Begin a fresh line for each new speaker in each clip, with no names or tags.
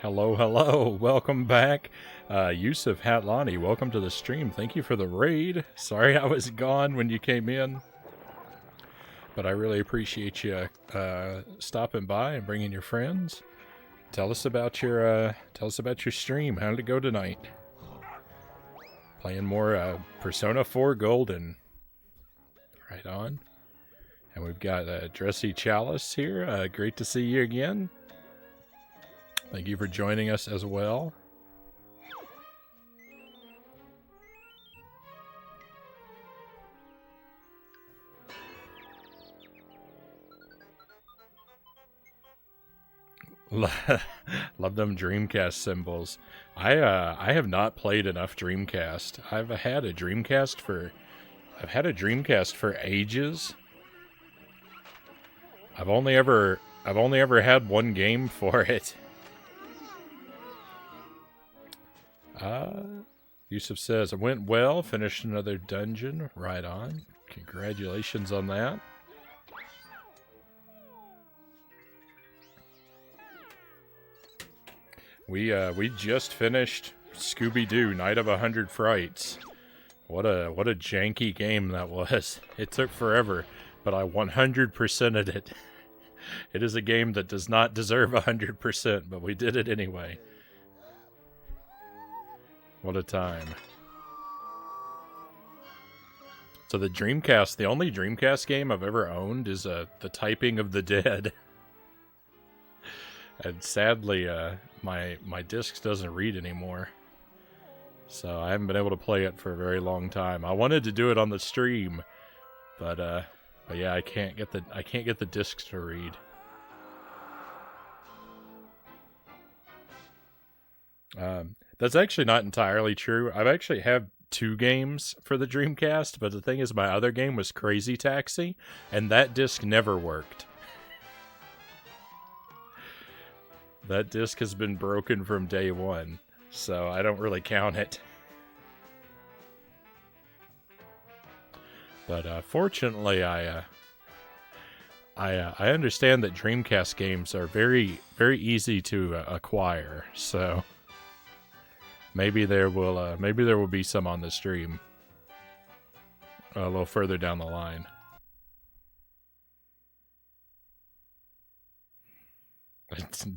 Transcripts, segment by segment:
Hello, hello. Welcome back. Yusuf Hatlani, welcome to the stream. Thank you for the raid. Sorry I was gone when you came in, but I really appreciate you stopping by and bringing your friends. Tell us about your stream. How did it go tonight? Playing more Persona 4 Golden. Right on. And we've got Dressy Chalice here. Great to see you again. Thank you for joining us as well. Love them Dreamcast symbols. I have not played enough Dreamcast. I've had a Dreamcast for ages. I've only ever had one game for it. Yusuf says, it went well, finished another dungeon. Right on. Congratulations on that. We just finished Scooby-Doo, Night of 100 Frights. What a janky game that was. It took forever, but I 100%'d it. It is a game that does not deserve 100%, but we did it anyway. What a time. So the Dreamcast, the only Dreamcast game I've ever owned is The Typing of the Dead. And sadly, my disc doesn't read anymore. So I haven't been able to play it for a very long time. I wanted to do it on the stream, but yeah, I can't get the disc to read. That's actually not entirely true. I've actually have 2 games for the Dreamcast, but the thing is my other game was Crazy Taxi, and that disc never worked. That disc has been broken from day one, so I don't really count it. But fortunately, I understand that Dreamcast games are very, very easy to acquire, so maybe there will be some on the stream a little further down the line.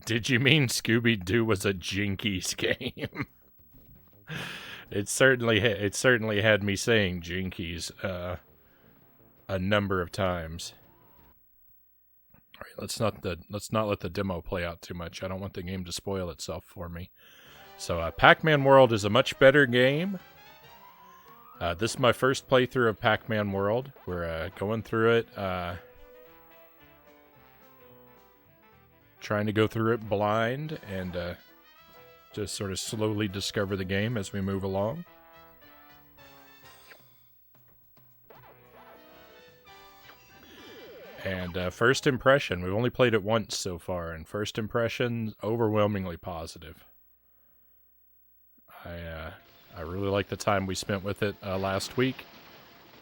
Did you mean Scooby-Doo was a Jinkies game? It certainly had me saying Jinkies a number of times. All right, let's not let the demo play out too much. I don't want the game to spoil itself for me. So Pac-Man World is a much better game. This is my first playthrough of Pac-Man World. We're going through it, trying to go through it blind and just sort of slowly discover the game as we move along. And first impression, we've only played it once so far, and first impression, overwhelmingly positive. I really like the time we spent with it last week,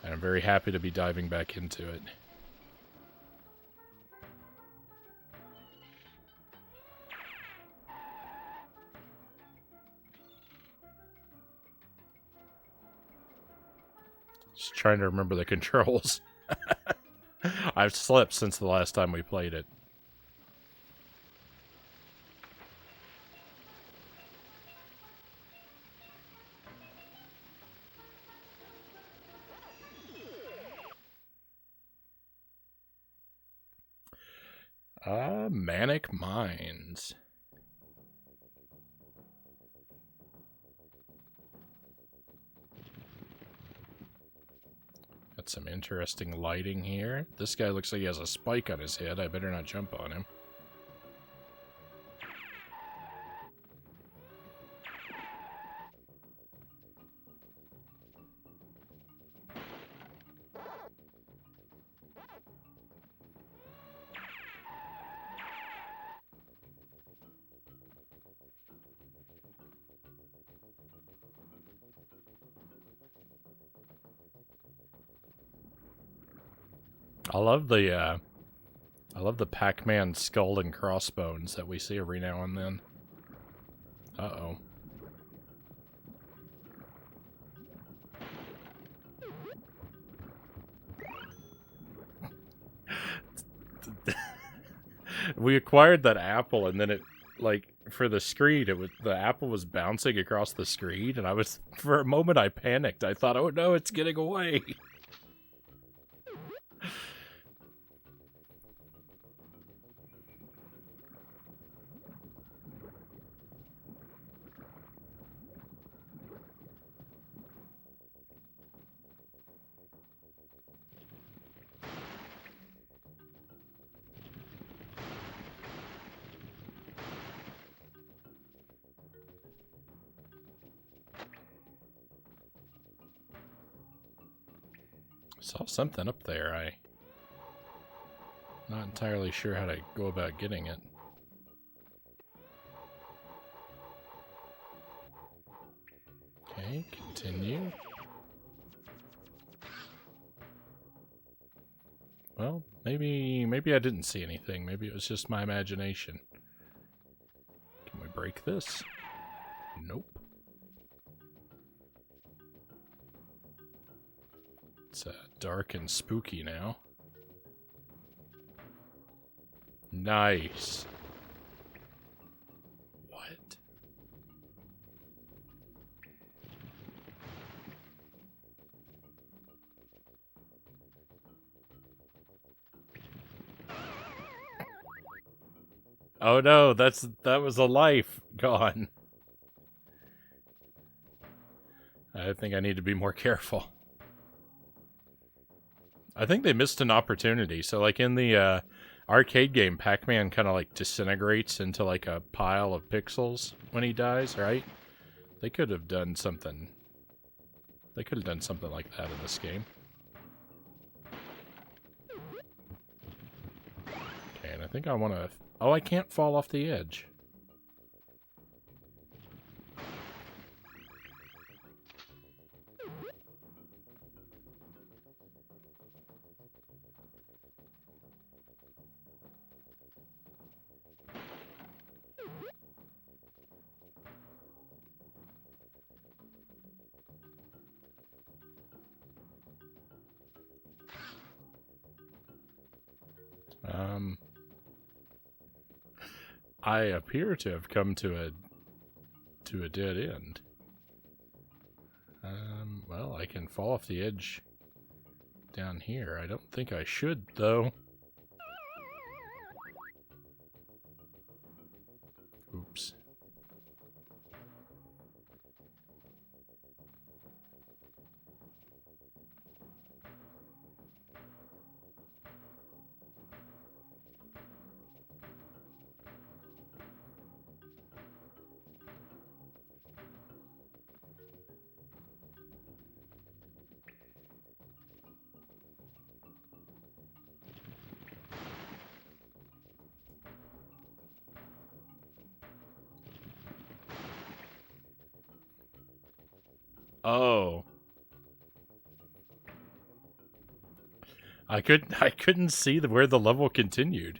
and I'm very happy to be diving back into it. Just trying to remember the controls. I've slept since the last time we played it. Manic Minds. Got some interesting lighting here. This guy looks like he has a spike on his head. I better not jump on him. I love the Pac-Man skull and crossbones that we see every now and then. Uh-oh. We acquired that apple, and then it, like, for the screen, the apple was bouncing across the screen, and I was, for a moment, I panicked. I thought, oh no, it's getting away. Saw something up there. I'm not entirely sure how to go about getting it. Okay, continue. Well, maybe I didn't see anything. Maybe it was just my imagination. Can we break this? Nope. It's dark and spooky now. Nice. What? Oh no, that was a life gone. I think I need to be more careful. I think they missed an opportunity. So, like, in the arcade game, Pac-Man kind of, like, disintegrates into, like, a pile of pixels when he dies, right? They could have done something. They could have done something like that in this game. Okay, and I think I want to... Oh, I can't fall off the edge. I appear to have come to a dead end. Well, I can fall off the edge down here. I don't think I should, though. Oops. Oh. I couldn't see where the level continued.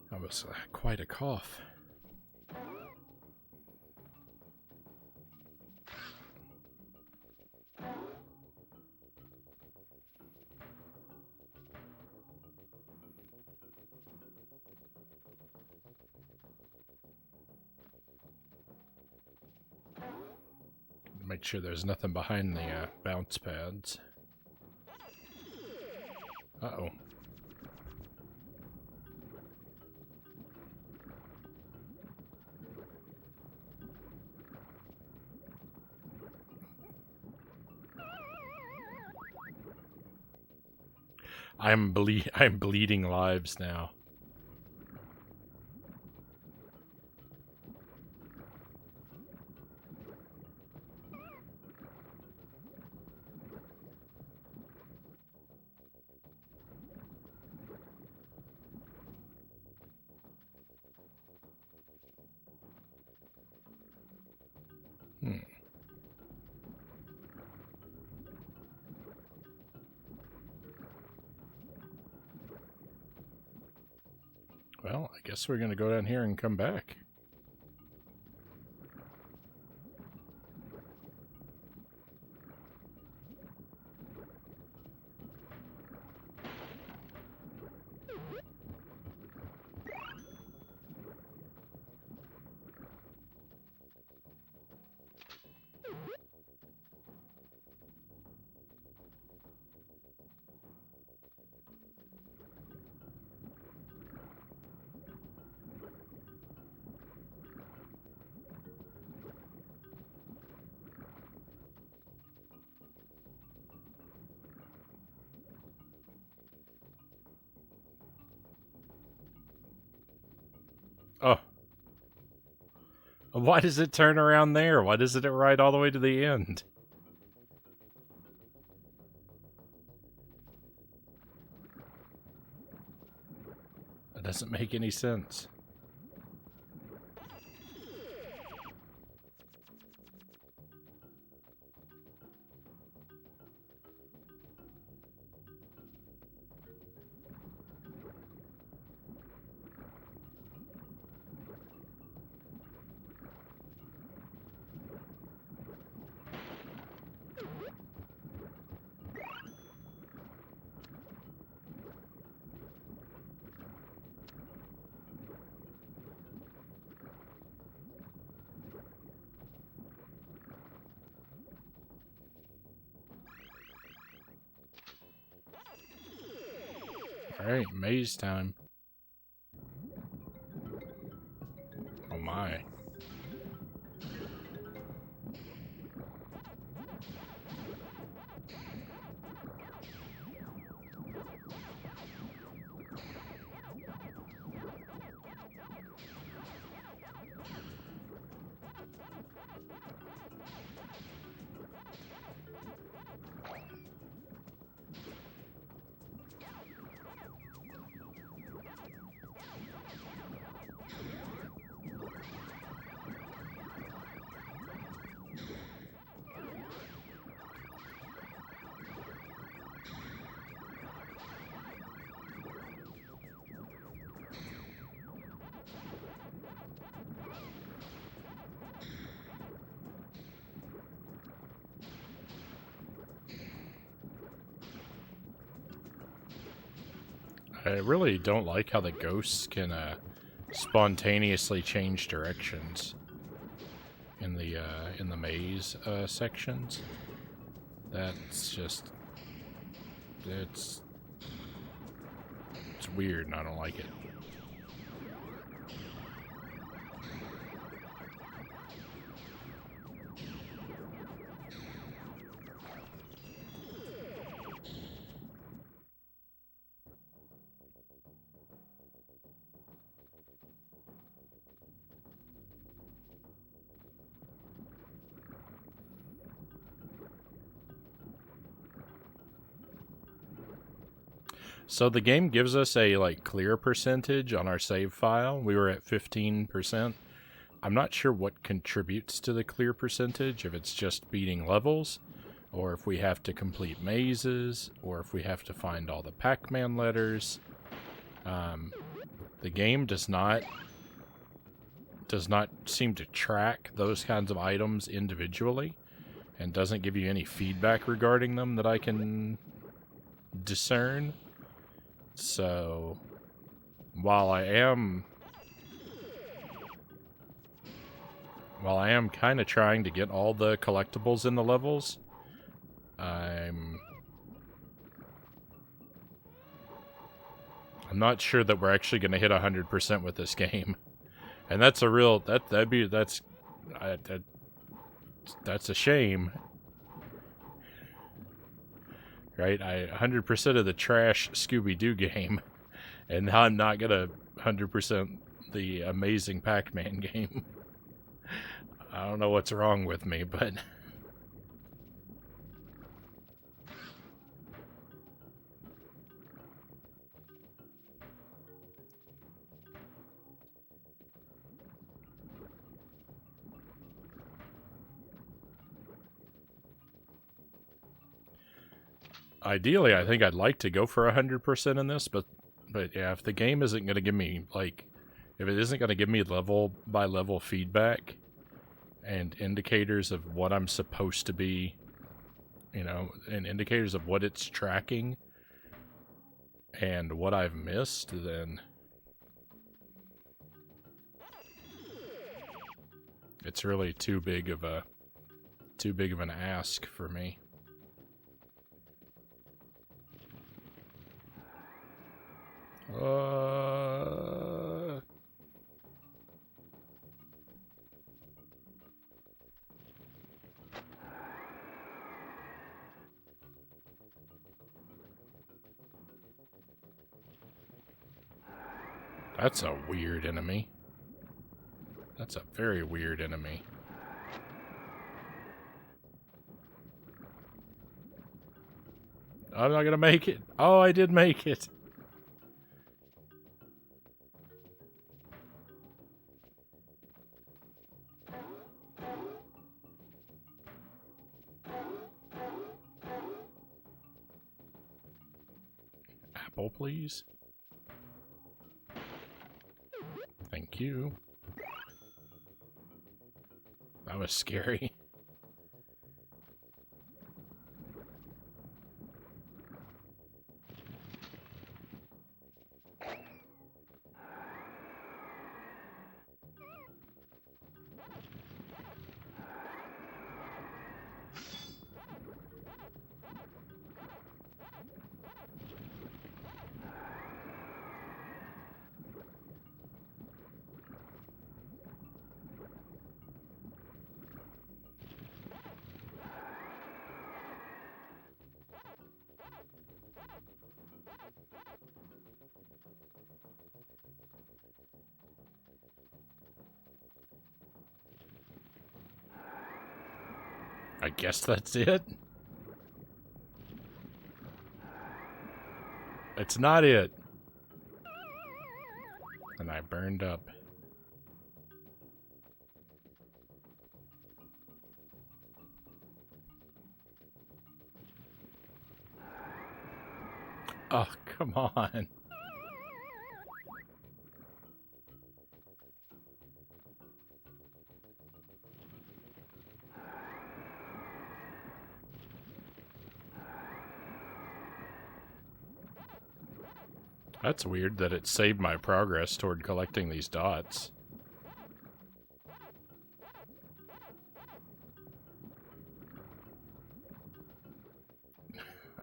That was quite a cough. Make sure there's nothing behind the bounce pads. Uh-oh. I'm bleeding lives now. Well, I guess we're going to go down here and come back. Oh. Why does it turn around there? Why doesn't it ride all the way to the end? That doesn't make any sense. Alright, maze time. Oh my. I really don't like how the ghosts can spontaneously change directions in the maze sections. That's just it's weird and I don't like it. So the game gives us a like clear percentage on our save file. We were at 15%. I'm not sure what contributes to the clear percentage, if it's just beating levels, or if we have to complete mazes, or if we have to find all the Pac-Man letters. The game does not seem to track those kinds of items individually, and doesn't give you any feedback regarding them that I can discern. So, while I am kind of trying to get all the collectibles in the levels, I'm not sure that we're actually going to hit 100% with this game, and that's a real that's a shame, right? 100% of the trash Scooby-Doo game, and now I'm not gonna 100% the amazing Pac-Man game. I don't know what's wrong with me, but ideally, I think I'd like to go for 100% in this, but But yeah, if the game isn't going to give me, like, if it isn't going to give me level by level feedback and indicators of what I'm supposed to be, you know, and indicators of what it's tracking and what I've missed, then it's really too big of an ask for me. That's a weird enemy. That's a very weird enemy. I'm not gonna make it. Oh, I did make it. Apple, please. Thank you. That was scary. I guess that's it. It's not it. And I burned up. Oh, come on. That's weird that it saved my progress toward collecting these dots.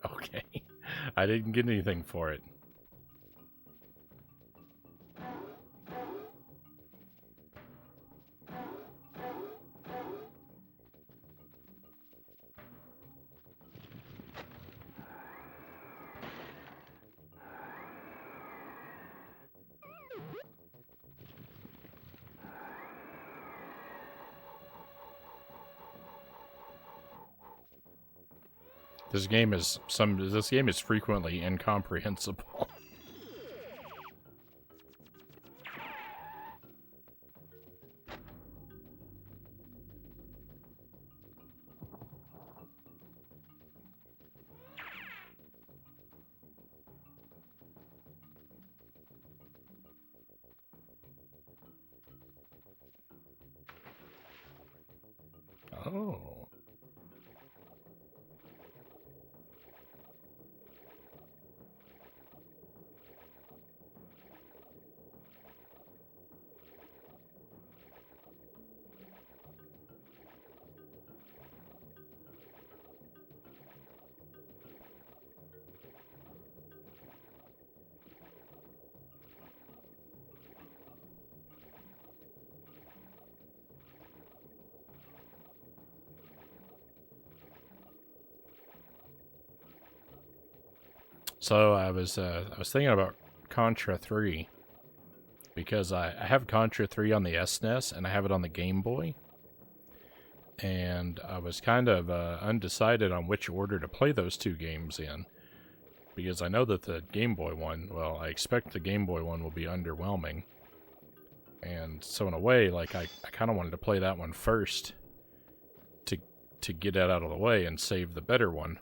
Okay. I didn't get anything for it. This game is frequently incomprehensible. Oh. So I was thinking about Contra 3 because I have Contra 3 on the SNES and I have it on the Game Boy. And I was kind of undecided on which order to play those two games in. Because I know that the Game Boy one, well, I expect the Game Boy one will be underwhelming. And so in a way, like, I kind of wanted to play that one first to get that out of the way and save the better one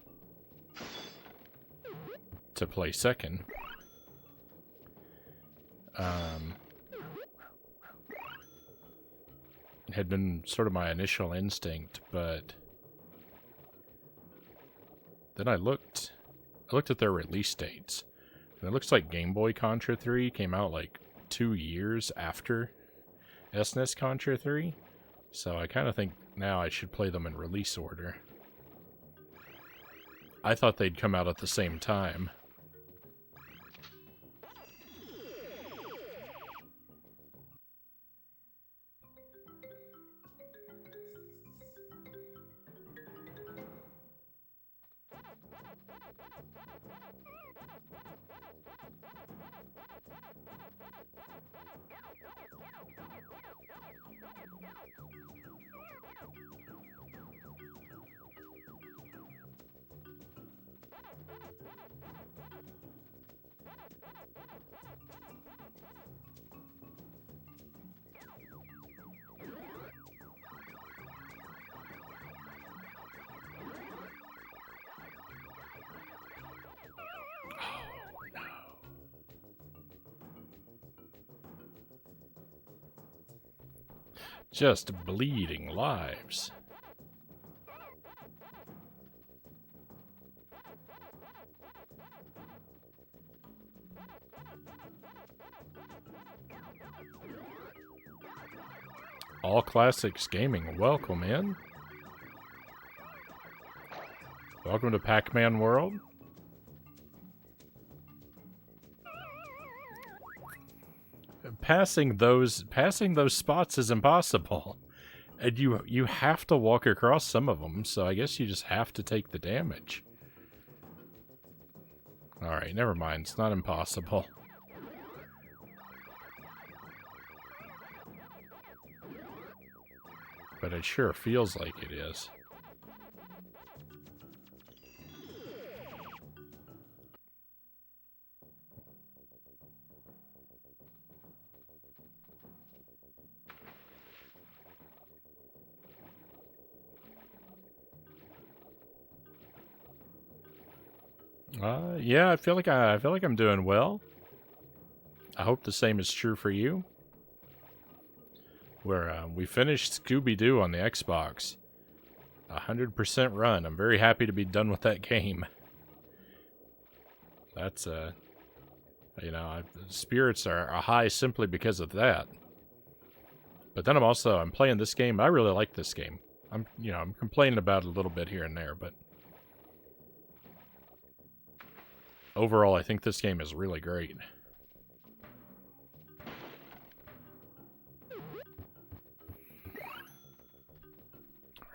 to play second. had been sort of my initial instinct, but then I looked at their release dates, and it looks like Game Boy Contra 3 came out like 2 years after SNES Contra 3, so I kind of think now I should play them in release order. I thought they'd come out at the same time. Just bleeding lives. All Classics Gaming, welcome in. Welcome to Pac-Man World. Passing those spots is impossible. And you have to walk across some of them, so I guess you just have to take the damage. Alright, never mind. It's not impossible. But it sure feels like it is. Yeah, I feel like I'm doing well. I hope the same is true for you. We finished Scooby-Doo on the Xbox. 100% run. I'm very happy to be done with that game. That's spirits are high simply because of that. But then I'm playing this game. I really like this game. I'm complaining about it a little bit here and there, but overall, I think this game is really great.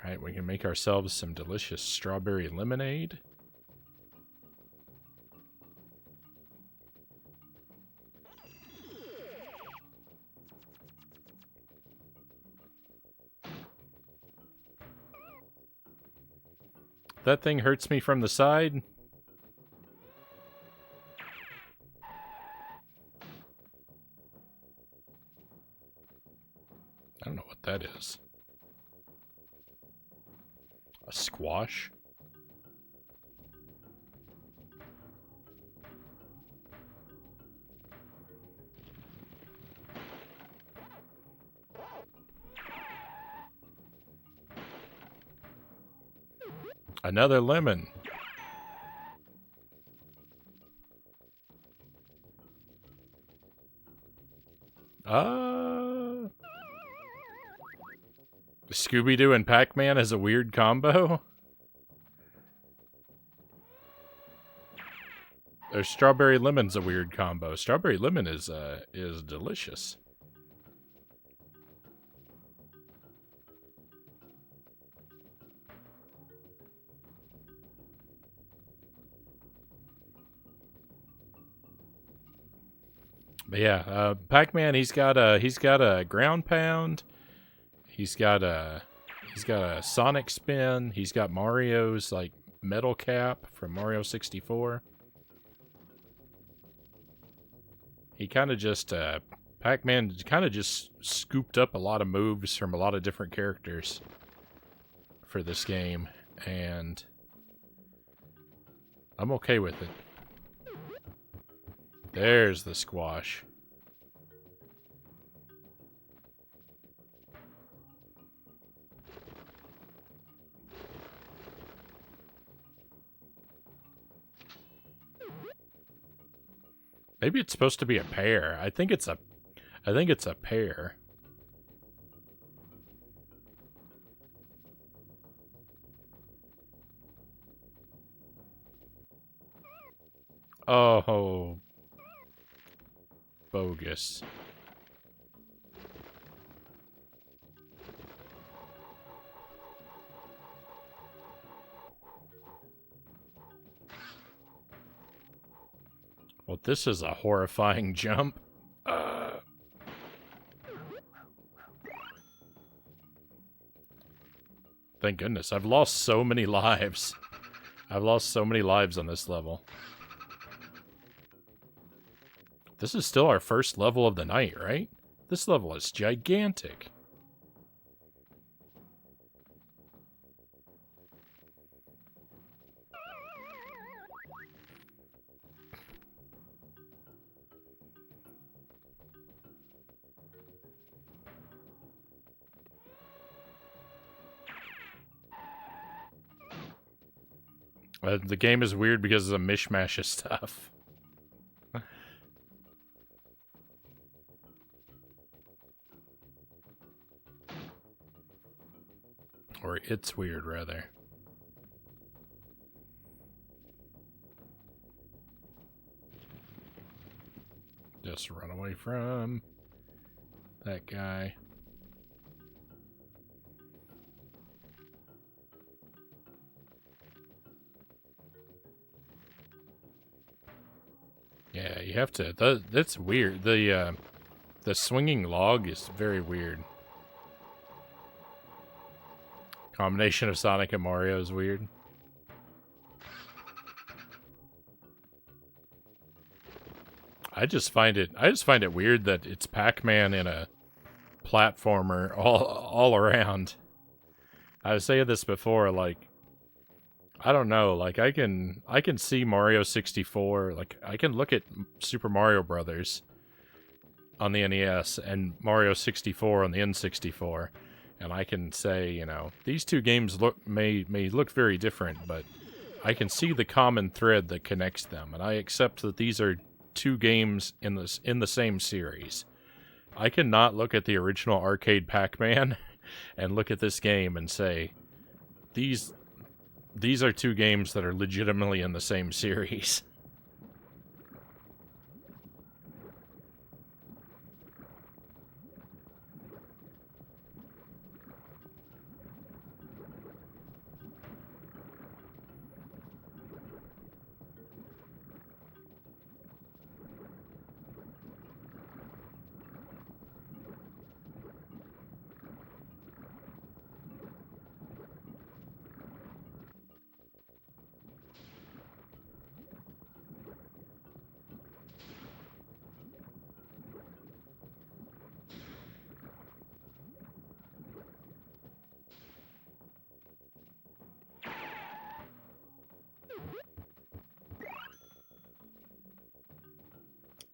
Alright, we can make ourselves some delicious strawberry lemonade. That thing hurts me from the side. I don't know what that is. A squash? Another lemon. Scooby-Doo and Pac-Man as a weird combo? Or strawberry lemon's a weird combo. Strawberry lemon is delicious. But yeah, Pac-Man, he's got a ground pound. He's got a Sonic spin. He's got Mario's like metal cap from Mario 64. He kind of just Pac-Man kind of just scooped up a lot of moves from a lot of different characters for this game, and I'm okay with it. There's the squash. Maybe it's supposed to be a pair. I think it's a pair. Oh, bogus. Well, this is a horrifying jump. Thank goodness. I've lost so many lives. I've lost so many lives on this level. This is still our first level of the night, right? This level is gigantic. The game is weird because of a mishmash of stuff. Or it's weird, rather. Just run away from that guy. Yeah, you have to. That's weird. The swinging log is very weird. Combination of Sonic and Mario is weird. I just find it weird that it's Pac-Man in a platformer all around. I was saying this before, like, I don't know, like I can see Mario 64, like I can look at Super Mario Brothers on the NES and Mario 64 on the N64, and I can say, you know, these two games may look very different, but I can see the common thread that connects them, and I accept that these are two games in the same series. I cannot look at the original arcade Pac-Man and look at this game and say these are two games that are legitimately in the same series.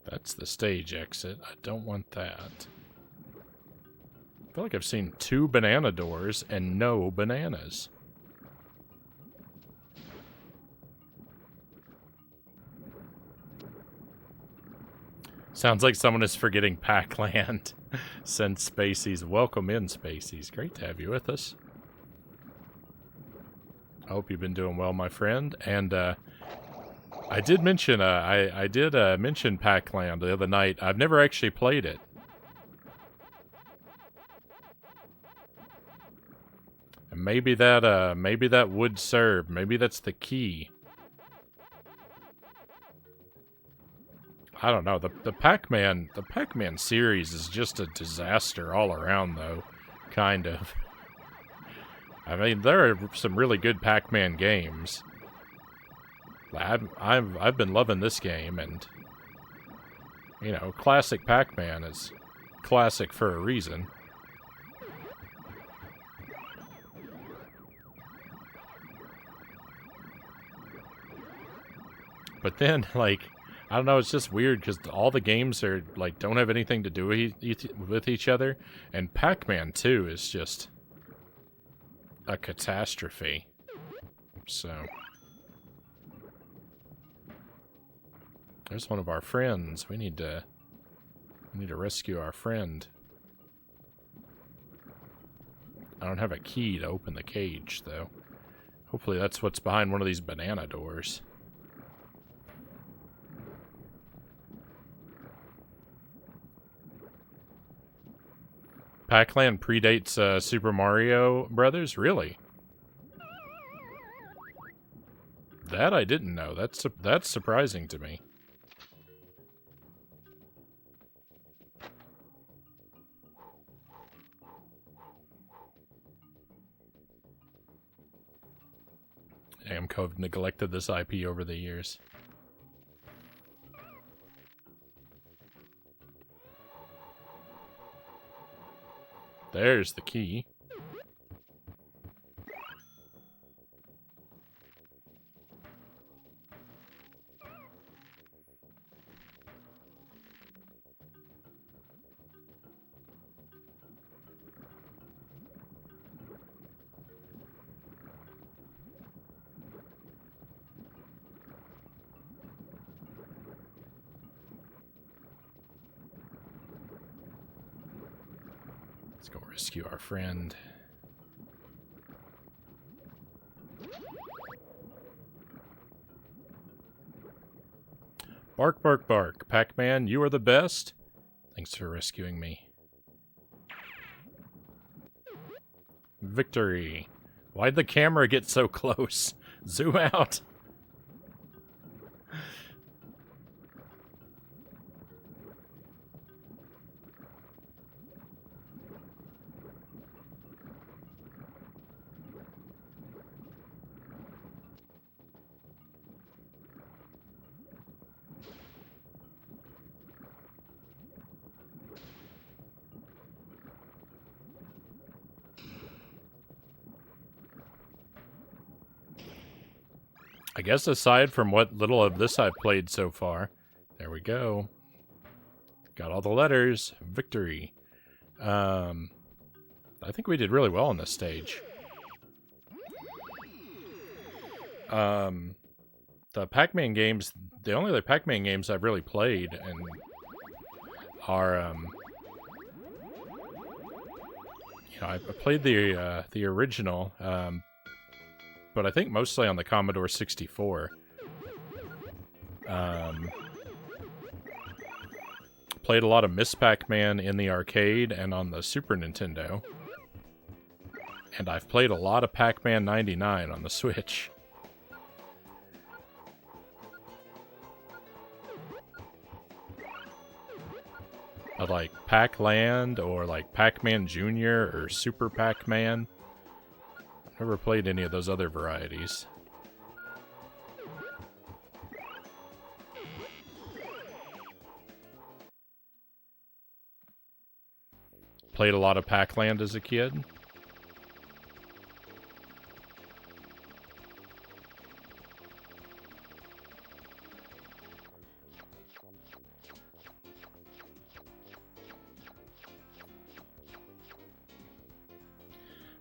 That's the stage exit. I don't want that. I feel like I've seen 2 banana doors and no bananas. Sounds like someone is forgetting Pac-Land. Send Spaceys. Welcome in, Spaceys. Great to have you with us. I hope you've been doing well, my friend. And I did mention mention Pac-Land the other night. I've never actually played it. And maybe that would serve. Maybe that's the key. I don't know. The Pac-Man series is just a disaster all around, though. Kind of. I mean, there are some really good Pac-Man games. I've been loving this game, and you know, classic Pac-Man is classic for a reason. But then, like, I don't know, it's just weird because all the games are like don't have anything to do with each other, and Pac-Man 2 is just a catastrophe. So There's one of our friends. We need to rescue our friend. I don't have a key to open the cage, though. Hopefully that's what's behind one of these banana doors. Pac-Man predates Super Mario Brothers? Really? That I didn't know. That's surprising to me. Namco have neglected this IP over the years. There's the key. Let's go rescue our friend. Bark, bark, bark. Pac-Man, you are the best. Thanks for rescuing me. Victory. Why'd the camera get so close? Zoom out. I guess aside from what little of this I've played so far, there we go. Got all the letters. Victory. I think we did really well on this stage. The Pac-Man games, the only other Pac-Man games I've really played and are, you know, I played the original, but I think mostly on the Commodore 64. Played a lot of Miss Pac-Man in the arcade and on the Super Nintendo. And I've played a lot of Pac-Man 99 on the Switch. I like Pac-Land or like Pac-Man Jr. or Super Pac-Man. Never played any of those other varieties. Played a lot of Pac-Land as a kid.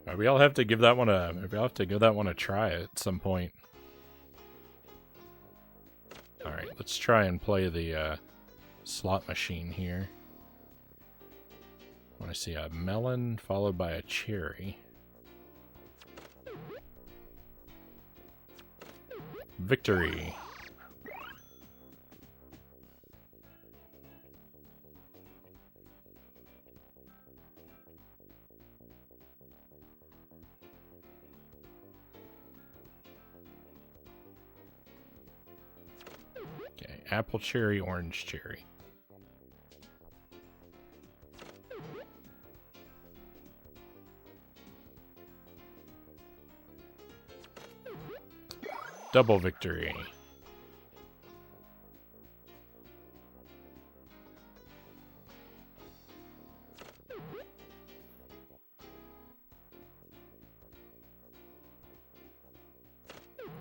Maybe I'll have to give that one a try at some point. All right, let's try and play the slot machine here. I want to see a melon followed by a cherry. Victory. Okay, apple cherry, orange cherry. Double victory.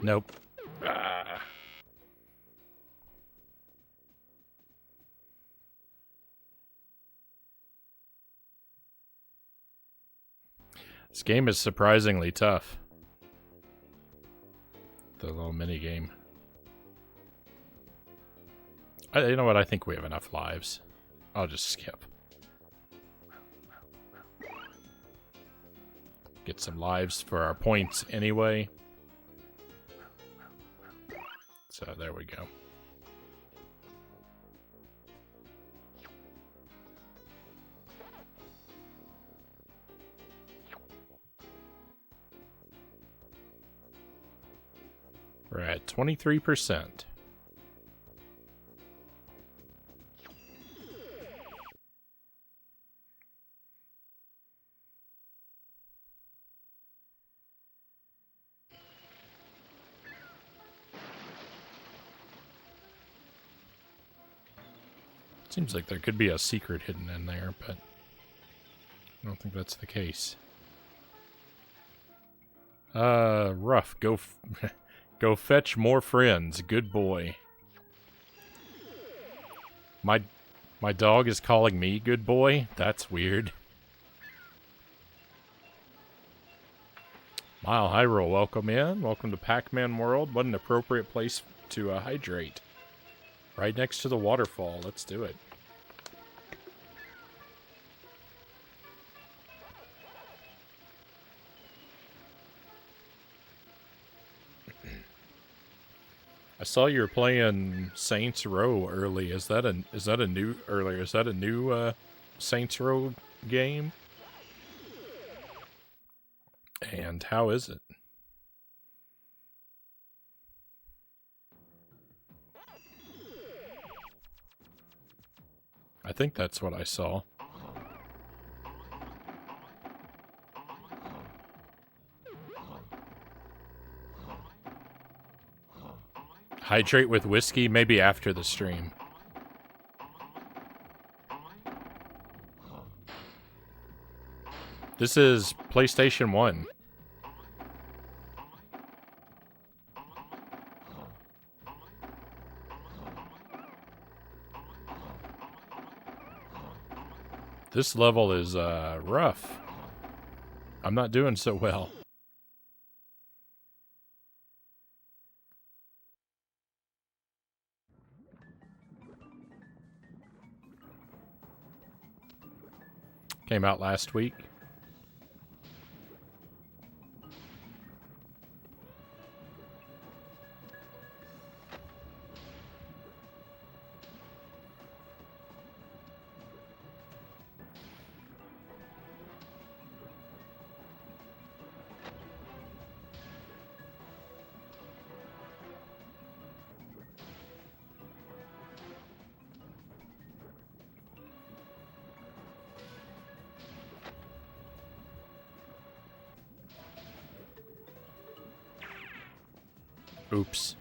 Nope. Ah. This game is surprisingly tough. The little mini game. You know what? I think we have enough lives. I'll just skip. Get some lives for our points anyway. So there we go. We're at 23%. Seems like there could be a secret hidden in there, but I don't think that's the case. Rough. Go, go fetch more friends. Good boy. My dog is calling me good boy? That's weird. Mile Hyrule, welcome in. Welcome to Pac-Man World. What an appropriate place to hydrate. Right next to the waterfall. Let's do it. I saw you were playing Saints Row early. Is that a new Saints Row game? And how is it? I think that's what I saw. Hydrate with whiskey, maybe after the stream. This is PlayStation 1. This level is rough. I'm not doing so well. Came out last week. Oops.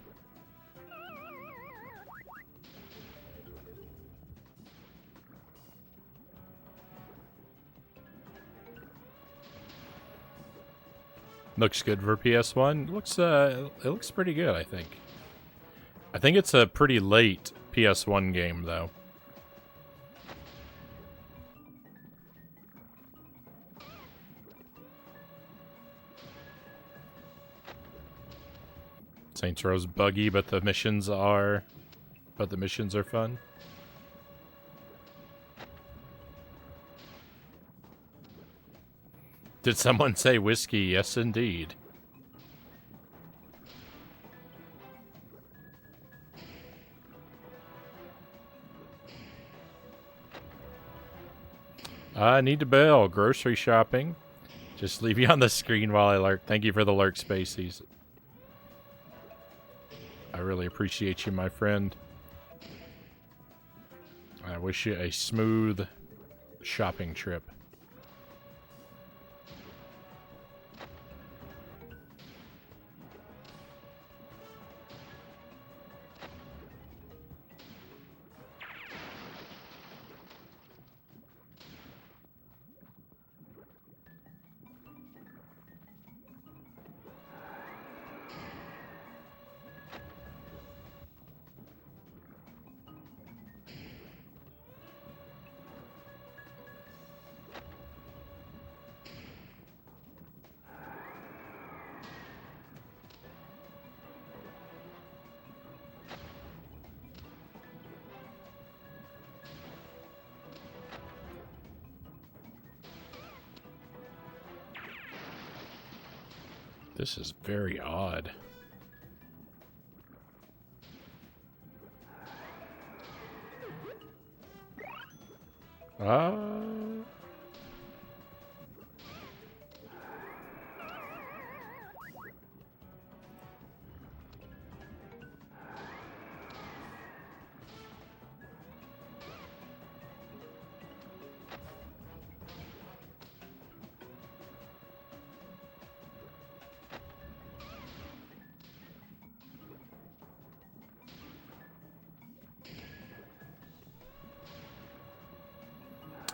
Looks good for PS1. It looks pretty good, I think. I think it's a pretty late PS1 game, though. Saints Row's buggy, but the missions are fun. Did someone say whiskey? Yes, indeed. I need to bail. Grocery shopping. Just leave you on the screen while I lurk. Thank you for the lurk, Spaceys. I really appreciate you, my friend. I wish you a smooth shopping trip. This is very odd.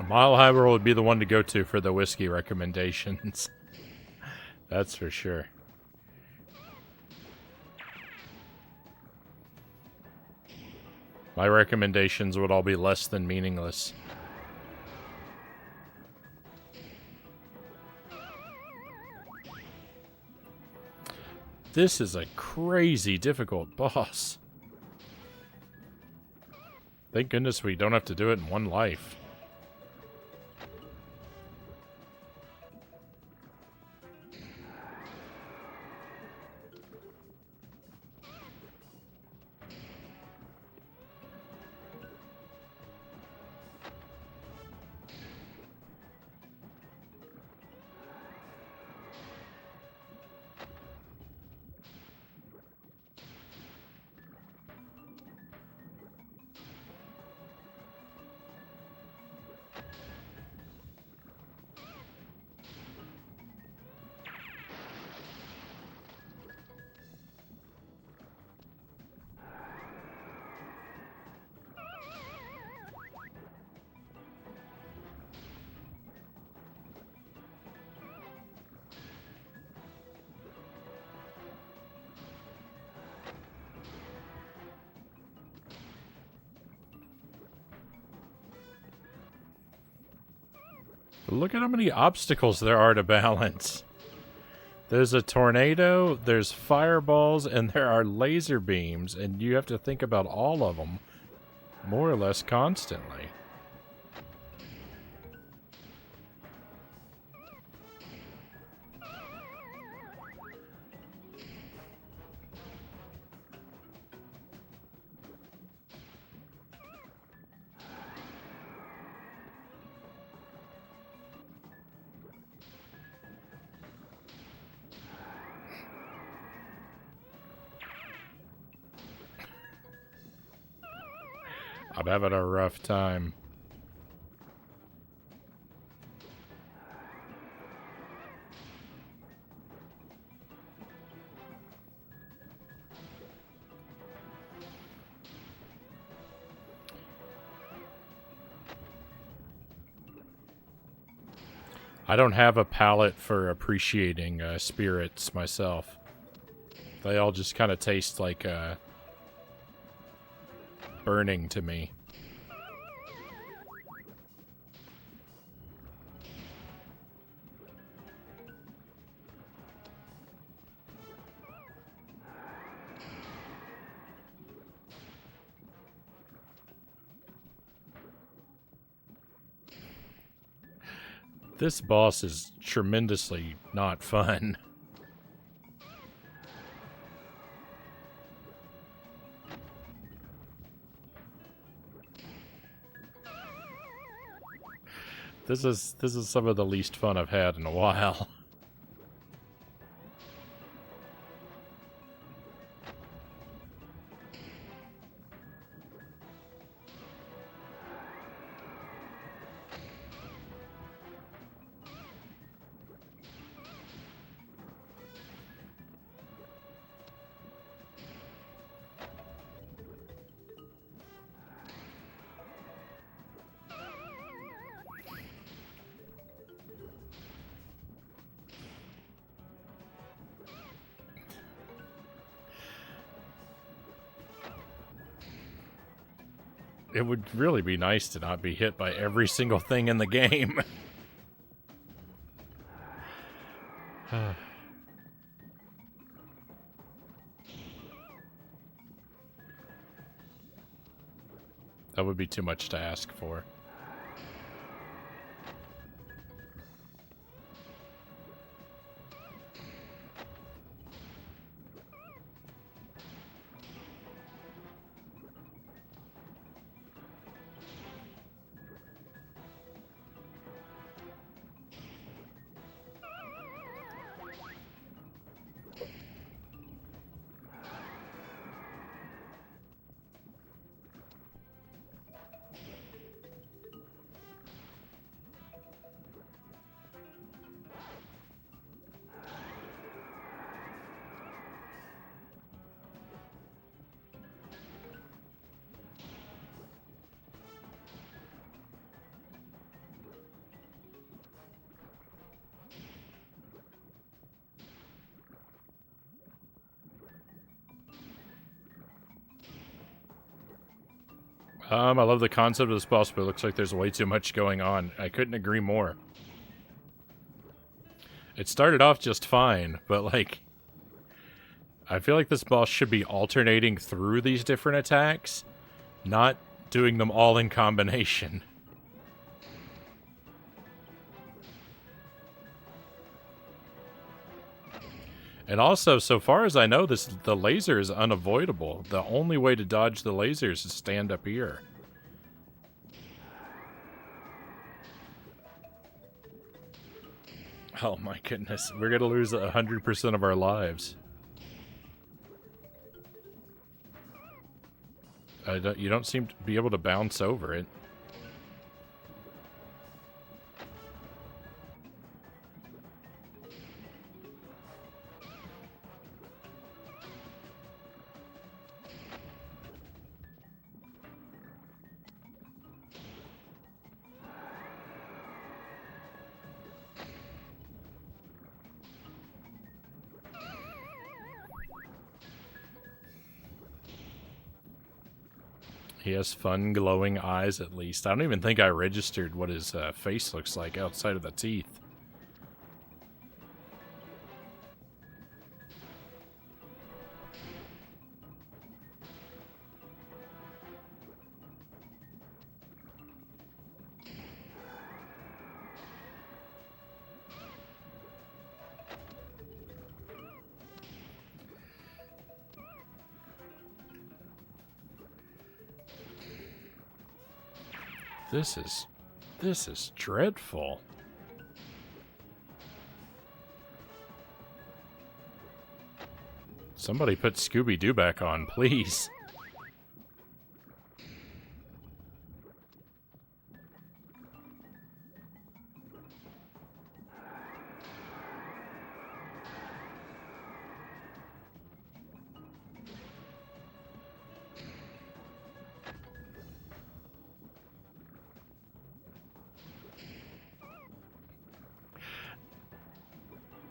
Mile High World would be the one to go to for the whiskey recommendations. That's for sure. My recommendations would all be less than meaningless. This is a crazy difficult boss. Thank goodness we don't have to do it in one life. Look at how many obstacles there are to balance. There's a tornado, there's fireballs, and there are laser beams, and you have to think about all of them more or less constantly. I'm having a rough time. I don't have a palate for appreciating spirits myself. They all just kind of taste like burning to me. This boss is tremendously not fun. This is some of the least fun I've had in a while. It would really be nice to not be hit by every single thing in the game. That would be too much to ask for. I love the concept of this boss, but it looks like there's way too much going on. I couldn't agree more. It started off just fine, but, like, I feel like this boss should be alternating through these different attacks, not doing them all in combination. And also, so far as I know, the laser is unavoidable. The only way to dodge the lasers is stand up here. Oh my goodness, we're gonna lose 100% of our lives. You don't seem to be able to bounce over it. He has fun, glowing eyes, at least. I don't even think I registered what his face looks like outside of the teeth. This is dreadful. Somebody put Scooby-Doo back on, please.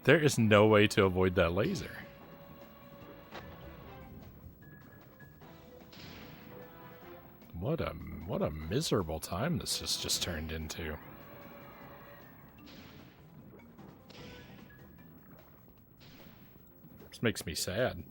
There is no way to avoid that laser. What a miserable time this has just turned into. This makes me sad.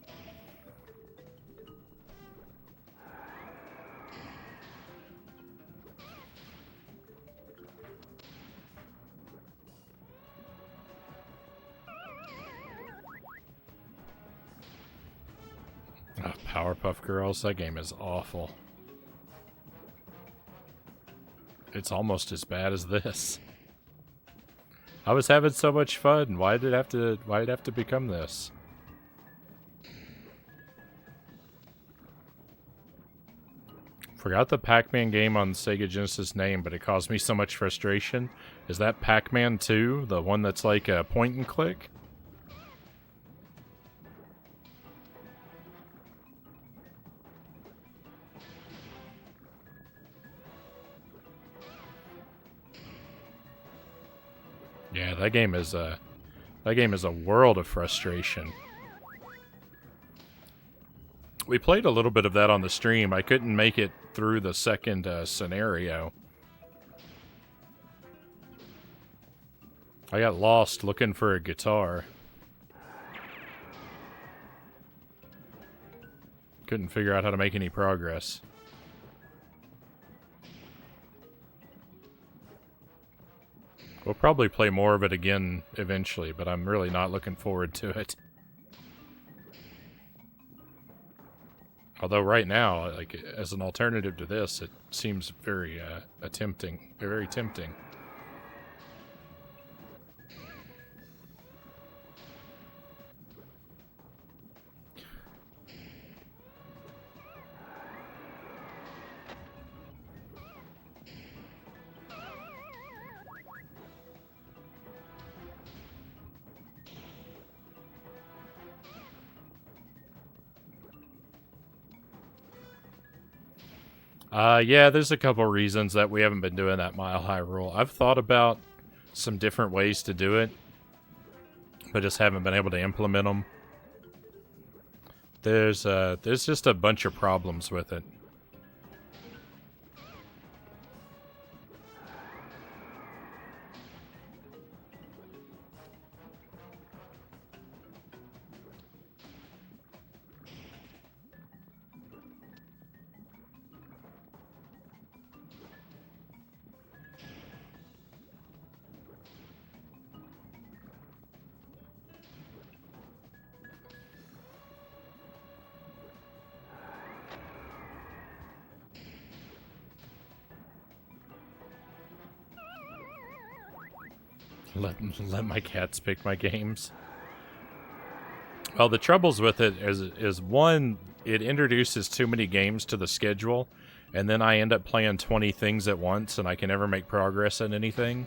Oh, Powerpuff Girls, that game is awful. It's almost as bad as this. I was having so much fun. Why did it have to become this? Forgot the Pac-Man game on Sega Genesis name, but it caused me so much frustration. Is that Pac-Man 2? The one that's like a point and click? Yeah, that game is a world of frustration. We played a little bit of that on the stream. I couldn't make it through the second scenario. I got lost looking for a guitar. Couldn't figure out how to make any progress. We'll probably play more of it again eventually, but I'm really not looking forward to it. Although right now, like, as an alternative to this, it seems very tempting. Very tempting. Yeah, there's a couple reasons that we haven't been doing that Mile High rule. I've thought about some different ways to do it, but just haven't been able to implement them. There's just a bunch of problems with it. Let my cats pick my games. Well, the troubles with it is one, it introduces too many games to the schedule, and then I end up playing 20 things at once, and I can never make progress in anything.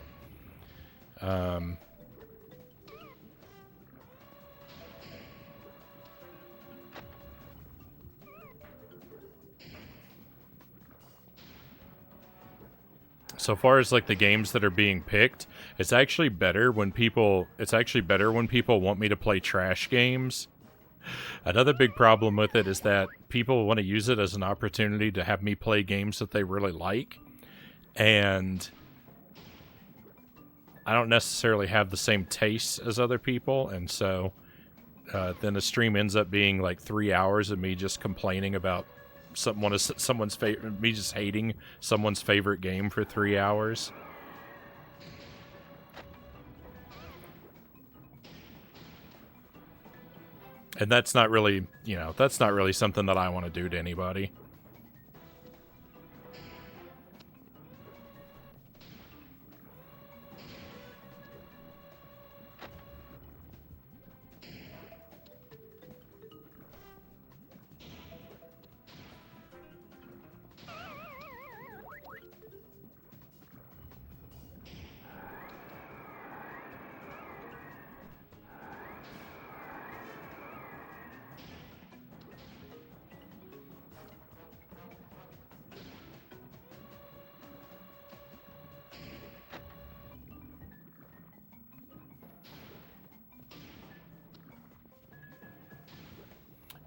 So far as like the games that are being picked, it's actually better when people want me to play trash games. Another big problem with it is that people want to use it as an opportunity to have me play games that they really like, and I don't necessarily have the same tastes as other people, and so then the stream ends up being like 3 hours of me just complaining about someone's favorite, me just hating someone's favorite game for 3 hours. And that's not really, that's not really something that I want to do to anybody.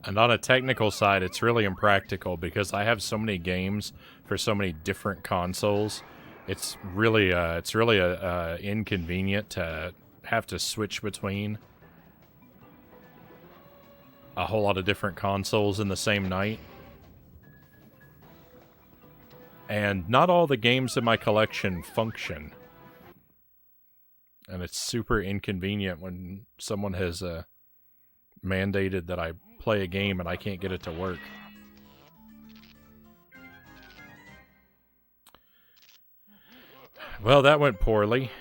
And on a technical side, it's really impractical because I have so many games for so many different consoles. It's really inconvenient to have to switch between a whole lot of different consoles in the same night. And not all the games in my collection function. And it's super inconvenient when someone has mandated that I play a game and I can't get it to work. Well, that went poorly.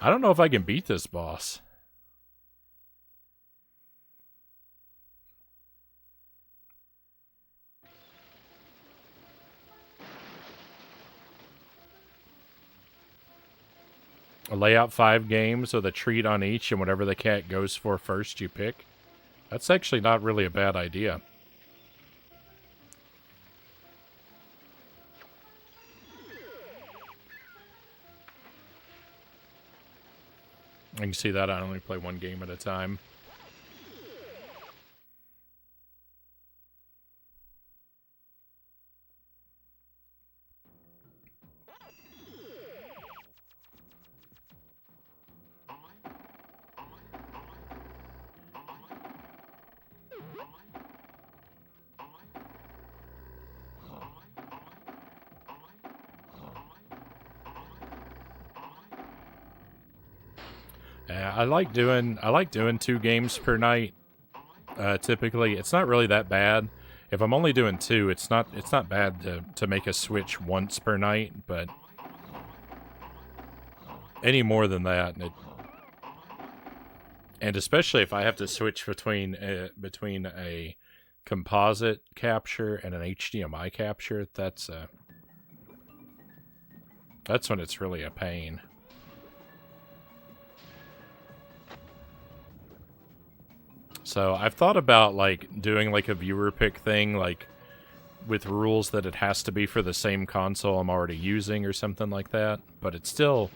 I don't know if I can beat this boss. Lay out 5 games with a treat on each, and whatever the cat goes for first, you pick. That's actually not really a bad idea. You can see that I only play 1 game at a time. I like doing 2 games per night. Typically, it's not really that bad. If I'm only doing 2, it's not bad to make a switch once per night, but any more than that, and especially if I have to switch between a composite capture and an HDMI capture, that's when it's really a pain. So I've thought about like doing like a viewer pick thing, like with rules that it has to be for the same console I'm already using or something like that, but it's still,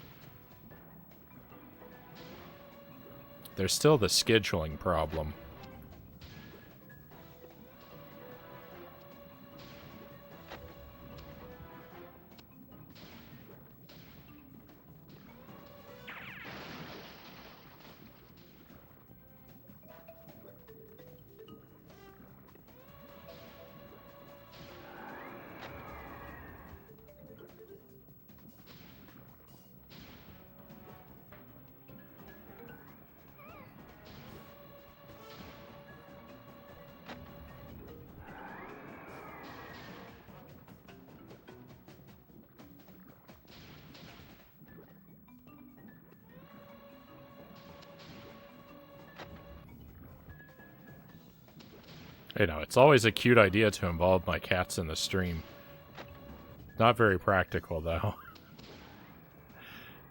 there's still the scheduling problem. You know, it's always a cute idea to involve my cats in the stream. Not very practical, though.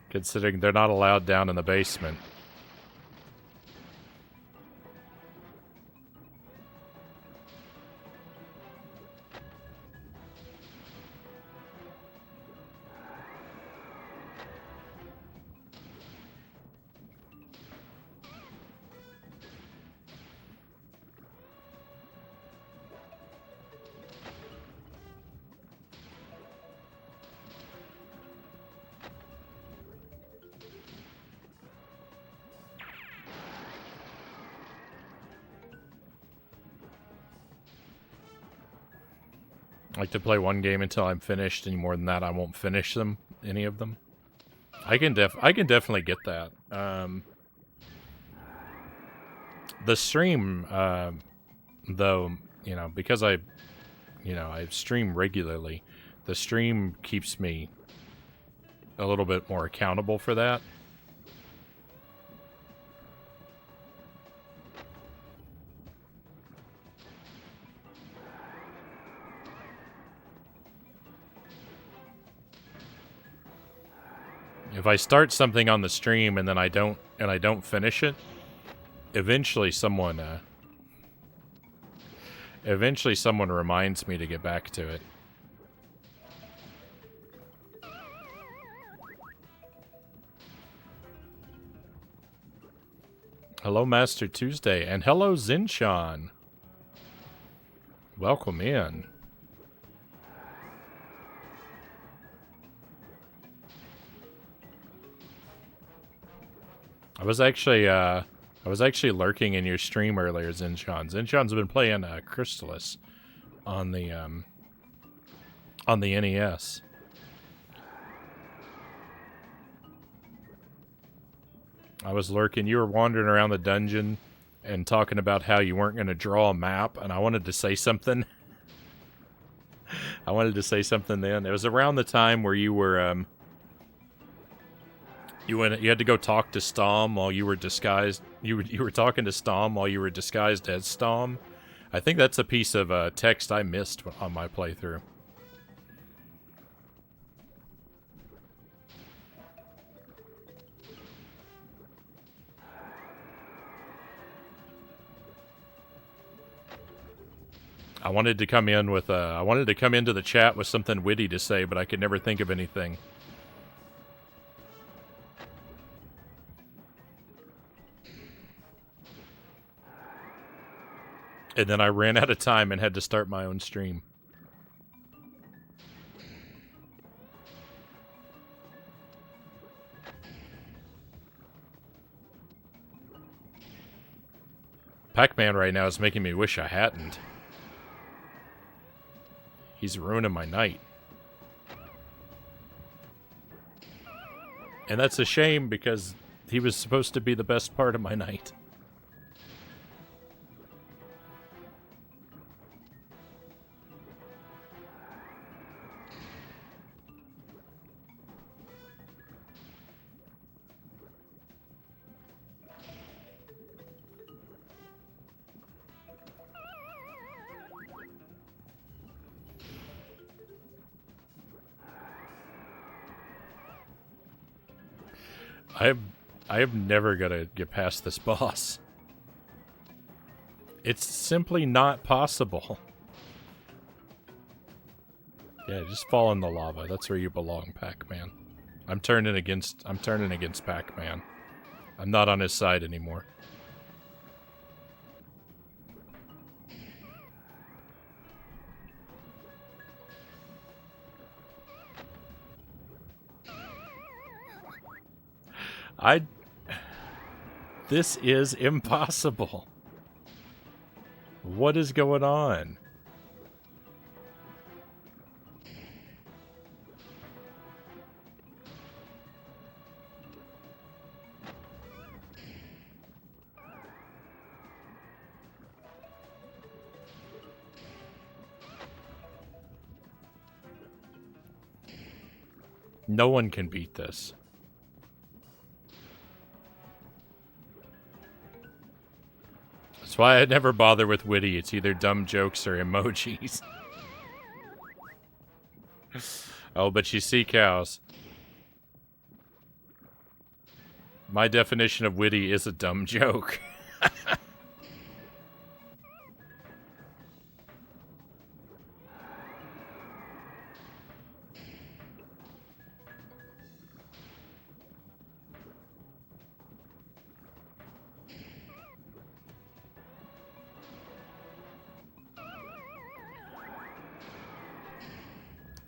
Considering they're not allowed down in the basement. I like to play one game until I'm finished. Any more than that, I won't finish them. Any of them. I can definitely get that. The stream, though, you know, because I stream regularly, the stream keeps me a little bit more accountable for that. If I start something on the stream and then I don't finish it, eventually someone reminds me to get back to it. Hello, Master Tuesday, and hello, Zinshan. Welcome in. I was actually lurking in your stream earlier, Zinshan. Zinshan's been playing Crystallis on the NES. I was lurking. You were wandering around the dungeon and talking about how you weren't going to draw a map, and I wanted to say something. I wanted to say something then. It was around the time where you were you had to go talk to Stom while you were disguised. You were talking to Stom while you were disguised as Stom. I think that's a piece of text I missed on my playthrough. I wanted to come in with I wanted to come into the chat with something witty to say, but I could never think of anything. And then I ran out of time and had to start my own stream. Pac-Man right now is making me wish I hadn't. He's ruining my night. And that's a shame because he was supposed to be the best part of my night. I am never gonna get past this boss. It's simply not possible. Yeah, just fall in the lava. That's where you belong, Pac-Man. I'm turning against Pac-Man. I'm not on his side anymore. This is impossible. What is going on? No one can beat this. As That's why I never bother with witty. It's either dumb jokes or emojis. Oh, but you see cows. My definition of witty is a dumb joke.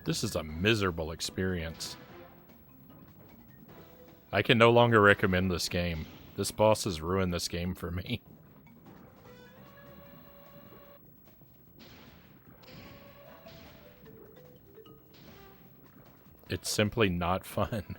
This is a miserable experience. I can no longer recommend this game. This boss has ruined this game for me. It's simply not fun.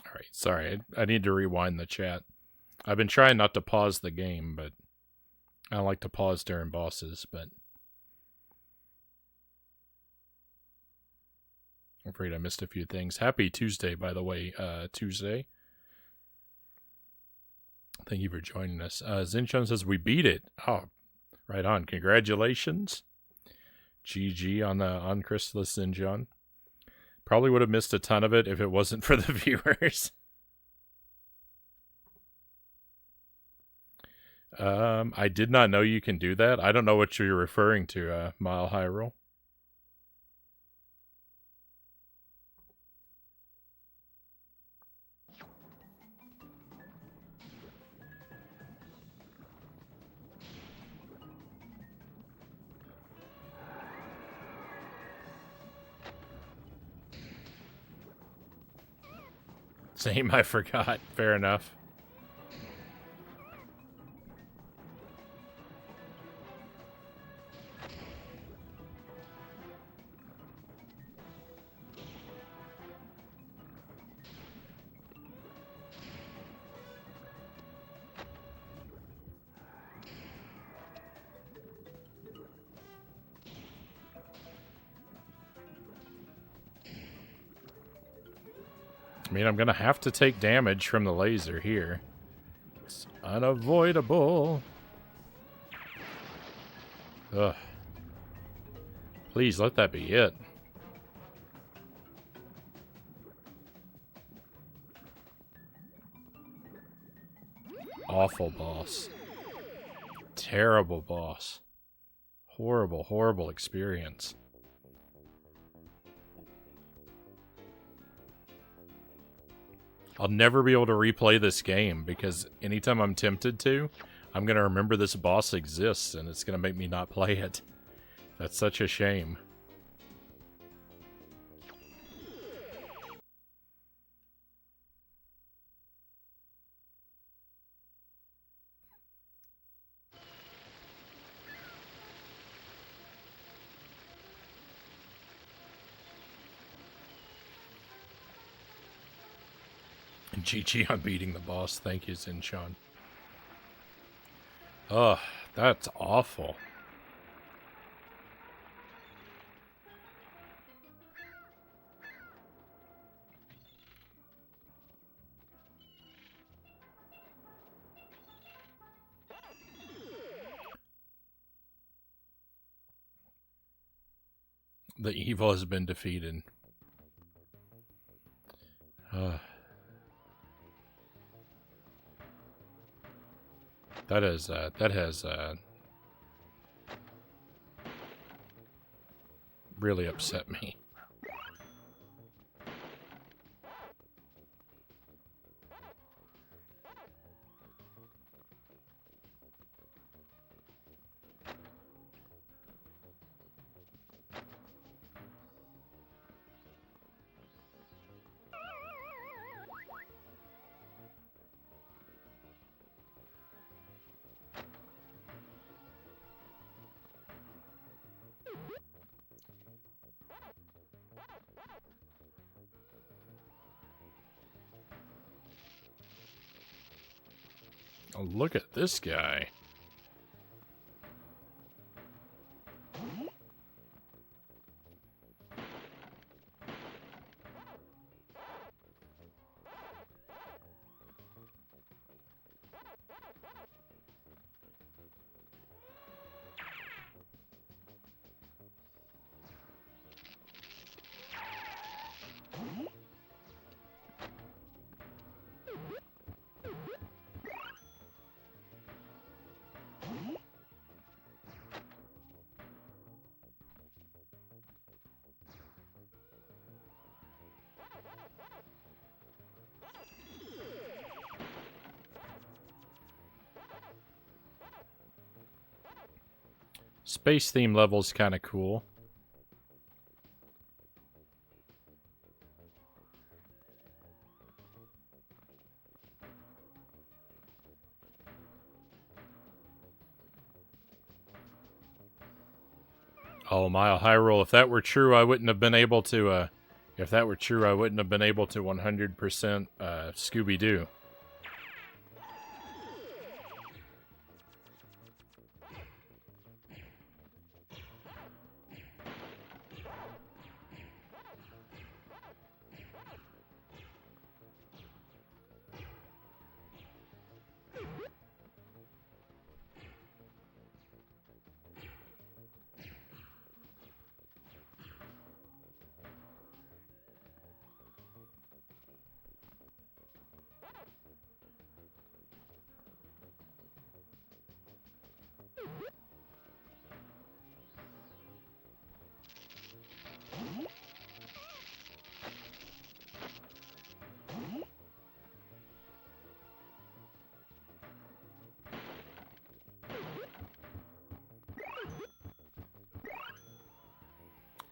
Alright, sorry. I need to rewind the chat. I've been trying not to pause the game, but I don't like to pause during bosses, but I'm afraid I missed a few things. Happy Tuesday, by the way, Tuesday. Thank you for joining us. Zinchun says we beat it. Oh, right on. Congratulations. GG on Chrysalis Zinchun. Probably would have missed a ton of it if it wasn't for the viewers. I did not know you can do that. I don't know what you're referring to, Mile Hyrule. Same, I forgot. Fair enough. I mean, I'm gonna have to take damage from the laser here. It's unavoidable. Ugh. Please, let that be it. Awful boss. Terrible boss. Horrible, horrible experience. I'll never be able to replay this game because anytime I'm tempted to, I'm going to remember this boss exists and it's going to make me not play it. That's such a shame. And GG on beating the boss. Thank you, Zinchun. Ugh, that's awful. The evil has been defeated. That has really upset me. Oh, look at this guy. Space theme level's kind of cool. Oh, Mile High Roll. If that were true, I wouldn't have been able to, if that were true, I wouldn't have been able to 100% Scooby-Doo.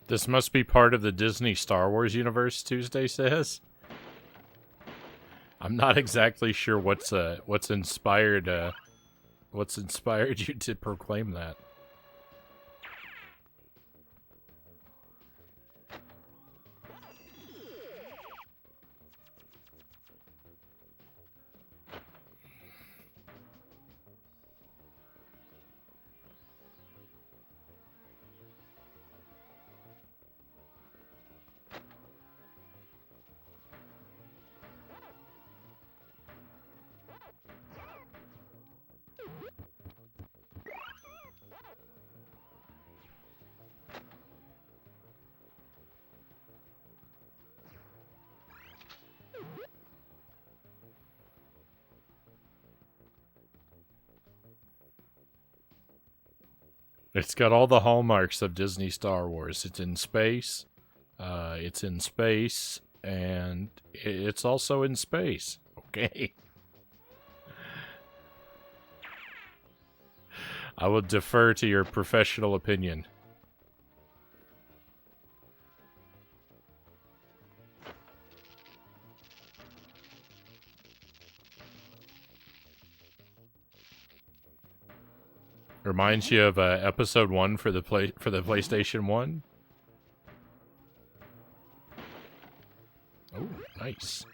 This must be part of the Disney Star Wars universe, Tuesday says. I'm not exactly sure what's inspired you to proclaim that. It's got all the hallmarks of Disney Star Wars. It's in space, and it's also in space. Okay. I will defer to your professional opinion. Reminds you of episode 1 for the PlayStation 1. Oh, nice.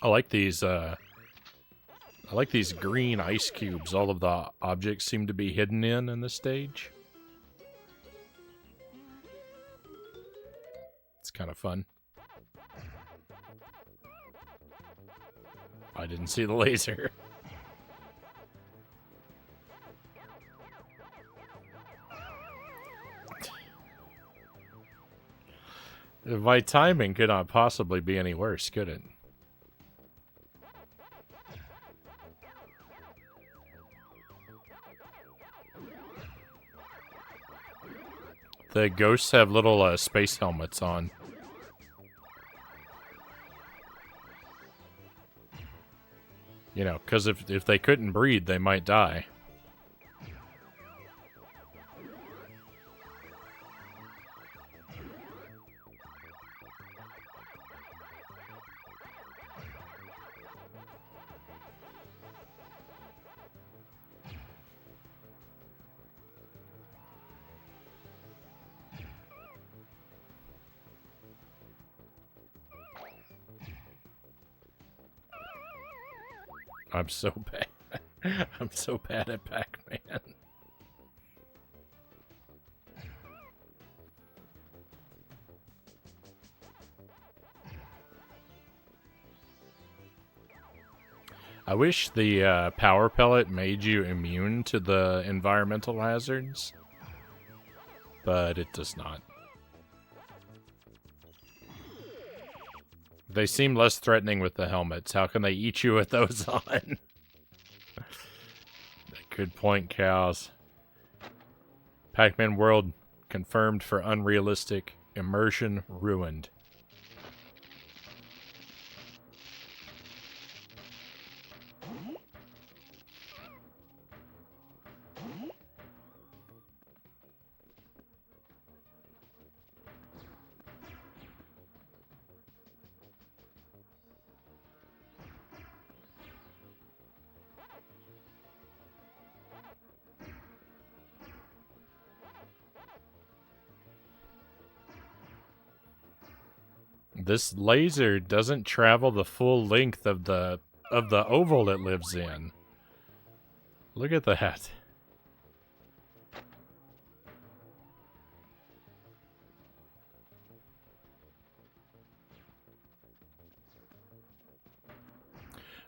I like these green ice cubes all of the objects seem to be hidden in the stage. It's kind of fun. I didn't see the laser. My timing could not possibly be any worse, could it? The ghosts have little space helmets on. You know, because if they couldn't breathe, they might die. I'm so bad. I'm so bad at Pac-Man. I wish the power pellet made you immune to the environmental hazards, but it does not. They seem less threatening with the helmets. How can they eat you with those on? Good point, cows. Pac-Man World confirmed for unrealistic. Immersion ruined. This laser doesn't travel the full length of the oval it lives in. Look at that.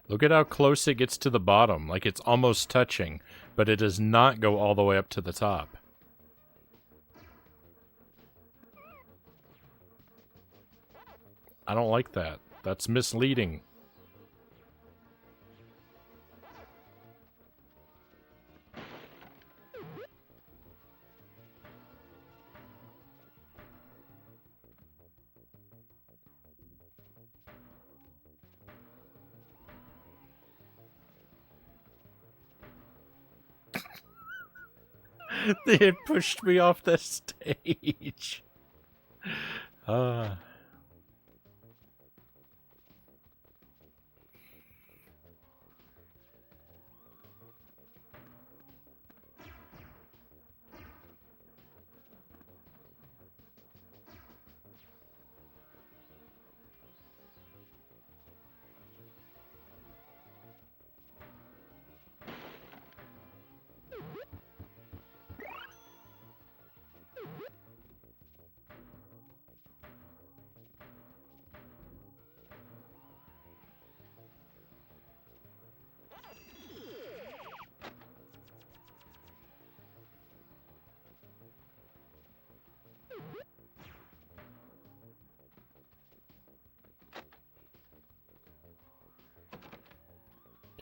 Look at how close it gets to the bottom, like it's almost touching, but it does not go all the way up to the top. I don't like that. That's misleading. It pushed me off the stage.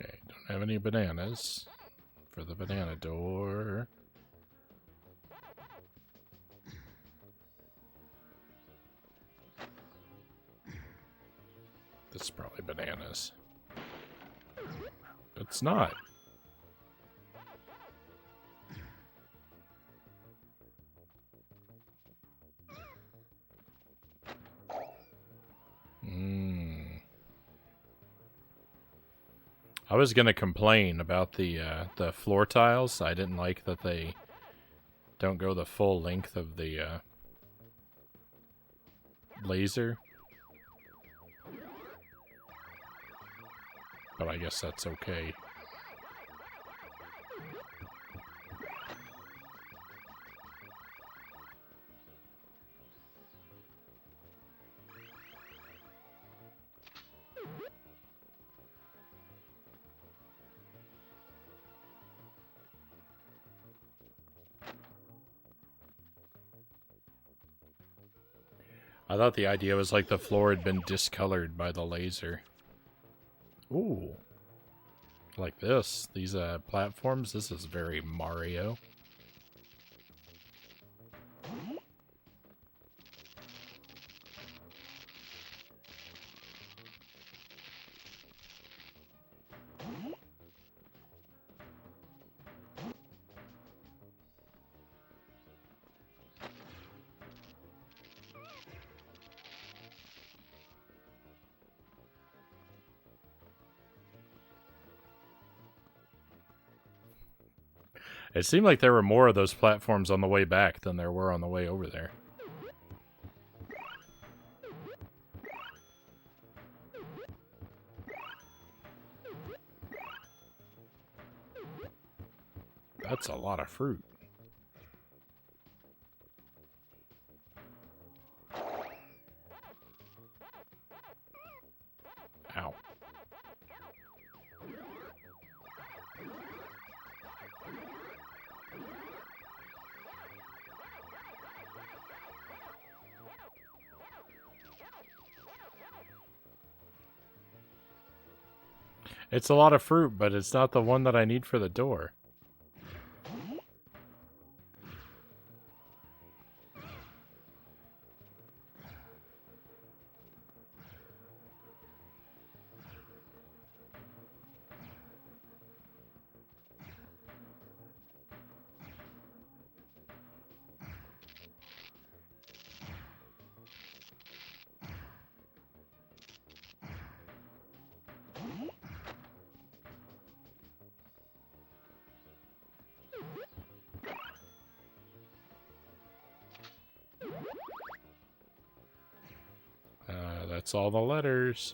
Okay, don't have any bananas for the banana door. This is probably bananas. It's not. I was gonna complain about the floor tiles. I didn't like that they don't go the full length of the laser. But I guess that's okay. I thought the idea was like the floor had been discolored by the laser. Ooh. Like this. These platforms. This is very Mario. It seemed like there were more of those platforms on the way back than there were on the way over there. That's a lot of fruit. Ow. It's a lot of fruit, but it's not the one that I need for the door. That's all the letters.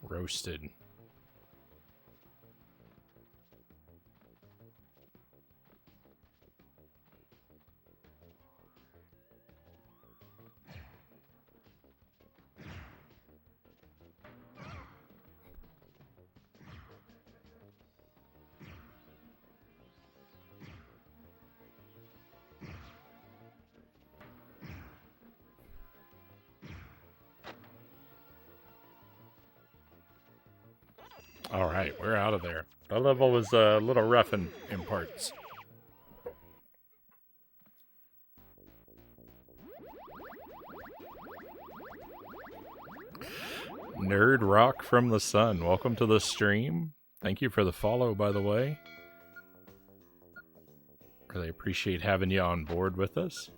Roasted. All right, we're out of there. That level was a little rough in parts. Nerd Rock from the Sun, welcome to the stream. Thank you for the follow, by the way. Really appreciate having you on board with us.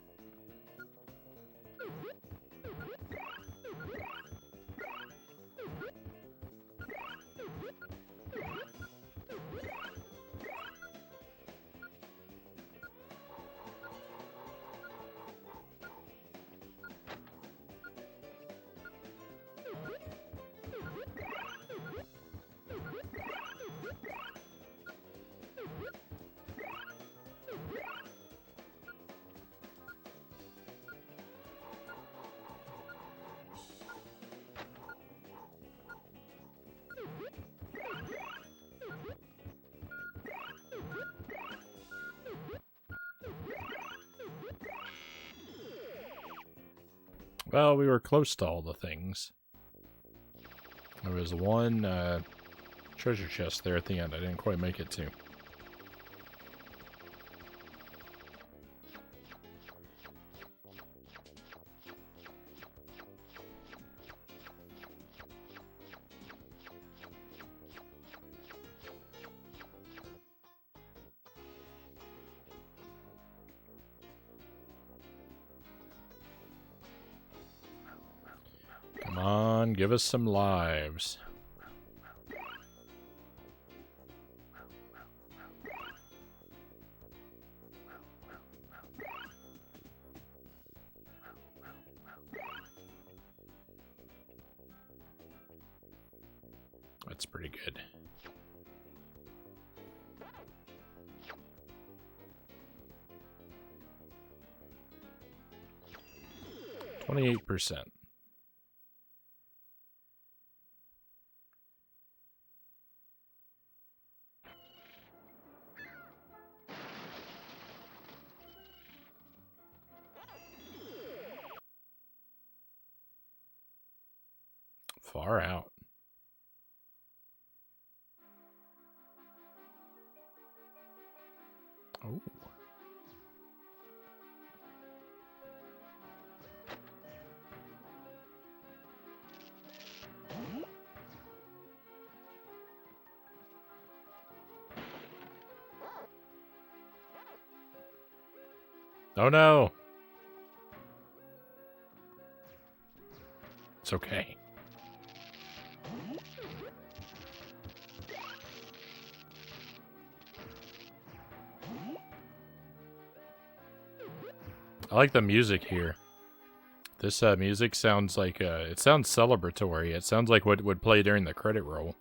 Well, we were close to all the things. There was one treasure chest there at the end I didn't quite make it to. Come on, give us some lives. That's pretty good. 28%. Far out. Oh. Oh no. It's okay. I like the music here. This music sounds like, it sounds celebratory. It sounds like what would play during the credit roll.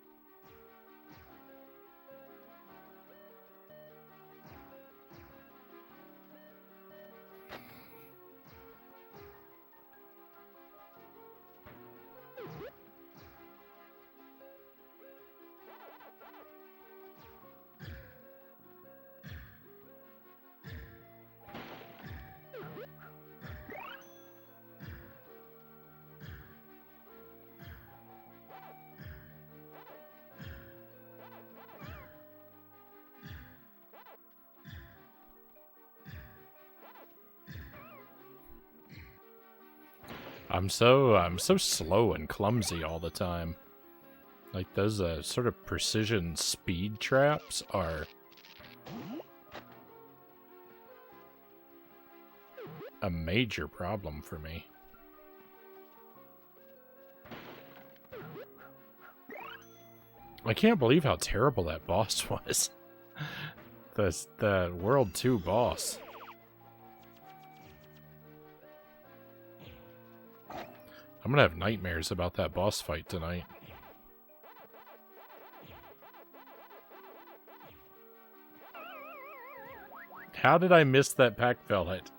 I'm so slow and clumsy all the time. Like those sort of precision speed traps are a major problem for me. I can't believe how terrible that boss was. The World 2 boss. I'm gonna have nightmares about that boss fight tonight. How did I miss that pack pellet?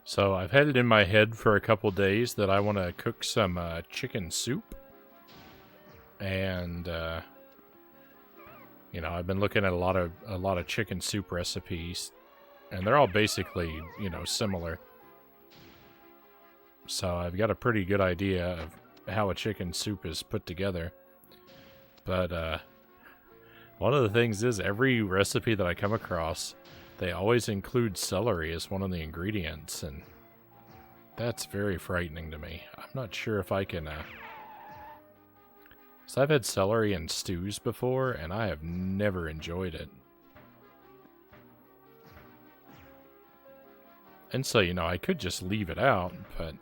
So I've had it in my head for a couple days that I want to cook some chicken soup. And you know, I've been looking at a lot of chicken soup recipes, and they're all basically, you know, similar. So I've got a pretty good idea of how a chicken soup is put together. But one of the things is every recipe that I come across, they always include celery as one of the ingredients, and that's very frightening to me. I'm not sure if I can... So I've had celery in stews before, and I have never enjoyed it. And so, you know, I could just leave it out, but...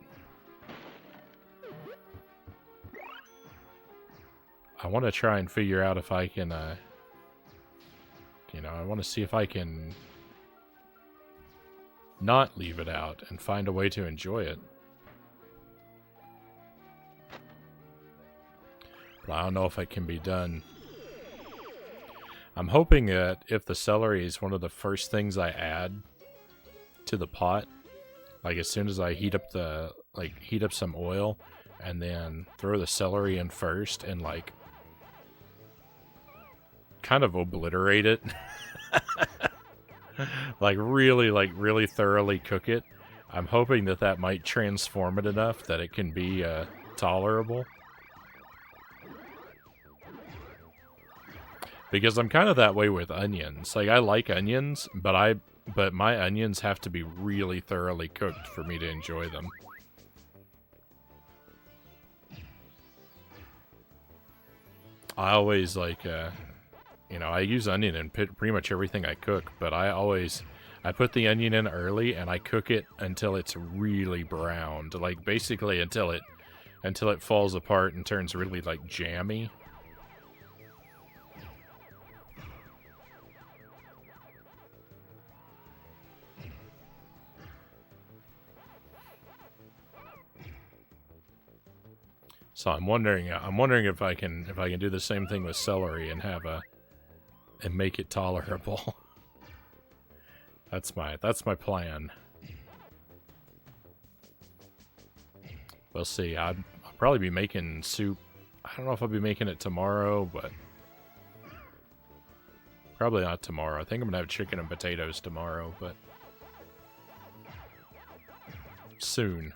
I want to try and figure out if I can, you know, I want to see if I can not leave it out and find a way to enjoy it. But I don't know if it can be done. I'm hoping that if the celery is one of the first things I add to the pot, like as soon as I heat up heat up some oil and then throw the celery in first and like kind of obliterate it. like really thoroughly cook it. I'm hoping that that might transform it enough that it can be tolerable. Because I'm kind of that way with onions. Like I like onions, but my onions have to be really thoroughly cooked for me to enjoy them. I always like you know, I use onion in pretty much everything I cook, but I put the onion in early and I cook it until it's really browned, like basically until it falls apart and turns really like jammy. So I'm wondering if I can do the same thing with celery and and make it tolerable. That's my plan. We'll see. I'll probably be making soup. I don't know if I'll be making it tomorrow, but probably not tomorrow. I think I'm gonna have chicken and potatoes tomorrow, but soon.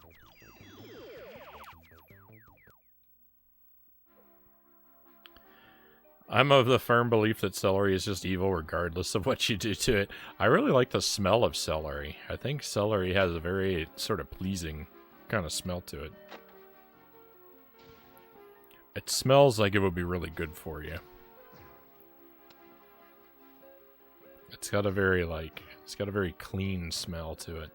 I'm of the firm belief that celery is just evil regardless of what you do to it. I really like the smell of celery. I think celery has a very sort of pleasing kind of smell to it. It smells like it would be really good for you. It's got a very clean smell to it.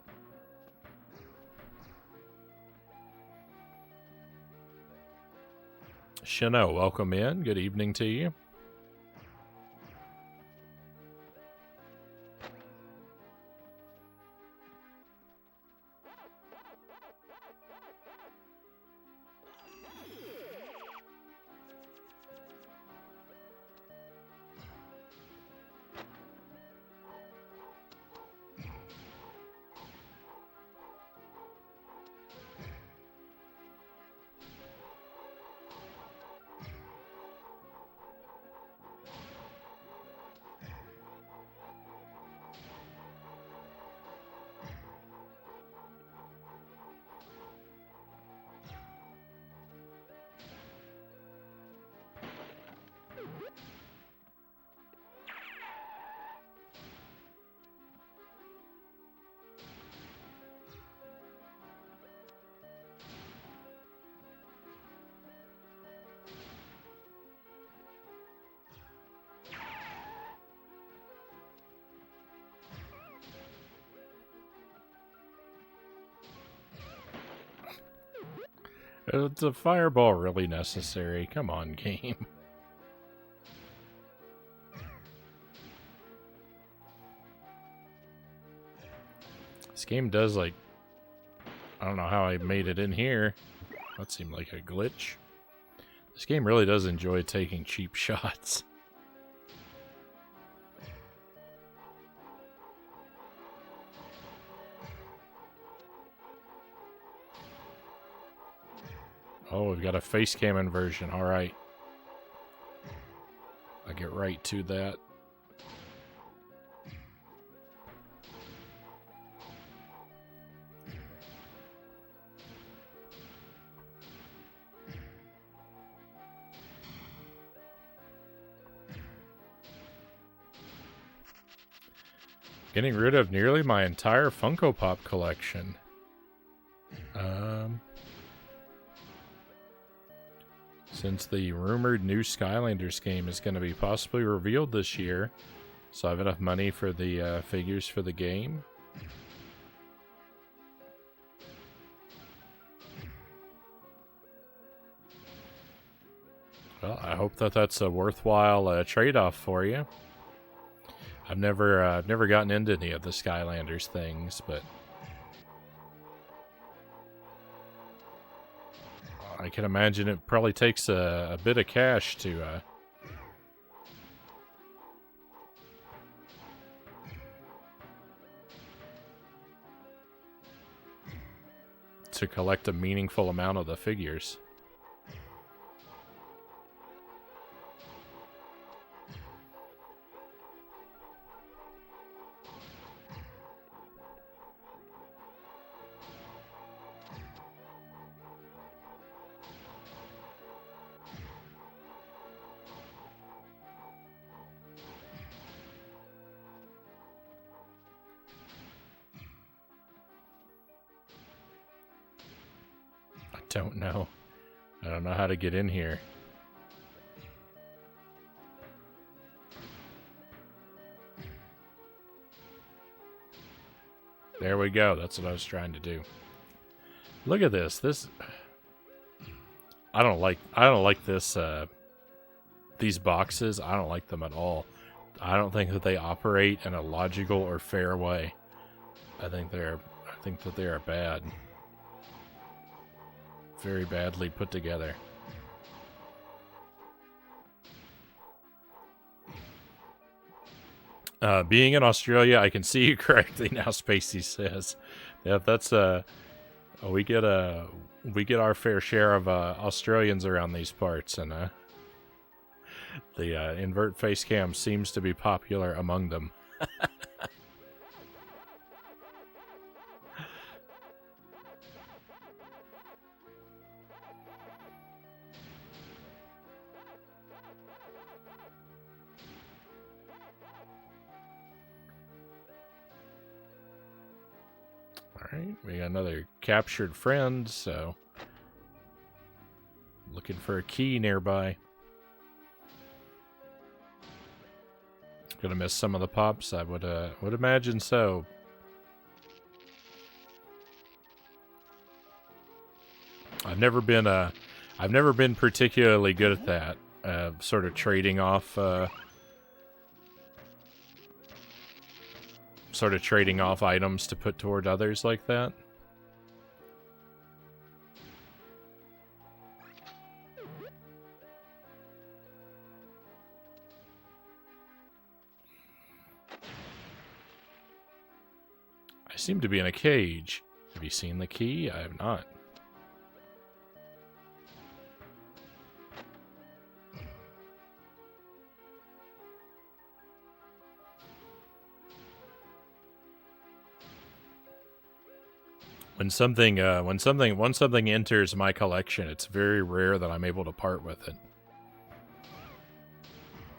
Shano, welcome in. Good evening to you. Is a fireball really necessary? Come on, game. This game does, like... I don't know how I made it in here. That seemed like a glitch. This game really does enjoy taking cheap shots. Oh, we've got a face cam inversion. Alright. I'll get right to that. Getting rid of nearly my entire Funko Pop collection. Since the rumored new Skylanders game is going to be possibly revealed this year, so I have enough money for the figures for the game. Well, I hope that that's a worthwhile trade-off for you. I've never gotten into any of the Skylanders things, but I can imagine it probably takes a bit of cash to collect a meaningful amount of the figures. Don't know. I don't know how to get in here. There we go. That's what I was trying to do. Look at this. I don't like this these boxes. I don't like them at all. I don't think that they operate in a logical or fair way. I think that they are bad. Very badly put together. Being in Australia, I can see you correctly now, Spacey says. Yeah, that's we get our fair share of Australians around these parts, and the invert face cam seems to be popular among them. Alright, we got another captured friend, so looking for a key nearby. Gonna miss some of the pops, I would imagine so. I've never been particularly good at that. Sort of trading off items to put toward others like that. I seem to be in a cage. Have you seen the key? I have not. Once something enters my collection, it's very rare that I'm able to part with it.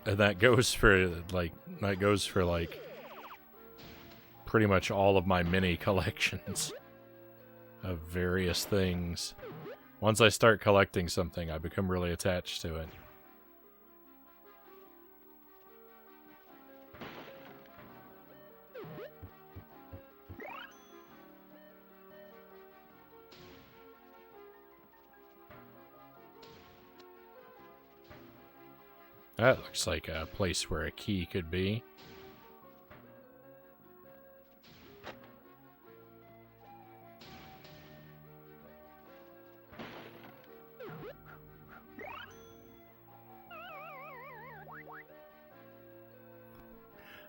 And that goes for like pretty much all of my mini collections of various things. Once I start collecting something, I become really attached to it. That looks like a place where a key could be.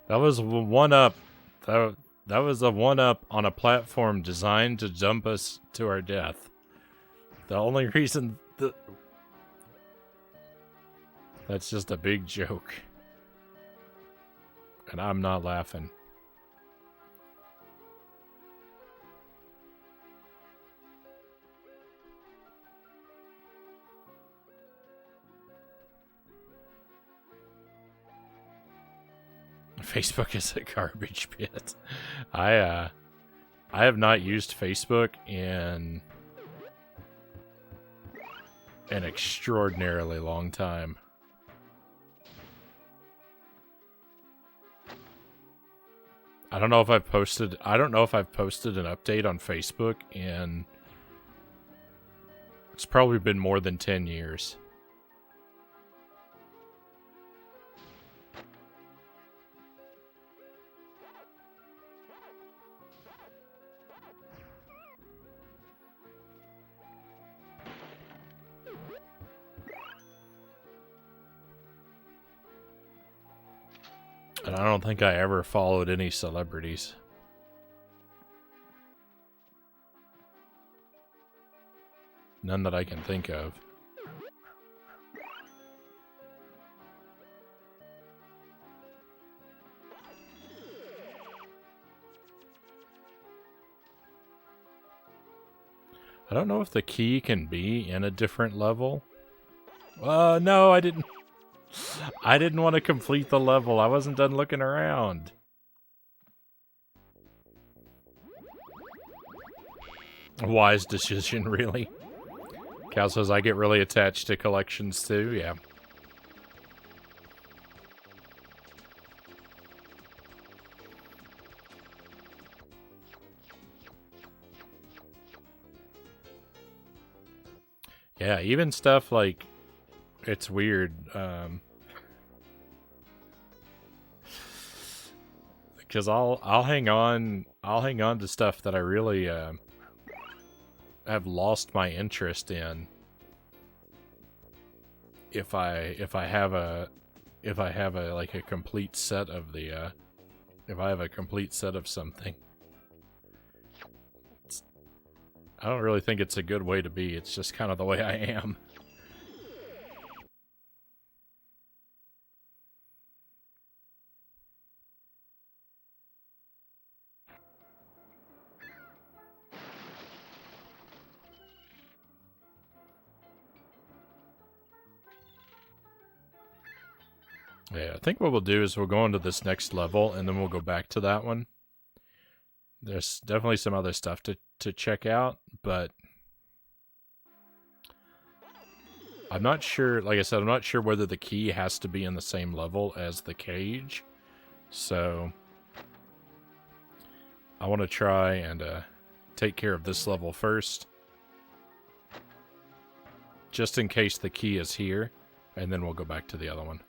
That was one up. That was a one up on a platform designed to jump us to our death. The only reason that's just a big joke. And I'm not laughing. Facebook is a garbage pit. I have not used Facebook in an extraordinarily long time. I don't know if I've posted an update on Facebook in it's probably been more than 10 years. And I don't think I ever followed any celebrities. None that I can think of. I don't know if the key can be in a different level. No, I didn't. I didn't want to complete the level. I wasn't done looking around. A wise decision, really. Cal says I get really attached to collections too, yeah. Yeah, even stuff like it's weird. Because I'll hang on to stuff that I really have lost my interest in if I have a like a complete set of the if I have a complete set of something. I don't really think it's a good way to be. It's just kind of the way I am. Yeah, I think what we'll do is we'll go into this next level, and then we'll go back to that one. There's definitely some other stuff to check out, but I'm not sure, like I said, I'm not sure whether the key has to be in the same level as the cage. So I want to try and take care of this level first, just in case the key is here, and then we'll go back to the other one.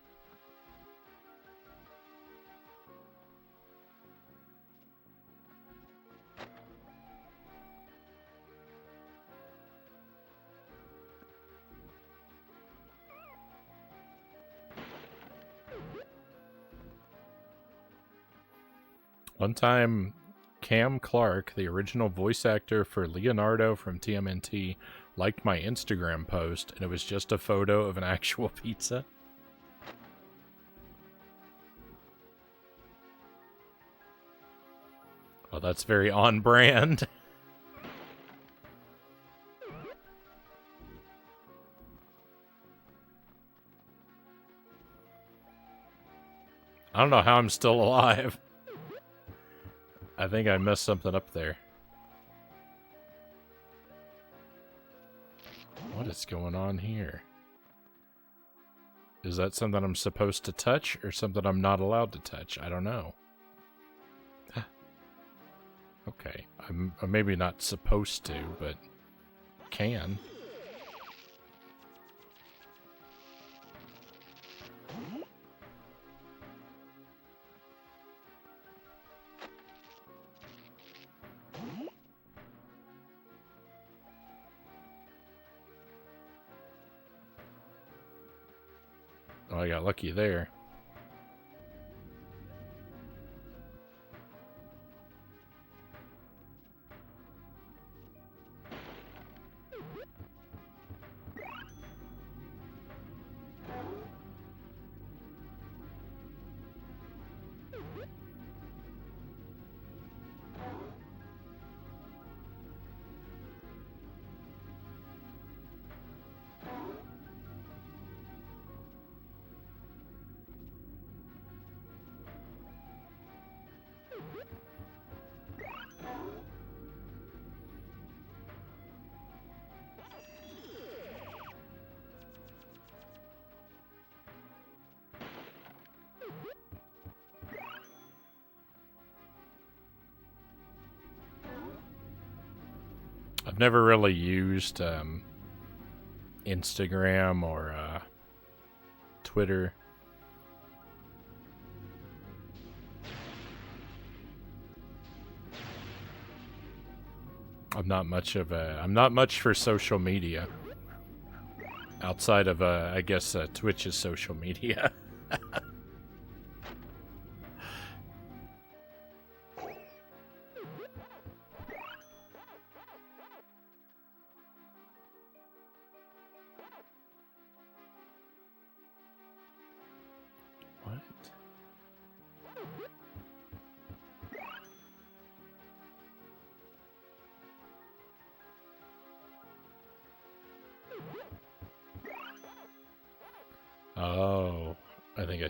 One time, Cam Clark, the original voice actor for Leonardo from TMNT, liked my Instagram post, and it was just a photo of an actual pizza. Well, that's very on brand. I don't know how I'm still alive. I think I messed something up there. What is going on here? Is that something I'm supposed to touch or something I'm not allowed to touch? I don't know. Okay, I'm maybe not supposed to, but can. Oh, I got lucky there. I've never really used Instagram or Twitter. I'm not much for social media. Outside of, I guess, Twitch's social media. What? Oh, I think I...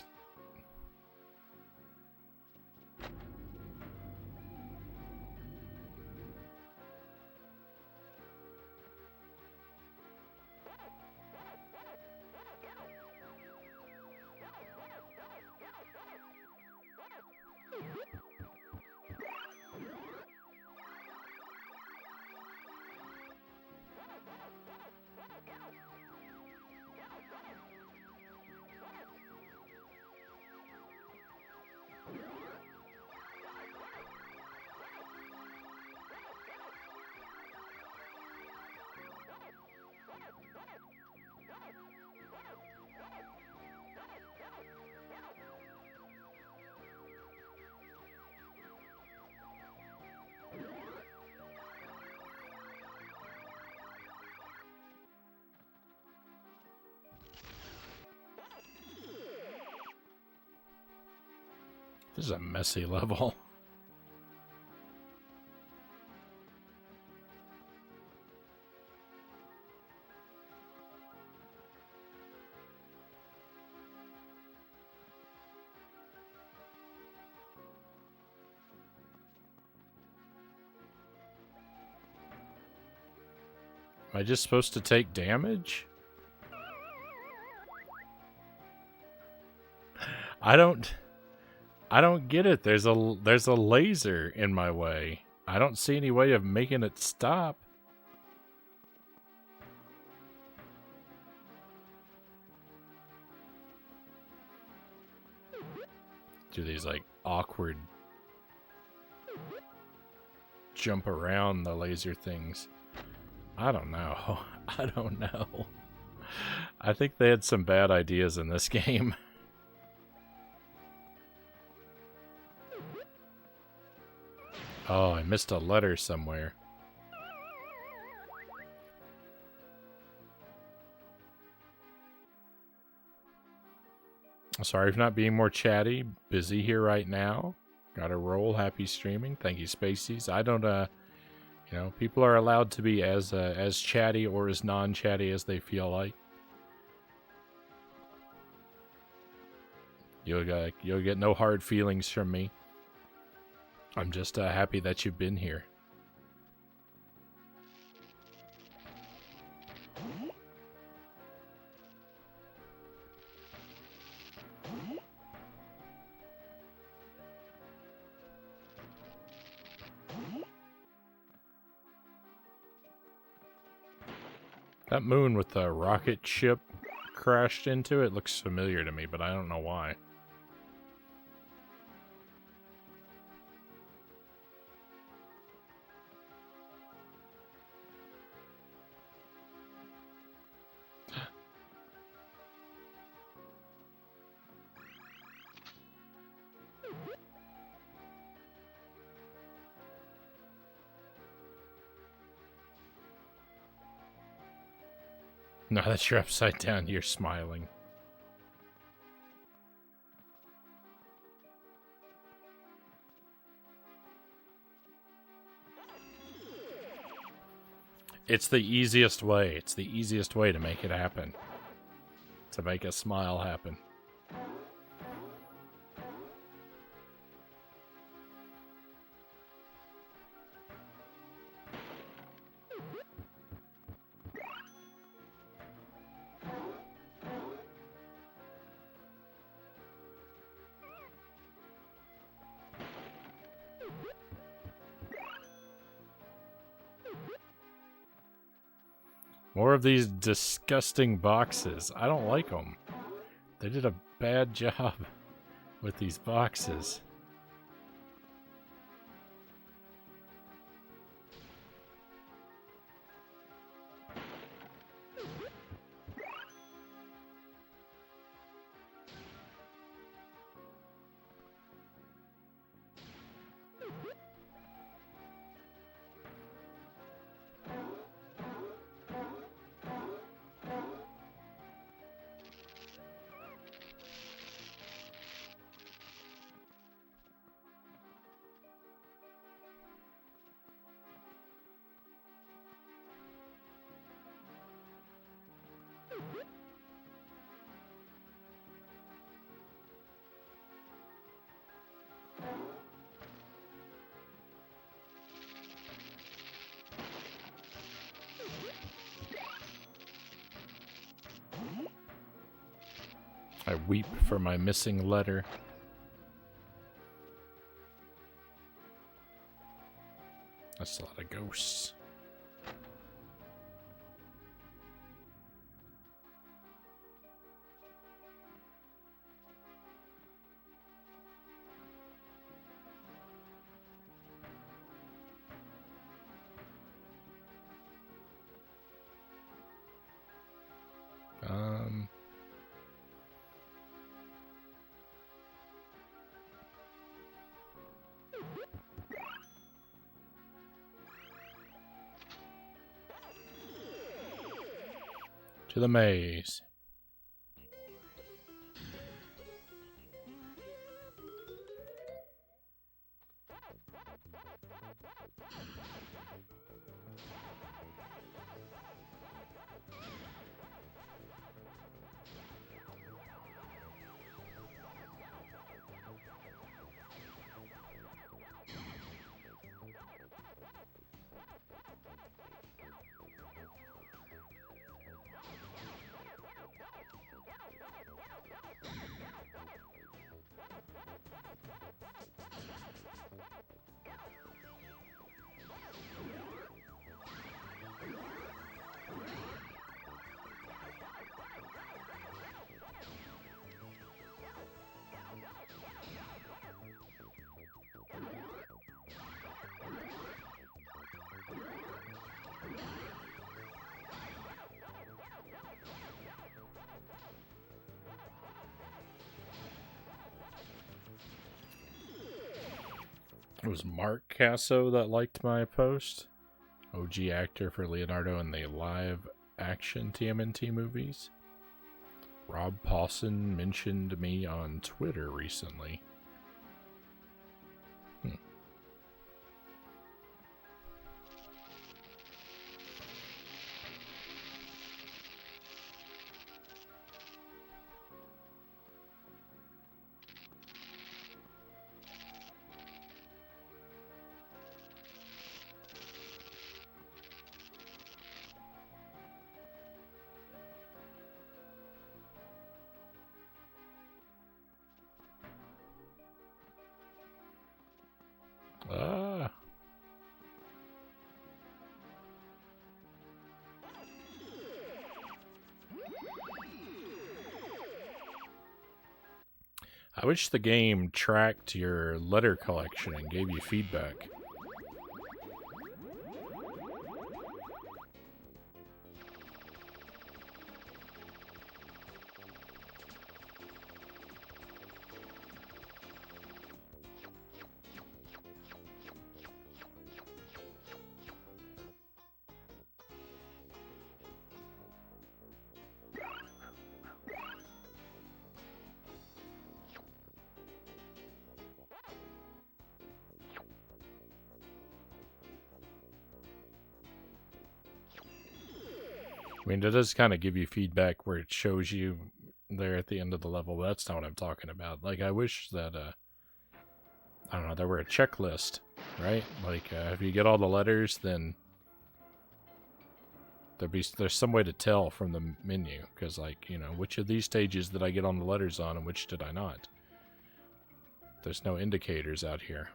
This is a messy level. Am I just supposed to take damage? I don't get it. There's a laser in my way. I don't see any way of making it stop. Do these like awkward jump around the laser things? I don't know. I don't know. I think they had some bad ideas in this game. Oh, I missed a letter somewhere. Sorry for not being more chatty. Busy here right now. Gotta roll. Happy streaming. Thank you, Spaceys. I don't, you know, people are allowed to be as chatty or as non-chatty as they feel like. You'll get no hard feelings from me. I'm just happy that you've been here. That moon with the rocket ship crashed into it looks familiar to me, but I don't know why. Now that you're upside down, you're smiling. It's the easiest way. It's the easiest way to make it happen. To make a smile happen. More of these disgusting boxes. I don't like them. They did a bad job with these boxes. I weep for my missing letter. That's a lot of ghosts. To the maze. It was Mark Casso that liked my post. OG actor for Leonardo in the live action TMNT movies. Rob Paulson mentioned me on Twitter recently. I wish the game tracked your letter collection and gave you feedback. I mean, it does kind of give you feedback where it shows you there at the end of the level, but that's not what I'm talking about. Like, I wish that, I don't know, there were a checklist, right? Like, if you get all the letters, then there's some way to tell from the menu, because, like, you know, which of these stages did I get on the letters on and which did I not? There's no indicators out here.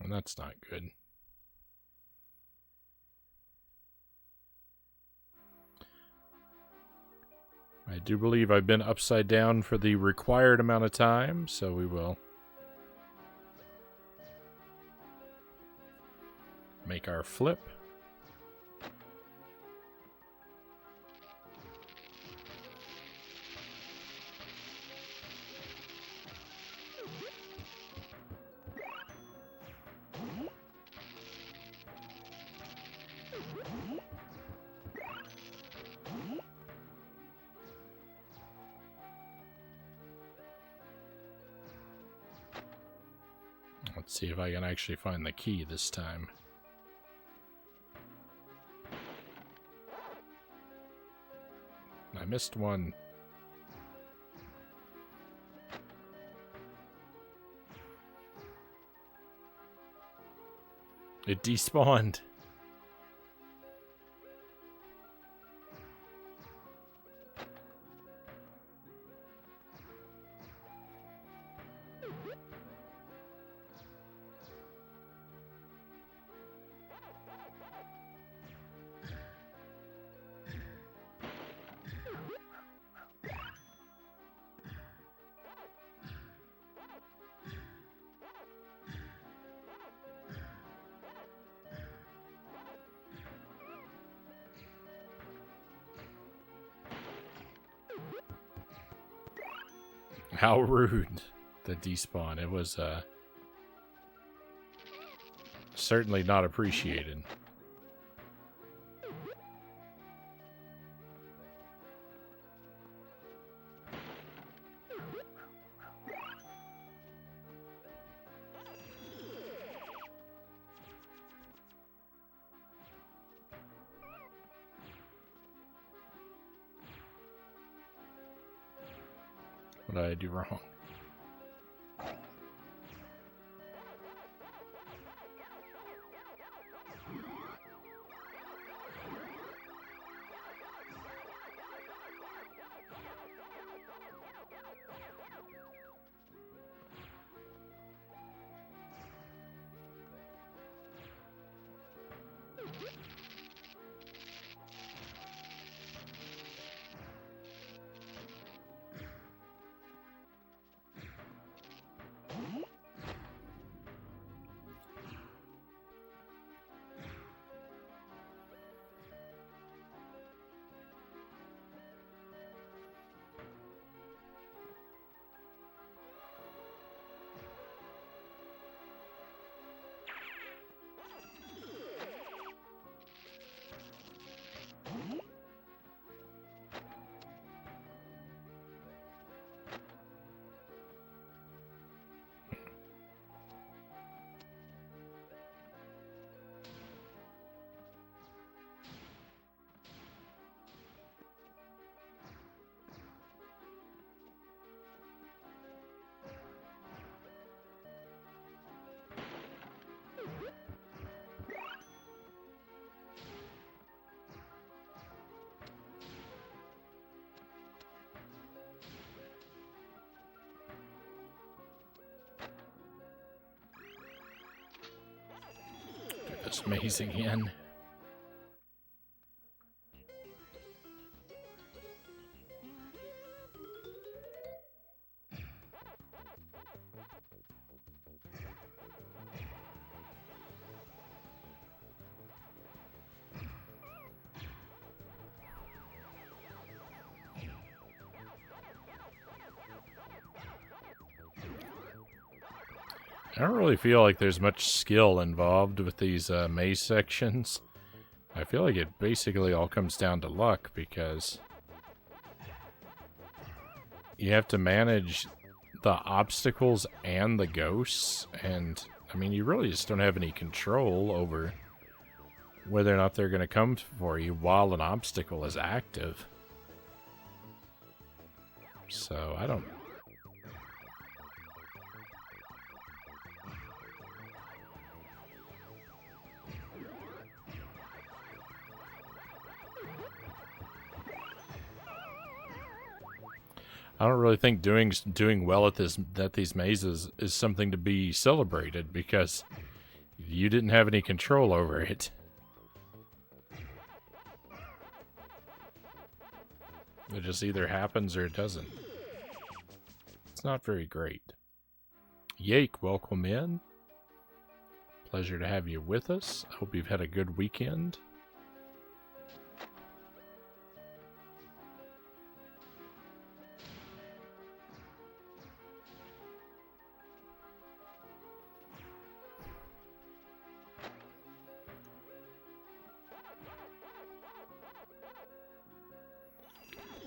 And that's not good. I do believe I've been upside down for the required amount of time, so we will make our flip. Let's see if I can actually find the key this time. I missed one. It despawned. How rude, the despawn. It was certainly not appreciated. What did I do wrong? this maze again. I don't really feel like there's much skill involved with these maze sections. I feel like it basically all comes down to luck, because you have to manage the obstacles and the ghosts, and I mean, you really just don't have any control over whether or not they're going to come for you while an obstacle is active. So, I don't really think doing well at these mazes is something to be celebrated, because you didn't have any control over it. It just either happens or it doesn't. It's not very great. Yake, welcome in. Pleasure to have you with us. I hope you've had a good weekend.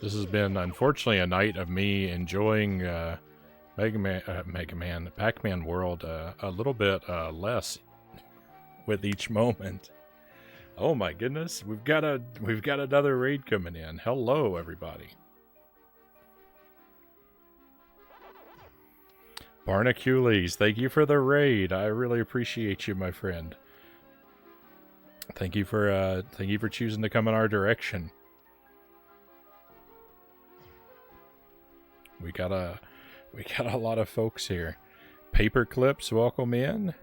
This has been, unfortunately, a night of me enjoying Pac-Man World a little bit less with each moment. Oh my goodness, we've got another raid coming in. Hello, everybody. Barnacules, thank you for the raid. I really appreciate you, my friend. Thank you for choosing to come in our direction. We got a lot of folks here. Paper Clips, welcome in.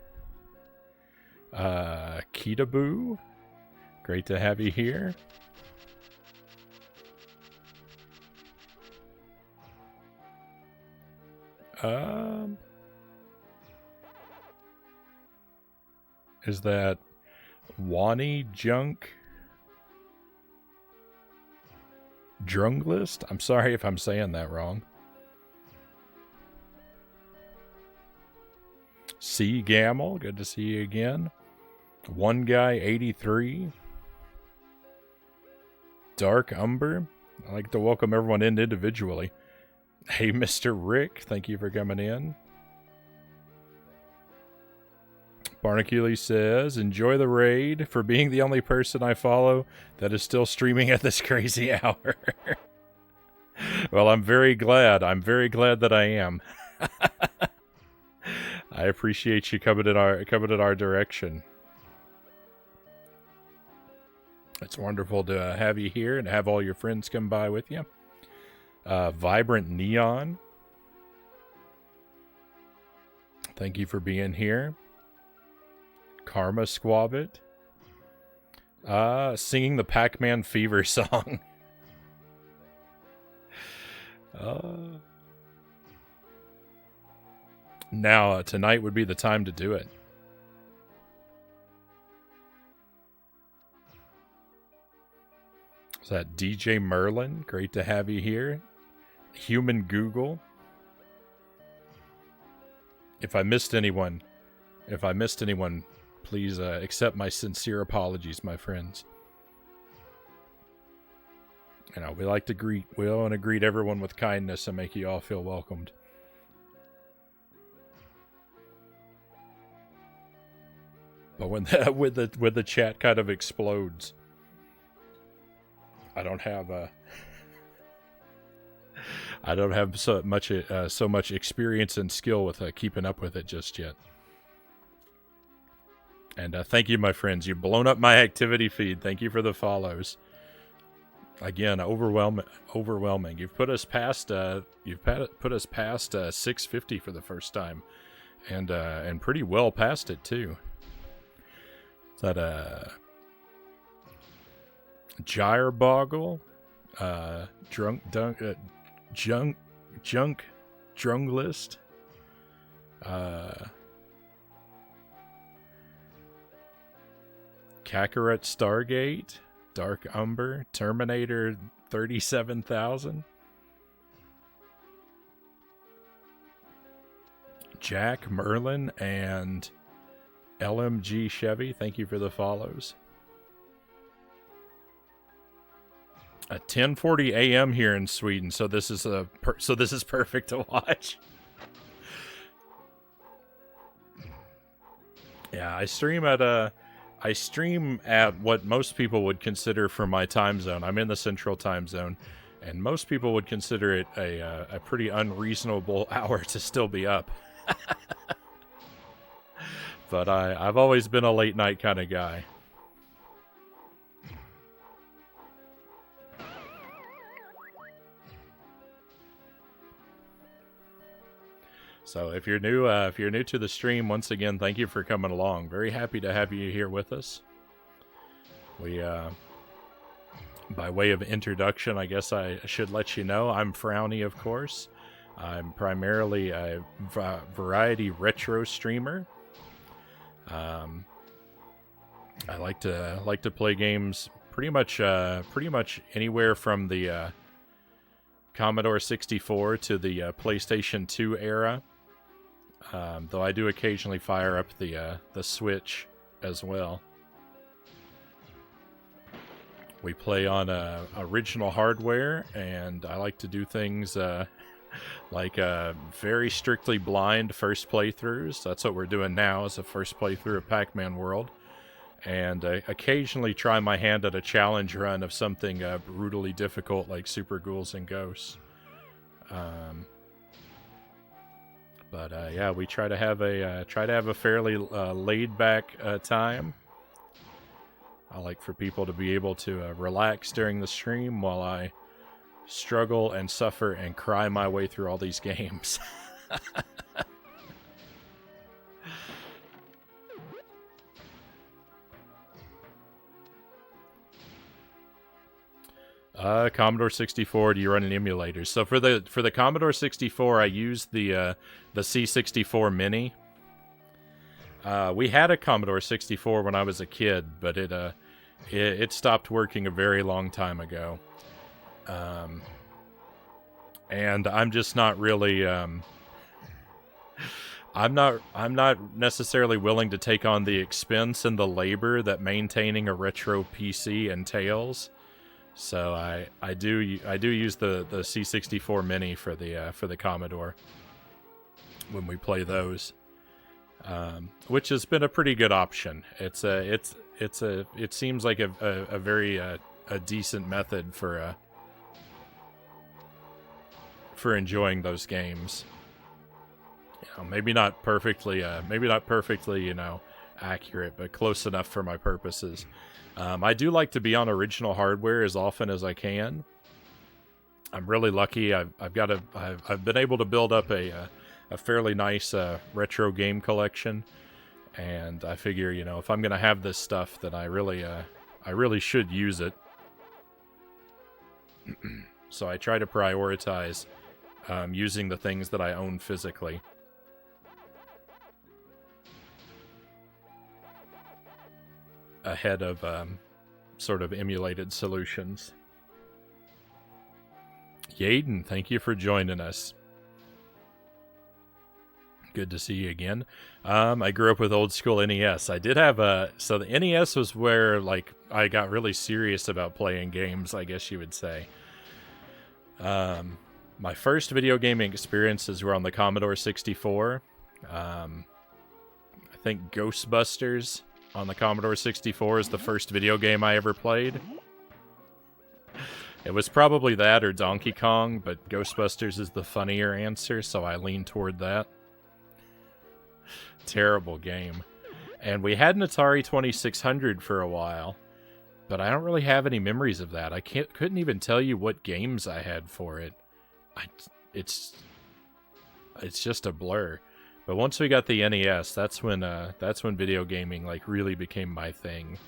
Kitaboo, great to have you here. Is that Wani Junk Drunglist? I'm sorry if I'm saying that wrong. C Gamel, good to see you again. One Guy 83. Dark Umber, I'd like to welcome everyone in individually. Hey, Mr. Rick, thank you for coming in. Barnacules says, enjoy the raid for being the only person I follow that is still streaming at this crazy hour. Well, I'm very glad. I'm very glad that I am. I appreciate you coming in our direction. It's wonderful to have you here and have all your friends come by with you. Vibrant Neon, thank you for being here. Karma Squabbit, singing the Pac-Man Fever song. Now, tonight would be the time to do it. Is that DJ Merlin? Great to have you here. Human Google. If I missed anyone, please accept my sincere apologies, my friends. You know, we want to greet everyone with kindness and make you all feel welcomed. But when when the chat kind of explodes, I don't have so much experience and skill with keeping up with it just yet. And thank you, my friends. You've blown up my activity feed. Thank you for the follows. Again, overwhelming. You've put us past 650 for the first time, and pretty well past it too. Is that a Gyre Boggle? Junk Drunglist? Kakarot Stargate? Dark Umber? Terminator 37,000? Jack Merlin and LMG Chevy, thank you for the follows. At 10:40 a.m. here in Sweden, so this is perfect to watch. Yeah, I stream at what most people would consider for my time zone. I'm in the central time zone, and most people would consider it a pretty unreasonable hour to still be up. But I've always been a late night kind of guy. So if you're new to the stream, once again, thank you for coming along. Very happy to have you here with us. We, by way of introduction, I guess I should let you know, I'm Frownie, of course. I'm primarily a variety retro streamer. I like to play games pretty much anywhere from the Commodore 64 to the PlayStation 2 era. Though I do occasionally fire up the Switch as well. We play on original hardware, and I like to do things like very strictly blind first playthroughs. That's what we're doing now, is a first playthrough of Pac-Man World. And occasionally try my hand at a challenge run of something brutally difficult like Super Ghouls and Ghosts. But yeah, we try to have a fairly laid-back time. I like for people to be able to relax during the stream while I struggle and suffer and cry my way through all these games. Commodore 64. Do you run an emulator? So for the Commodore 64, I used the C64 Mini. We had a Commodore 64 when I was a kid, but it stopped working a very long time ago. And I'm just not really I'm not necessarily willing to take on the expense and the labor that maintaining a retro PC entails. So I do use the C64 Mini for the Commodore when we play those, which has been a pretty good option. It seems like a very decent method for enjoying those games. You know, maybe not perfectly accurate, but close enough for my purposes. I do like to be on original hardware as often as I can. I'm really lucky. I've been able to build up a fairly nice retro game collection, and I figure, you know, if I'm gonna have this stuff, then I really should use it. So I try to prioritize using the things that I own physically. Ahead of sort of emulated solutions. Yaden, thank you for joining us. Good to see you again. I grew up with old school NES. I did have so the NES was where, like, I got really serious about playing games, I guess you would say. My first video gaming experiences were on the Commodore 64. I think Ghostbusters on the Commodore 64 is the first video game I ever played. It was probably that or Donkey Kong, but Ghostbusters is the funnier answer, so I lean toward that. Terrible game. And we had an Atari 2600 for a while, but I don't really have any memories of that. I couldn't even tell you what games I had for it. It's just a blur. But once we got the NES, that's when video gaming like really became my thing.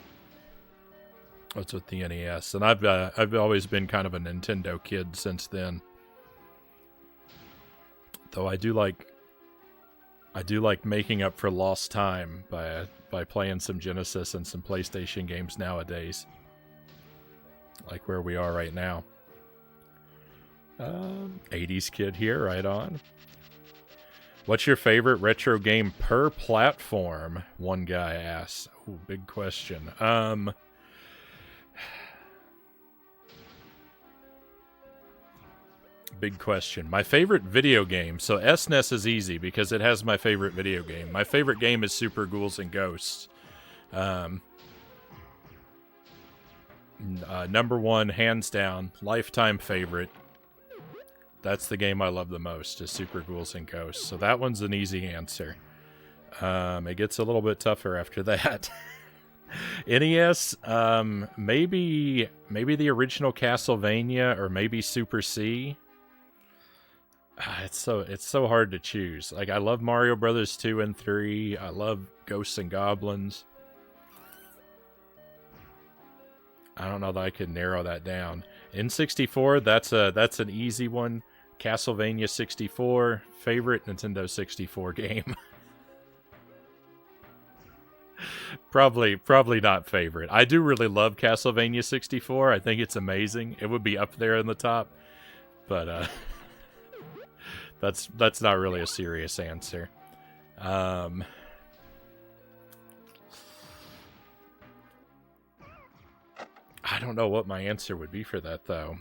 That's with the NES, and I've always been kind of a Nintendo kid since then. Though I do like making up for lost time by playing some Genesis and some PlayStation games nowadays, like where we are right now. 80s kid here, right on. What's your favorite retro game per platform? One guy asks. Ooh, big question. Big question. My favorite video game. So SNES is easy because it has my favorite video game. My favorite game is Super Ghouls and Ghosts. Number one, hands down, lifetime favorite. That's the game I love the most, is Super Ghouls and Ghosts. So that one's an easy answer. It gets a little bit tougher after that. NES, maybe the original Castlevania, or maybe Super C. It's so hard to choose. Like, I love Mario Brothers 2 and 3. I love Ghosts and Goblins. I don't know that I could narrow that down. N64, that's an easy one. Castlevania 64, favorite Nintendo 64 game. Probably not favorite. I do really love Castlevania 64. I think it's amazing. It would be up there in the top, but that's not really a serious answer. I don't know what my answer would be for that, though.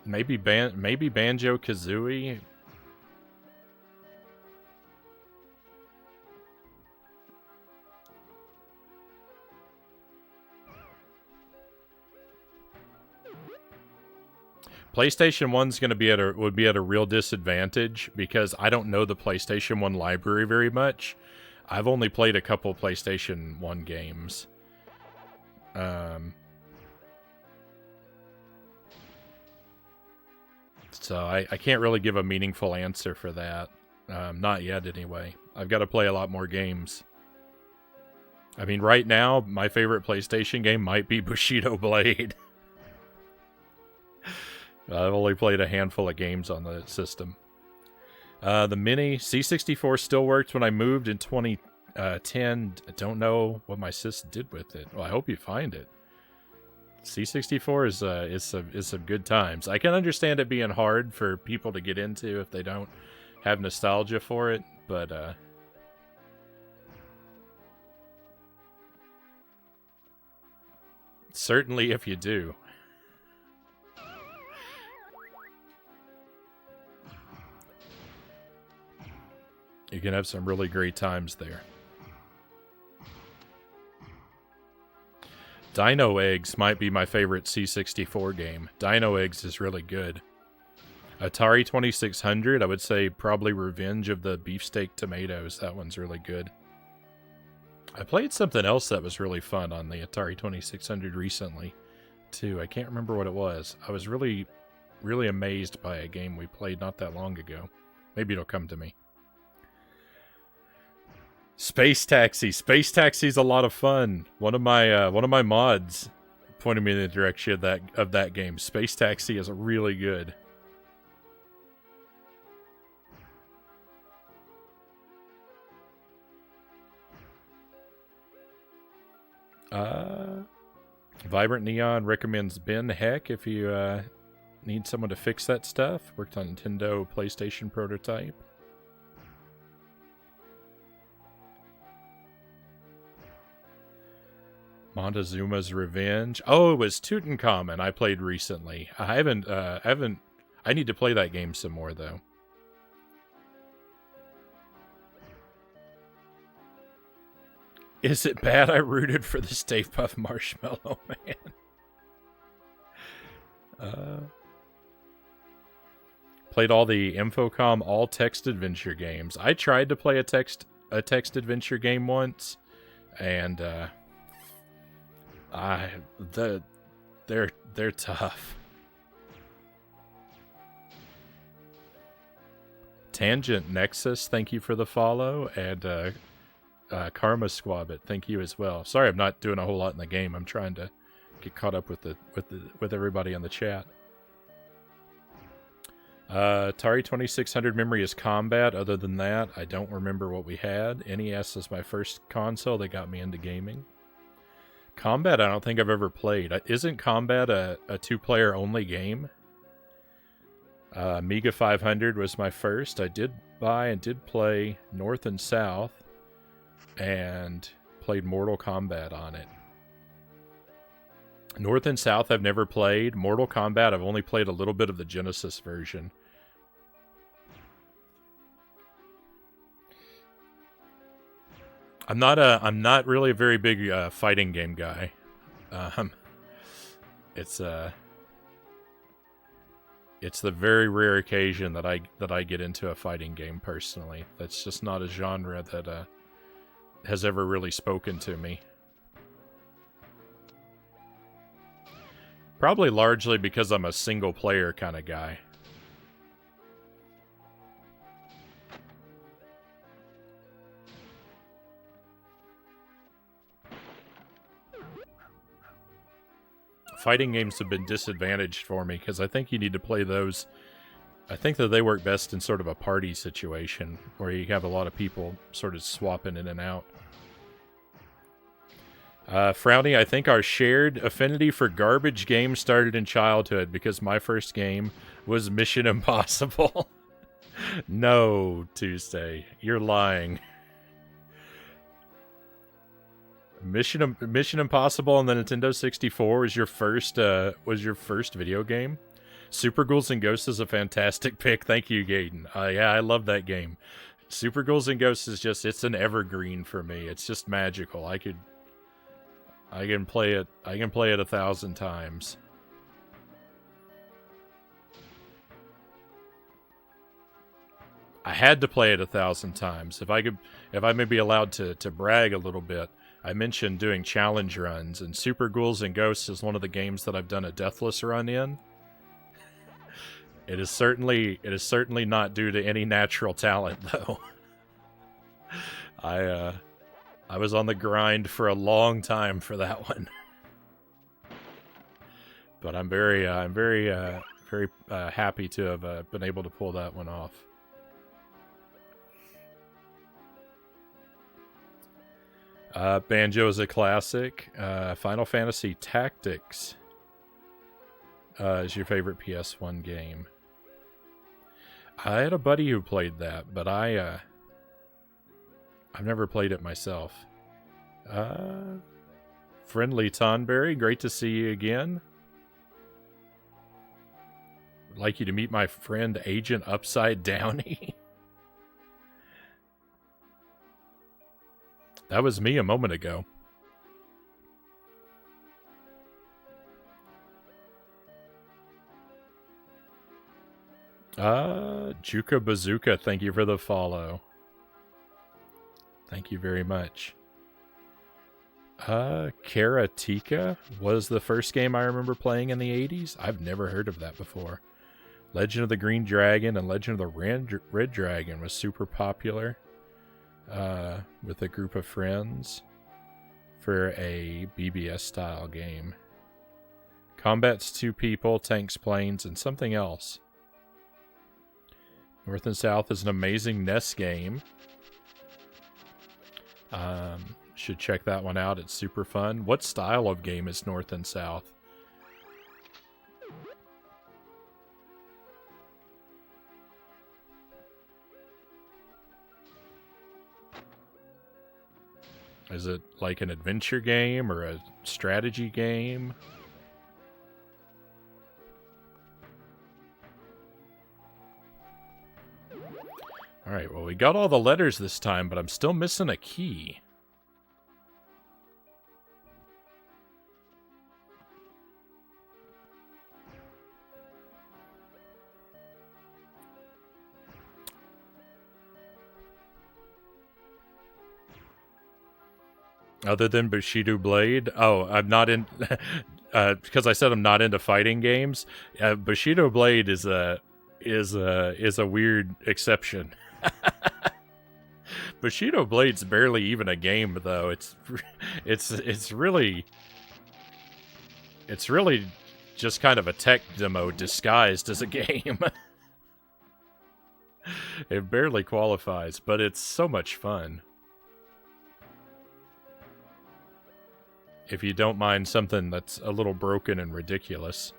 Maybe Banjo-Kazooie. PlayStation 1's going to be would be at a real disadvantage because I don't know the PlayStation 1 library very much. I've only played a couple PlayStation 1 games. So I can't really give a meaningful answer for that. Not yet, anyway. I've got to play a lot more games. I mean, right now, my favorite PlayStation game might be Bushido Blade. I've only played a handful of games on the system. The Mini C64 still worked when I moved in 2010. I don't know what my sis did with it. Well, I hope you find it. C64 is some good times. I can understand it being hard for people to get into if they don't have nostalgia for it, but certainly if you do. You can have some really great times there. Dino Eggs might be my favorite C64 game. Dino Eggs is really good. Atari 2600, I would say probably Revenge of the Beefsteak Tomatoes. That one's really good. I played something else that was really fun on the Atari 2600 recently, too. I can't remember what it was. I was really, really amazed by a game we played not that long ago. Maybe it'll come to me. Space Taxi. Space Taxi's a lot of fun. One of my mods pointed me in the direction of that game. Space Taxi is really good. Vibrant Neon recommends Ben Heck if you need someone to fix that stuff. Worked on Nintendo PlayStation prototype. Montezuma's Revenge. Oh, it was Tutankhamun I played recently. I haven't. I need to play that game some more though. Is it bad I rooted for the Stay Puft Marshmallow Man? Played all the Infocom all text adventure games. I tried to play a text adventure game once, and they're tough. Tangent Nexus, thank you for the follow, and Karma Squabbit, thank you as well. Sorry, I'm not doing a whole lot in the game. I'm trying to get caught up with everybody in the chat. Atari 2600 memory is combat. Other than that, I don't remember what we had. NES is my first console that got me into gaming. Combat, I don't think I've ever played. Isn't Combat a two-player only game? Amiga 500 was my first. I did buy and did play North and South, and played Mortal Kombat on it. North and South I've never played. Mortal Kombat I've only played a little bit of the Genesis version. I'm not really a very big fighting game guy. It's the very rare occasion that I get into a fighting game personally. That's just not a genre that has ever really spoken to me. Probably largely because I'm a single player kind of guy. Fighting games have been disadvantaged for me because I think you need to play those. I think that they work best in sort of a party situation where you have a lot of people sort of swapping in and out. Frownie, I think our shared affinity for garbage games started in childhood because my first game was Mission Impossible. No, Tuesday, you're lying. Mission Impossible on the Nintendo 64 was your first video game. Super Ghouls and Ghosts is a fantastic pick. Thank you, Gaten. Yeah, I love that game. Super Ghouls and Ghosts is it's an evergreen for me. It's just magical. I can play it 1,000 times. I had to play it 1,000 times. If I may be allowed to brag a little bit, I mentioned doing challenge runs, and Super Ghouls and Ghosts is one of the games that I've done a deathless run in. It is certainly not due to any natural talent, though. I was on the grind for a long time for that one. But I'm very happy to have been able to pull that one off. Banjo is a classic. Final Fantasy Tactics is your favorite PS1 game. I had a buddy who played that, but I've never played it myself. Friendly Tonberry, great to see you again. Would like you to meet my friend Agent Upside Downy. That was me a moment ago. Juka Bazooka, thank you for the follow. Thank you very much. Karateka was the first game I remember playing in the 80s. I've never heard of that before. Legend of the Green Dragon and Legend of the Red Dragon was super popular with a group of friends for a BBS style game. Combat's 2 people, tanks, planes, and something else. North and South is an amazing NES game. Should check that one out. It's super fun. What style of game is North and South? Is it like an adventure game or a strategy game? Alright, well, we got all the letters this time, but I'm still missing a key. Other than Bushido Blade? Oh, I'm not in... because I said I'm not into fighting games. Bushido Blade is a is a weird exception. Bushido Blade's barely even a game, though. It's really just kind of a tech demo disguised as a game. It barely qualifies, but it's so much fun. If you don't mind something that's a little broken and ridiculous.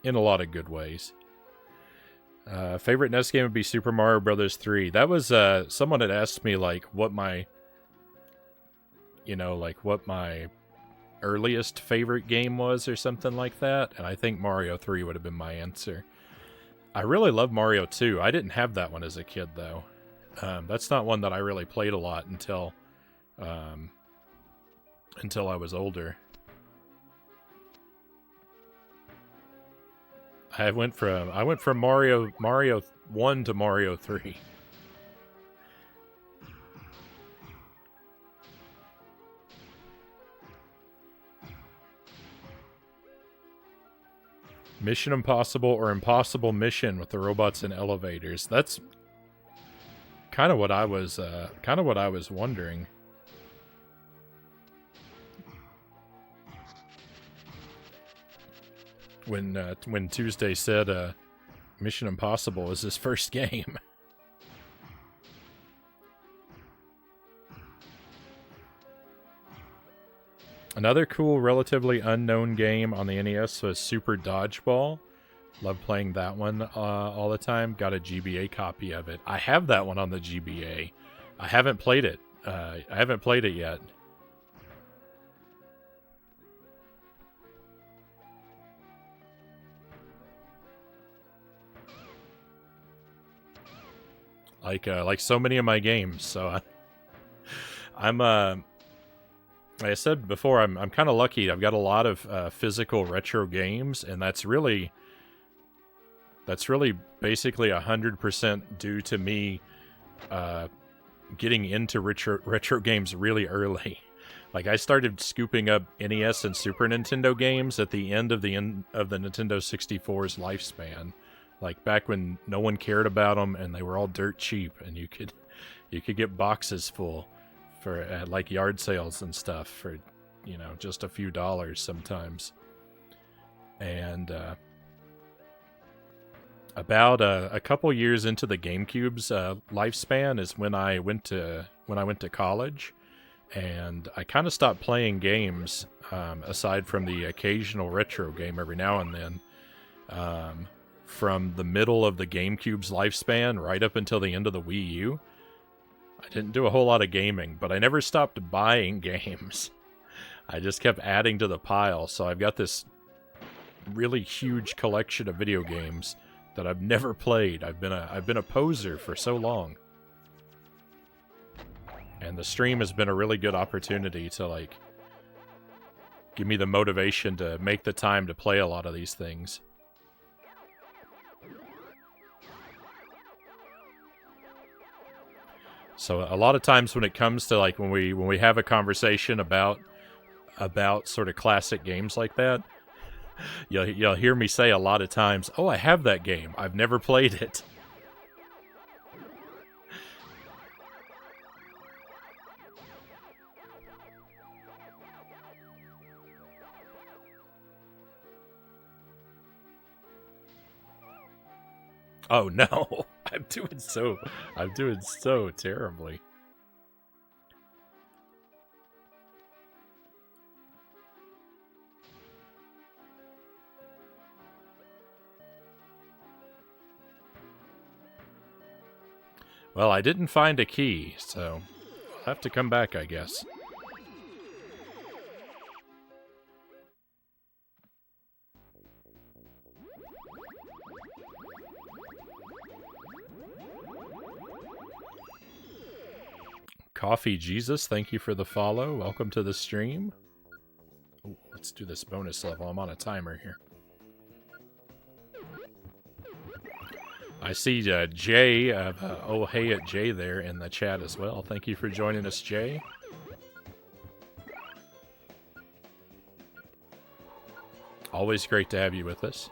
In a lot of good ways. Favorite NES game would be Super Mario Brothers 3. That was, someone had asked me, like, what my earliest favorite game was or something like that, and I think Mario 3 would have been my answer. I really love Mario 2. I didn't have that one as a kid, though. That's not one that I really played a lot until I was older. I went from Mario 1 to Mario 3. Mission Impossible or Impossible Mission with the robots and elevators. That's kind of what I was wondering. When Tuesday said Mission Impossible is his first game. Another cool, relatively unknown game on the NES was Super Dodgeball. Love playing that one all the time. Got a GBA copy of it. I have that one on the GBA. I haven't played it. I haven't played it yet. Like so many of my games. So I'm like I said before, I'm kind of lucky. I've got a lot of physical retro games, and that's really basically 100% due to me getting into retro games really early. Like, I started scooping up NES and Super Nintendo games at the end of the Nintendo 64's lifespan. Like, back when no one cared about them and they were all dirt cheap, and you could get boxes full for at like yard sales and stuff for, you know, just a few dollars sometimes. And about a couple years into the GameCube's lifespan is when I went to college, and I kind of stopped playing games aside from the occasional retro game every now and then. From the middle of the GameCube's lifespan right up until the end of the Wii U, I didn't do a whole lot of gaming, but I never stopped buying games. I just kept adding to the pile, so I've got this really huge collection of video games that I've never played. I've been a poser for so long. And the stream has been a really good opportunity to, like, give me the motivation to make the time to play a lot of these things. So a lot of times when it comes to, like, when we have a conversation about sort of classic games like that, you'll hear me say a lot of times, "Oh, I have that game. I've never played it." Oh no, I'm doing so terribly. Well, I didn't find a key, so I'll have to come back, I guess. Coffee Jesus, thank you for the follow. Welcome to the stream. Ooh, let's do this bonus level. I'm on a timer here. I see Jay, oh hey at Jay there in the chat as well. Thank you for joining us, Jay. Always great to have you with us.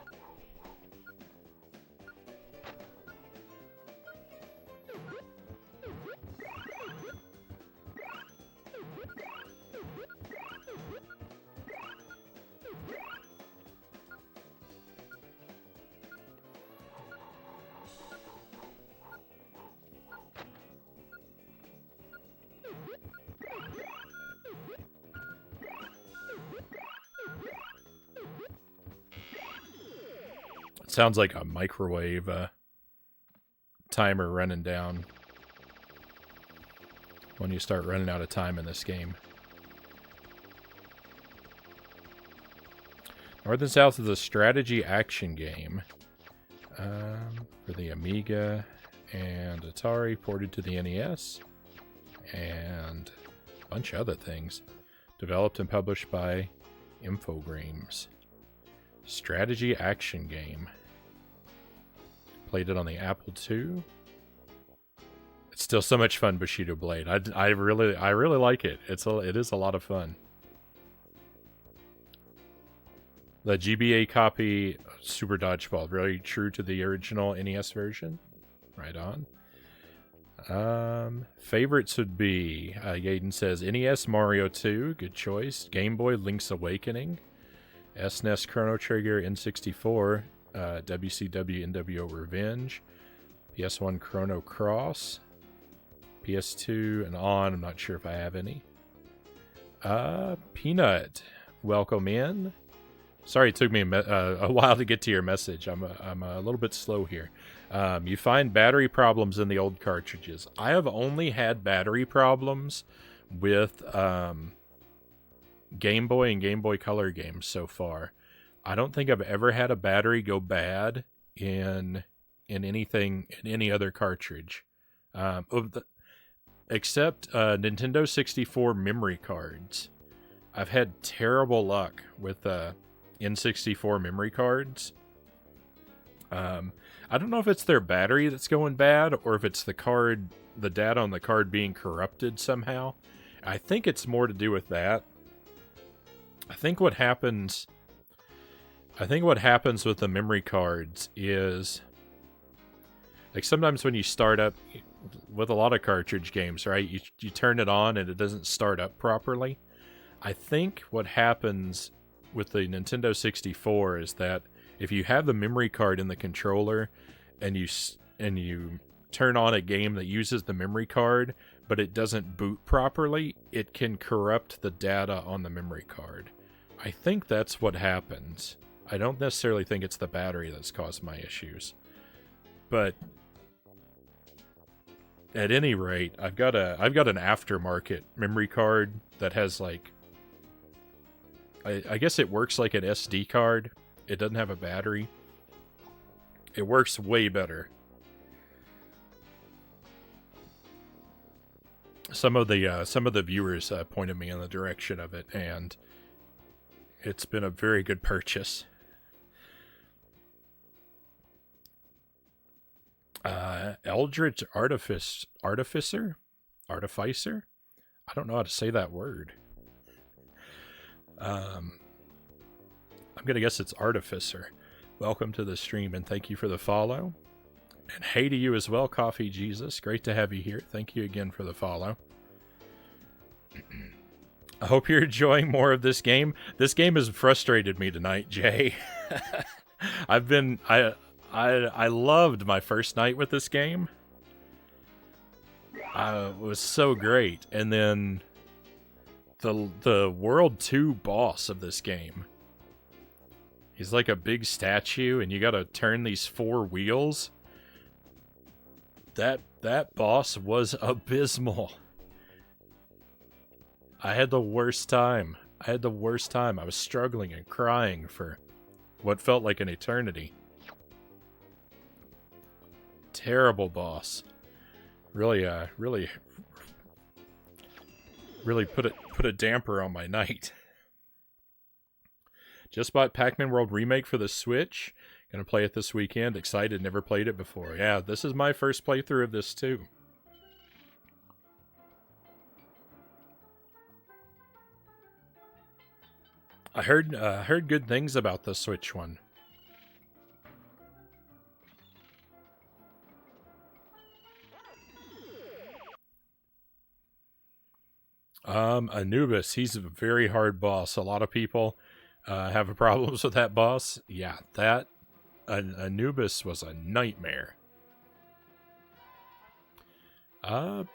Sounds like a microwave timer running down when you start running out of time in this game. North and South is a strategy action game for the Amiga and Atari, ported to the NES, and a bunch of other things. Developed and published by Infogrames. Strategy action game. Played it on the Apple II. It's still so much fun, Bushido Blade. I really like it. It is a lot of fun. The GBA copy, Super Dodgeball, really true to the original NES version. Right on. Favorites would be, Yaden says, NES Mario 2, good choice. Game Boy Link's Awakening. SNES Chrono Trigger, N64, WCW NWO Revenge, PS1 Chrono Cross, PS2 and on, I'm not sure if I have any. Peanut, welcome in. Sorry it took me a while to get to your message. I'm a little bit slow here. You find battery problems in the old cartridges. I have only had battery problems with Game Boy and Game Boy Color games so far. I don't think I've ever had a battery go bad in anything, in any other cartridge. Except Nintendo 64 memory cards. I've had terrible luck with N64 memory cards. I don't know if it's their battery that's going bad or if it's the data on the card being corrupted somehow. I think it's more to do with that. I think what happens with the memory cards is, like, sometimes when you start up with a lot of cartridge games, right, you turn it on and it doesn't start up properly. I think what happens with the Nintendo 64 is that if you have the memory card in the controller and you turn on a game that uses the memory card but it doesn't boot properly, it can corrupt the data on the memory card. I think that's what happens. I don't necessarily think it's the battery that's caused my issues. But at any rate, I've got an aftermarket memory card that has, like, I guess it works like an SD card. It doesn't have a battery. It works way better. Some of the viewers pointed me in the direction of it, and it's been a very good purchase. Eldritch Artificer? I don't know how to say that word. I'm gonna guess it's Artificer. Welcome to the stream and thank you for the follow. And hey to you as well, Coffee Jesus. Great to have you here. Thank you again for the follow. I hope you're enjoying more of this game. This game has frustrated me tonight, Jay. I loved my first night with this game. It was so great. And then the World 2 boss of this game. He's like a big statue, and you gotta turn these 4 wheels. That boss was abysmal. I had the worst time. I was struggling and crying for what felt like an eternity. Terrible boss. Really put a damper on my night. Just bought Pac-Man World Remake for the Switch. Gonna play it this weekend. Excited, never played it before. Yeah, this is my first playthrough of this too. I heard good things about the Switch one. Anubis, he's a very hard boss. A lot of people have problems with that boss. Yeah, that Anubis was a nightmare.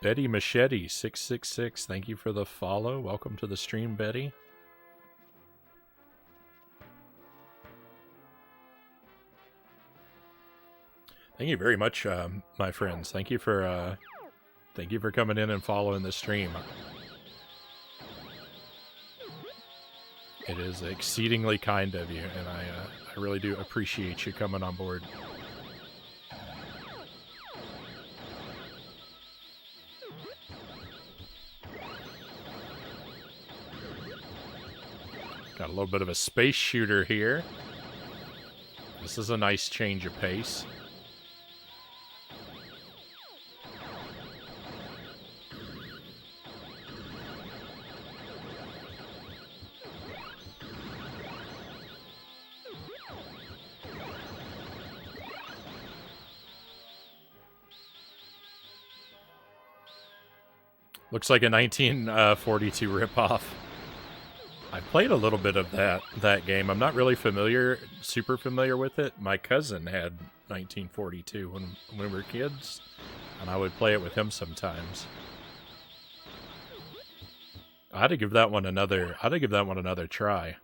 Betty Machete 666, thank you for the follow. Welcome to the stream, Betty. Thank you very much, my friends. Thank you for coming in and following the stream. It is exceedingly kind of you, and I really do appreciate you coming on board. Got a little bit of a space shooter here. This is a nice change of pace. Looks like a 1942 ripoff. I played a little bit of that game. I'm not really super familiar with it. My cousin had 1942 when we were kids, and I would play it with him sometimes. I had to give that one another try.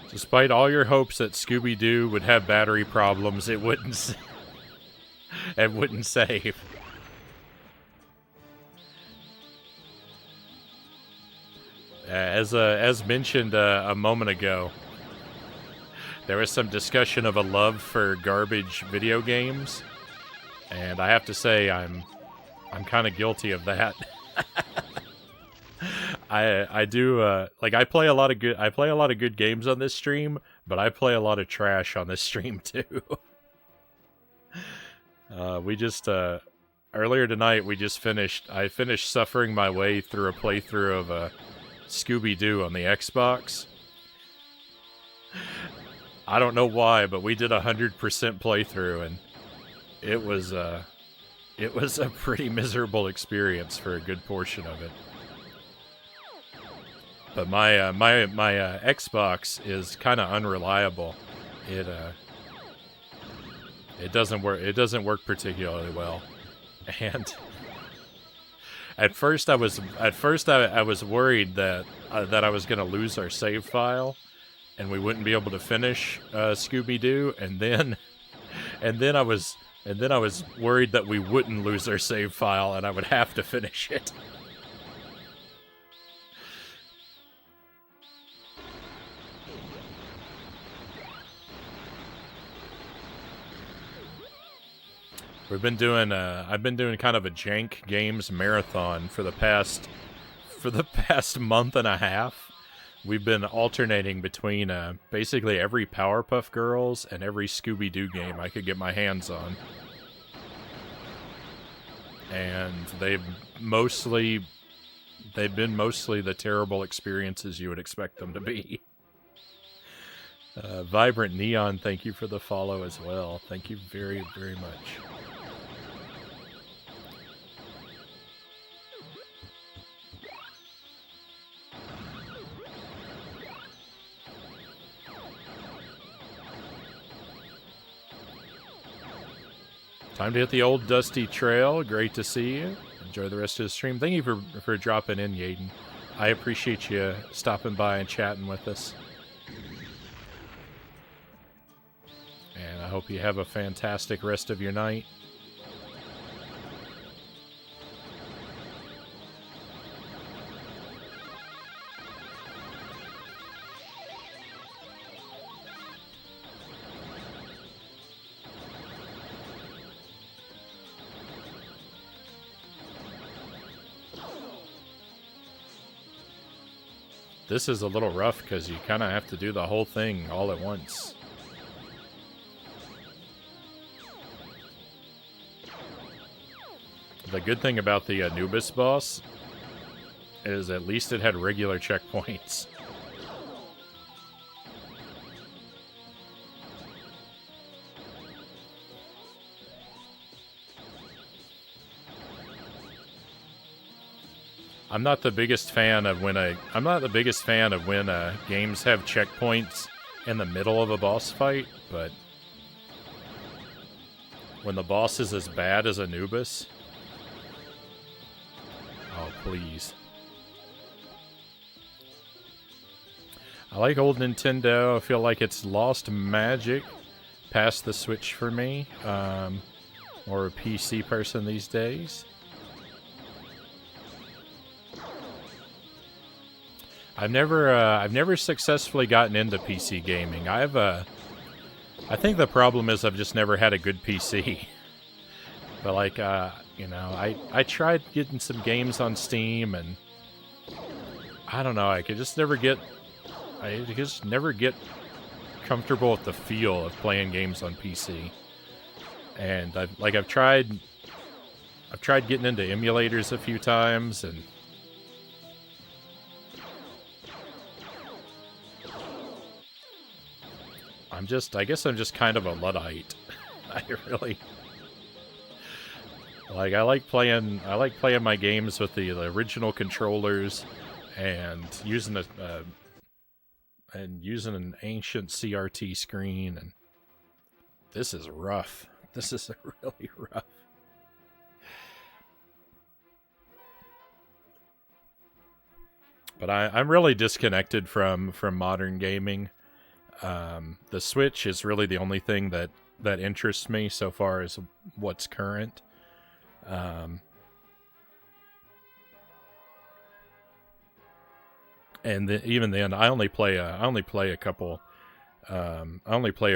Despite all your hopes that Scooby-Doo would have battery problems, it wouldn't. It wouldn't save. As mentioned a moment ago, there was some discussion of a love for garbage video games, and I have to say I'm kind of guilty of that. I do like I play a lot of good games on this stream, but I play a lot of trash on this stream too. We just earlier tonight I finished suffering my way through a playthrough of Scooby-Doo on the Xbox. I don't know why, but we did 100% playthrough, and it was a pretty miserable experience for a good portion of it. But my Xbox is kind of unreliable. It doesn't work particularly well, and at first I was worried that I was going to lose our save file, and we wouldn't be able to finish Scooby-Doo, and then I was worried that we wouldn't lose our save file, and I would have to finish it. I've been doing kind of a jank games marathon for the past month and a half. We've been alternating between basically every Powerpuff Girls and every Scooby-Doo game I could get my hands on. And they've been mostly the terrible experiences you would expect them to be. Vibrant Neon, thank you for the follow as well. Thank you very, very much. Time to hit the old dusty trail. Great to see you. Enjoy the rest of the stream. Thank you for dropping in, Yaden. I appreciate you stopping by and chatting with us. And I hope you have a fantastic rest of your night. this is a little rough because you kind of have to do the whole thing all at once. The good thing about the Anubis boss is at least it had regular checkpoints. I'm not the biggest fan of when games have checkpoints in the middle of a boss fight, but when the boss is as bad as Anubis, oh please. I like old Nintendo. I feel like it's lost magic past the Switch for me, or a PC person these days. I've never successfully gotten into PC gaming. I think the problem is I've just never had a good PC. But like, you know, I tried getting some games on Steam, and I don't know, I just never get comfortable with the feel of playing games on PC. And I've tried getting into emulators a few times, and I guess I'm just kind of a Luddite. I like playing my games with the original controllers and using an ancient CRT screen, and this is rough. This is really rough. But I'm really disconnected from modern gaming. The Switch is really the only thing that interests me so far as what's current. And even then, I only play a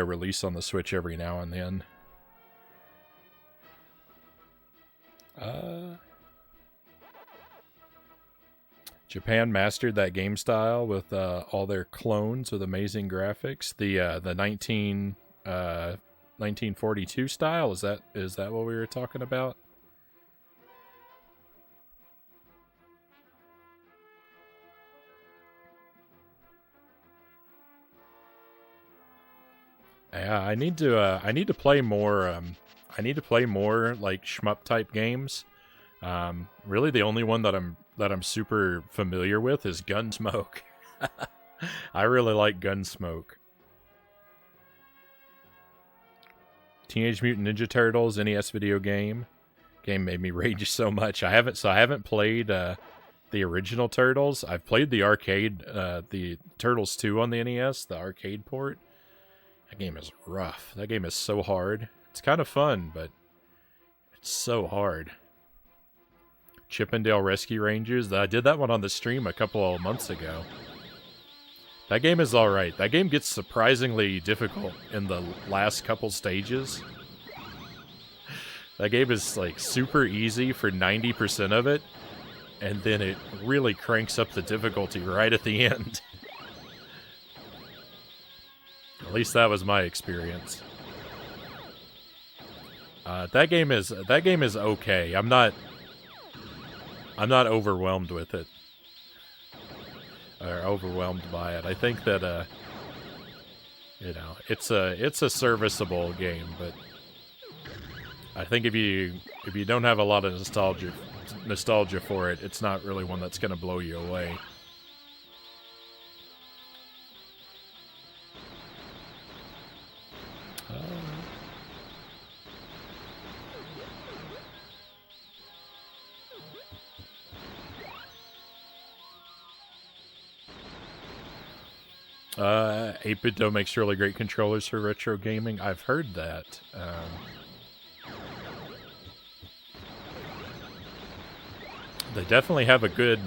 release on the Switch every now and then. Japan mastered that game style with all their clones with amazing graphics. The 1942 style, is that what we were talking about? Yeah, I need to play more. I need to play more like shmup type games. Really, the only one that I'm super familiar with is Gunsmoke. I really like Gunsmoke. Teenage Mutant Ninja Turtles NES video game. Game made me rage so much. I haven't played the original Turtles. I've played the arcade, the Turtles 2 on the NES, the arcade port. That game is rough. That game is so hard. It's kind of fun, but it's so hard. Chippendale Rescue Rangers. I did that one on the stream a couple of months ago. That game is alright. That game gets surprisingly difficult in the last couple stages. That game is like super easy for 90% of it, and then it really cranks up the difficulty right at the end. At least that was my experience. That game is okay. I'm not overwhelmed with it, or overwhelmed by it. I think that you know, it's a serviceable game, but I think if you don't have a lot of nostalgia for it, it's not really one that's going to blow you away. Uh, 8-Bit Do makes really great controllers for retro gaming. I've heard that. They definitely have a good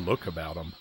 look about them.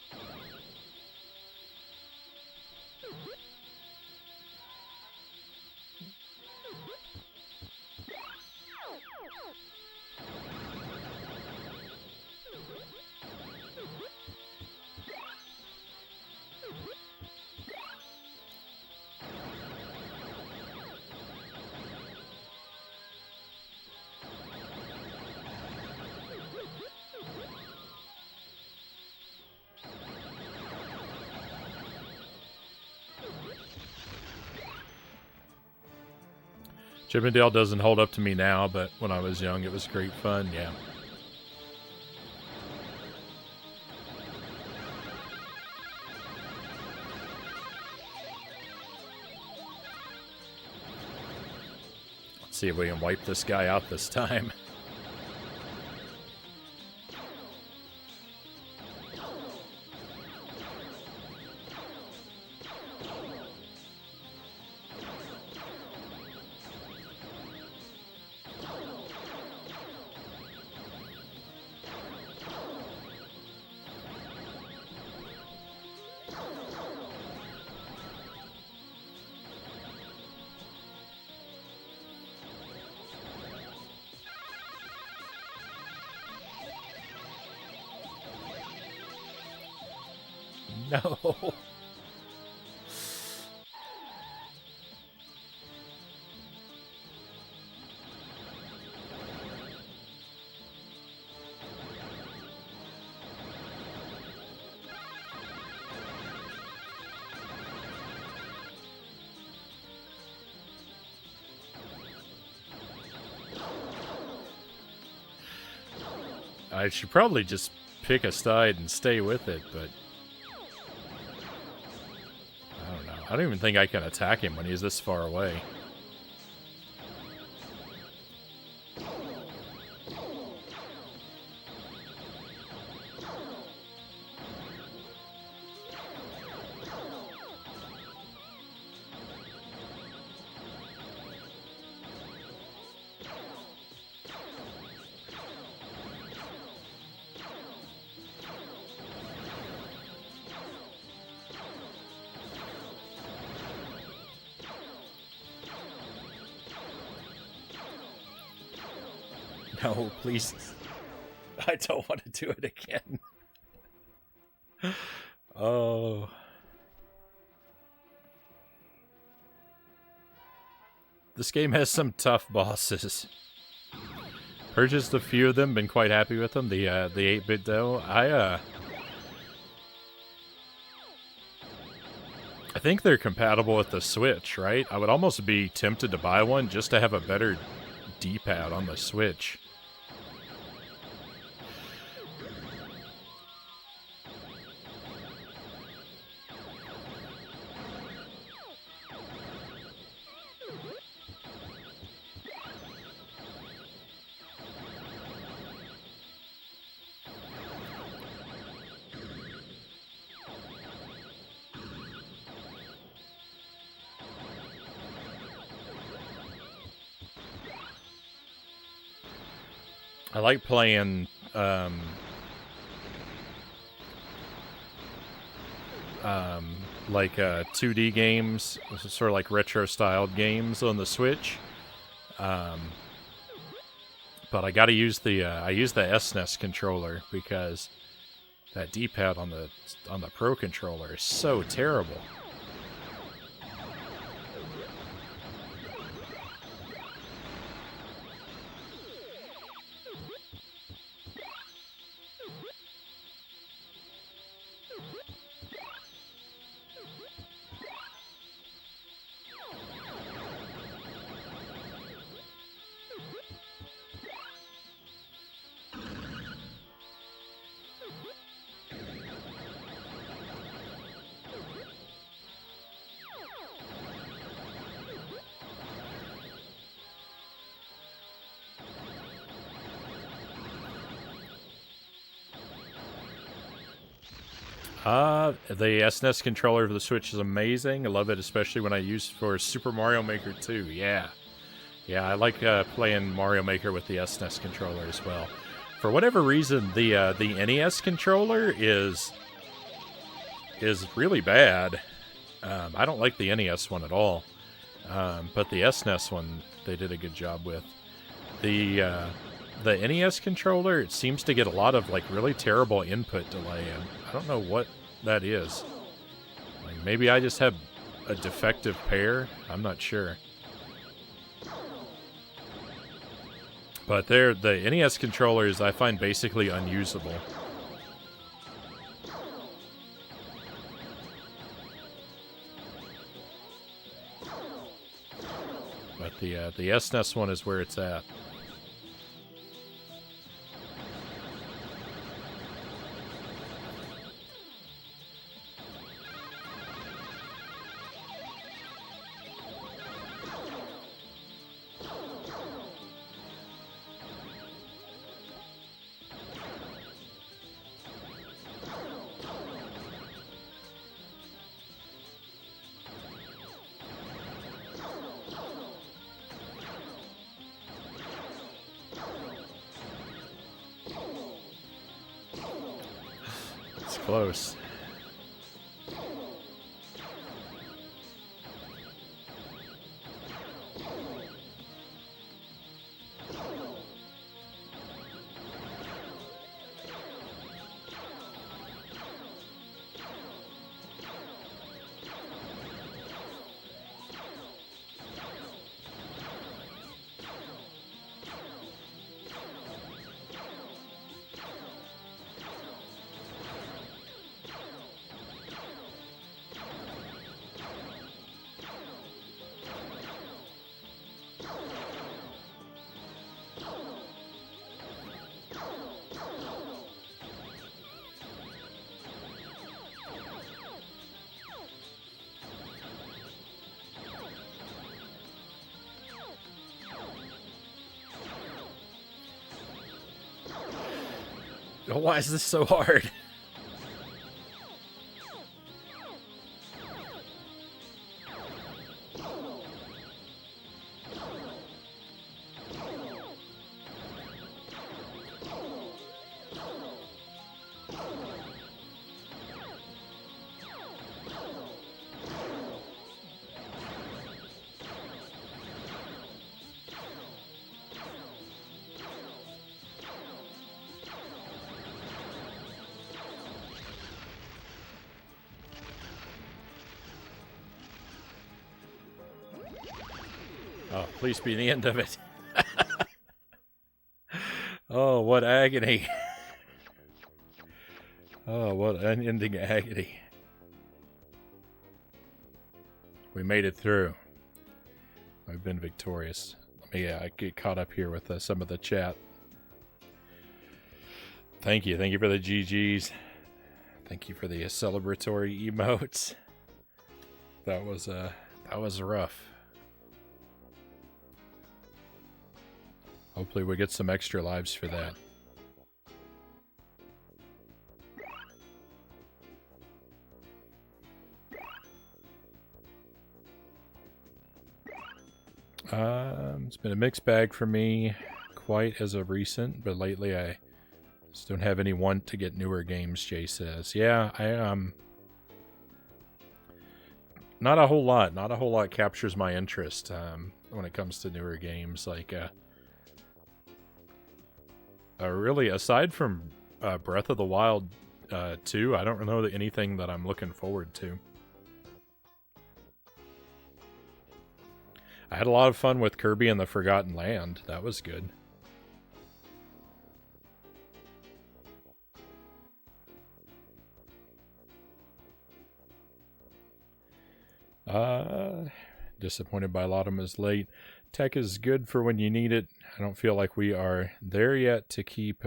Chip and Dale doesn't hold up to me now, but when I was young, it was great fun, yeah. Let's see if we can wipe this guy out this time. No. I should probably just pick a side and stay with it, but I don't know. I don't even think I can attack him when he's this far away. No, please. I don't want to do it again. Oh. This game has some tough bosses. Purchased a few of them, been quite happy with them. The 8-bit though. I think they're compatible with the Switch, right? I would almost be tempted to buy one just to have a better D-pad on the Switch. I like playing like 2D games, sort of like retro-styled games on the Switch. But I got to use the I use the SNES controller because that D-pad on the Pro controller is so terrible. The SNES controller for the Switch is amazing. I love it, especially when I use it for Super Mario Maker 2. Yeah. Yeah, I like playing Mario Maker with the SNES controller as well. For whatever reason, the NES controller is really bad. I don't like the NES one at all. But the SNES one, they did a good job with. The NES controller, it seems to get a lot of like really terrible input delay, and I don't know what that is. Like maybe I just have a defective pair. I'm not sure. But the NES controllers I find basically unusable. But The SNES one is where it's at. Close. Why is this so hard? Oh, please be the end of it. Oh, what agony. Oh, what unending agony. We made it through. I've been victorious. Let me get caught up here with some of the chat. Thank you. Thank you for the GGs. Thank you for the celebratory emotes. That was rough. Hopefully we get some extra lives for that. It's been a mixed bag for me, quite as of recent, but lately I just don't have any want to get newer games, Jay says. Yeah, not a whole lot. Not a whole lot captures my interest when it comes to newer games. Like, really, aside from Breath of the Wild 2, I don't know anything that I'm looking forward to. I had a lot of fun with Kirby and the Forgotten Land. That was good. Disappointed by Lottum is late. Tech is good for when you need it. I don't feel like we are there yet to keep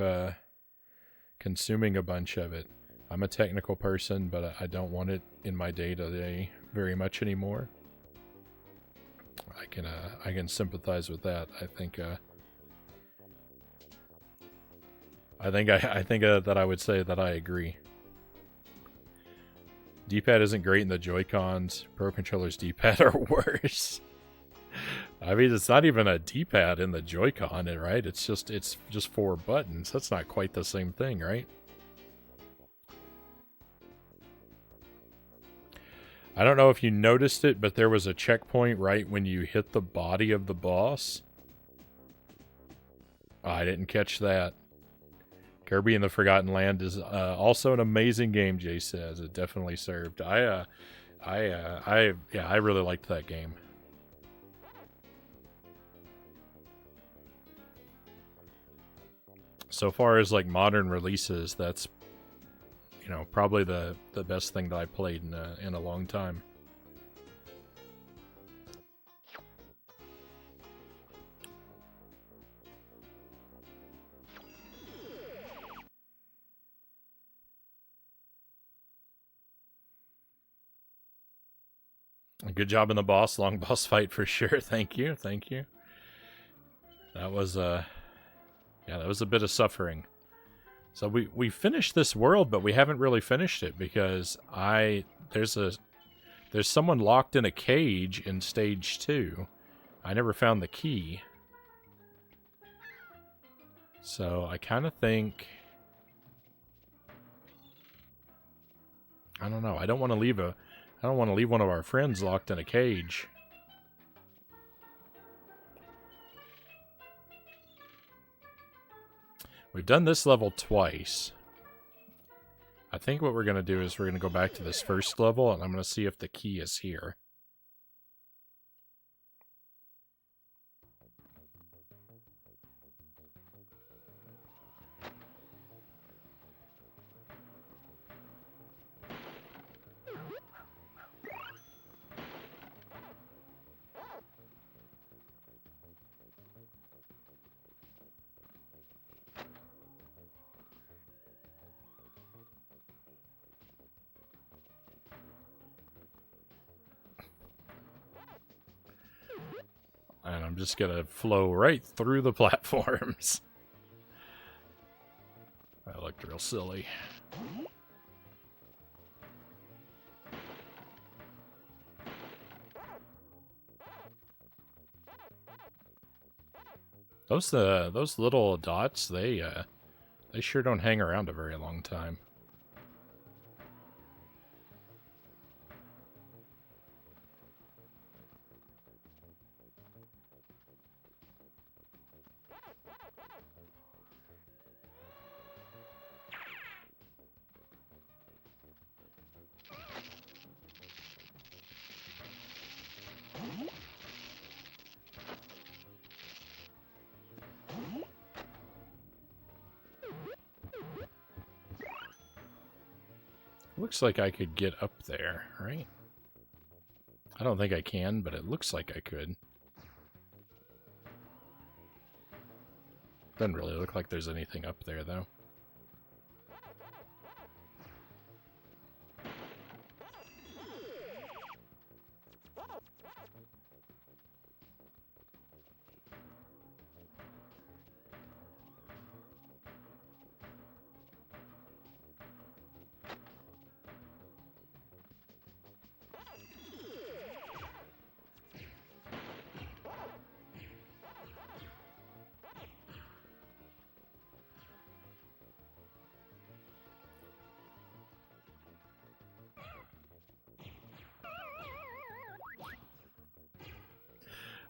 consuming a bunch of it. I'm a technical person, but I don't want it in my day-to-day very much anymore. I can sympathize with that. I think that I would say that I agree. D-pad isn't great in the Joy-Cons. Pro Controller's D-pad are worse. I mean, it's not even a D-pad in the Joy-Con, right? It's just 4 buttons. That's not quite the same thing, right? I don't know if you noticed it, but there was a checkpoint right when you hit the body of the boss. Oh, I didn't catch that. Kirby and the Forgotten Land is also an amazing game, Jay says. It definitely served. I really liked that game. So far as like modern releases, that's, you know, probably the best thing that I played in a long time. Good job in the boss. Long boss fight for sure. Thank you. Thank you. That was, yeah, that was a bit of suffering. So we finished this world, but we haven't really finished it because there's someone locked in a cage in stage 2. I never found the key. So I kind of think, I don't know. I don't want to leave one of our friends locked in a cage. We've done this level twice. I think what we're going to do is we're going to go back to this first level, and I'm going to see if the key is here. And I'm just going to flow right through the platforms. That looked real silly. Those little dots, they sure don't hang around a very long time. Looks like I could get up there, right? I don't think I can, but it looks like I could. Doesn't really look like there's anything up there, though.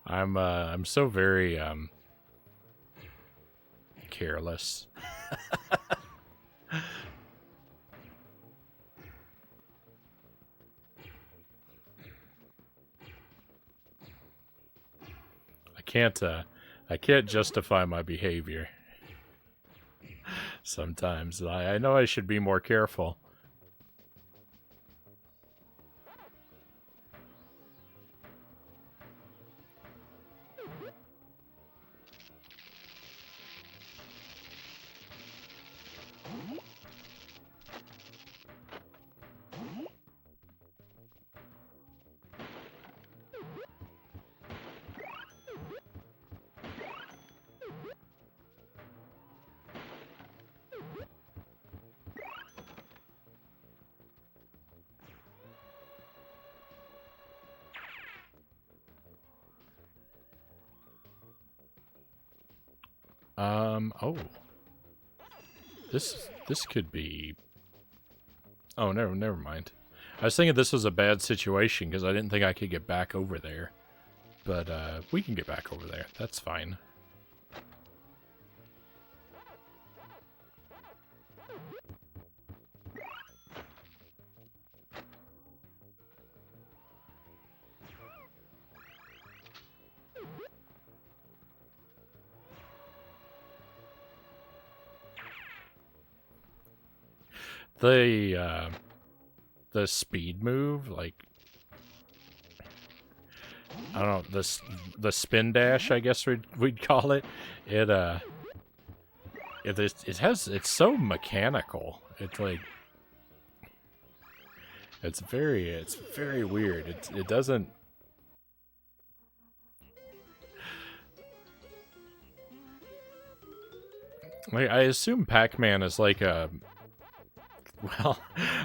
I'm so very careless. I can't justify my behavior. Sometimes I know I should be more careful. Oh. This could be... Oh, never mind. I was thinking this was a bad situation because I didn't think I could get back over there. But, we can get back over there. That's fine. The speed move, like, I don't know, the spin dash, I guess we'd call it. It's so mechanical. It's like It's very weird. It doesn't. Like, I assume Pac-Man is like a. Well,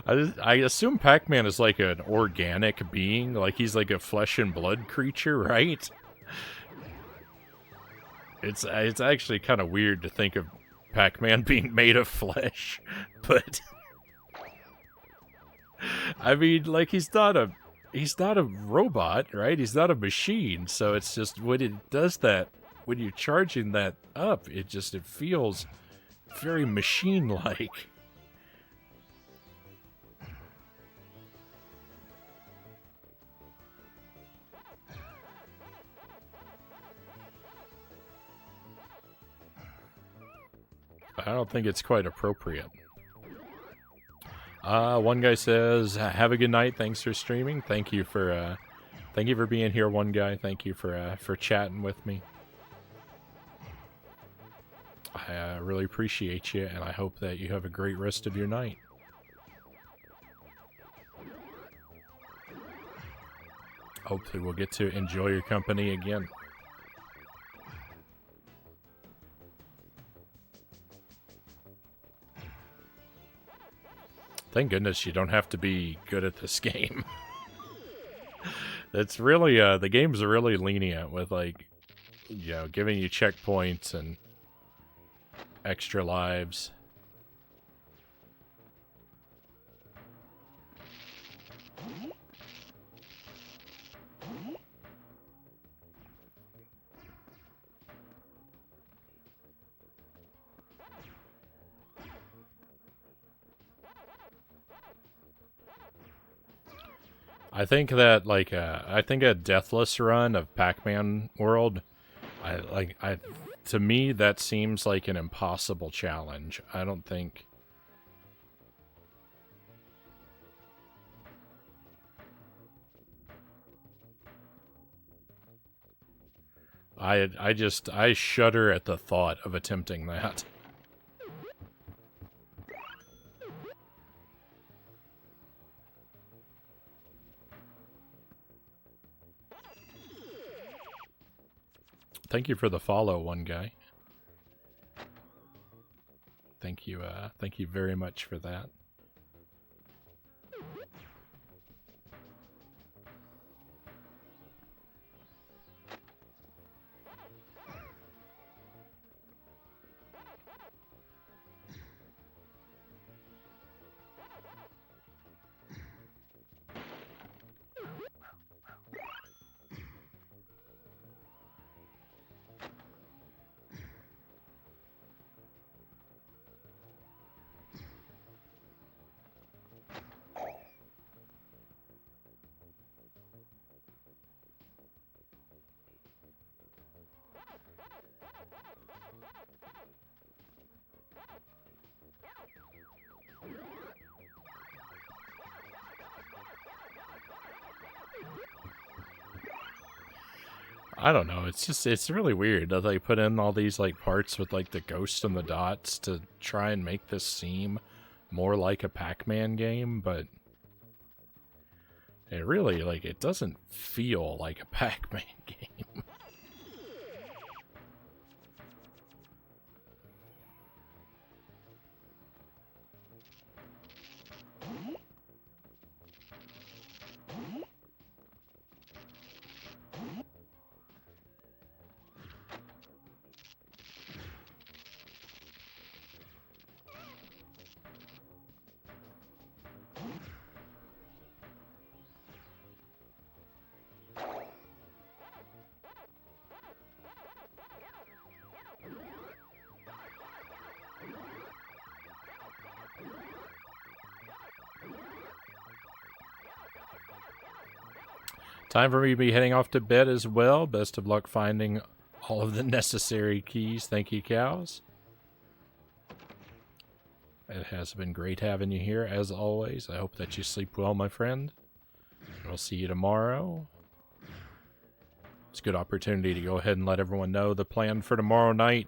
I assume Pac-Man is like an organic being, like he's like a flesh and blood creature, right? It's actually kind of weird to think of Pac-Man being made of flesh, but I mean, like he's not a robot, right? He's not a machine, so it's just when it does that, when you're charging that up, it feels very machine-like. I don't think it's quite appropriate. One guy says, "Have a good night. Thanks for streaming. Thank you for being here, one guy. Thank you for chatting with me. I really appreciate you, and I hope that you have a great rest of your night." Hopefully we'll get to enjoy your company again. Thank goodness you don't have to be good at this game. It's really, the games are really lenient with, like, you know, giving you checkpoints and extra lives. I think that, like, I think a deathless run of Pac-Man World, to me, that seems like an impossible challenge. I don't think... I shudder at the thought of attempting that. Thank you for the follow, one guy. Thank you very much for that. I don't know, it's really weird that they put in all these, like, parts with, like, the ghosts and the dots to try and make this seem more like a Pac-Man game, but it really, like, it doesn't feel like a Pac-Man game. Time for me to be heading off to bed as well. Best of luck finding all of the necessary keys. Thank you, cows. It has been great having you here, as always. I hope that you sleep well, my friend. I'll see you tomorrow. It's a good opportunity to go ahead and let everyone know the plan for tomorrow night.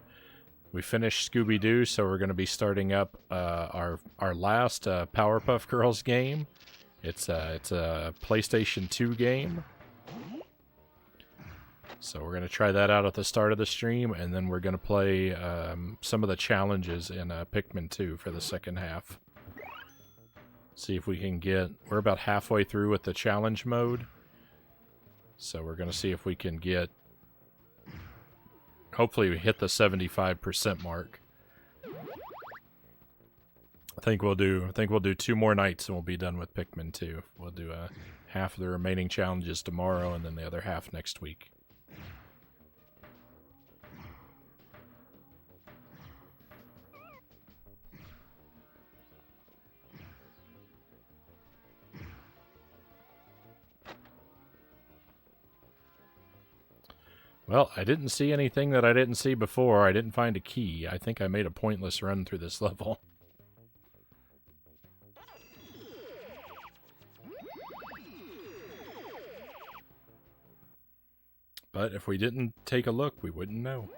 We finished Scooby-Doo, so we're going to be starting up our last Powerpuff Girls game. It's a PlayStation 2 game. So we're going to try that out at the start of the stream, and then we're going to play some of the challenges in Pikmin 2 for the second half. See if we can get... We're about halfway through with the challenge mode. So we're going to see if we can get... Hopefully we hit the 75% mark. I think we'll do 2 more nights and we'll be done with Pikmin 2. We'll do half of the remaining challenges tomorrow and then the other half next week. Well, I didn't see anything that I didn't see before. I didn't find a key. I think I made a pointless run through this level. But if we didn't take a look, we wouldn't know.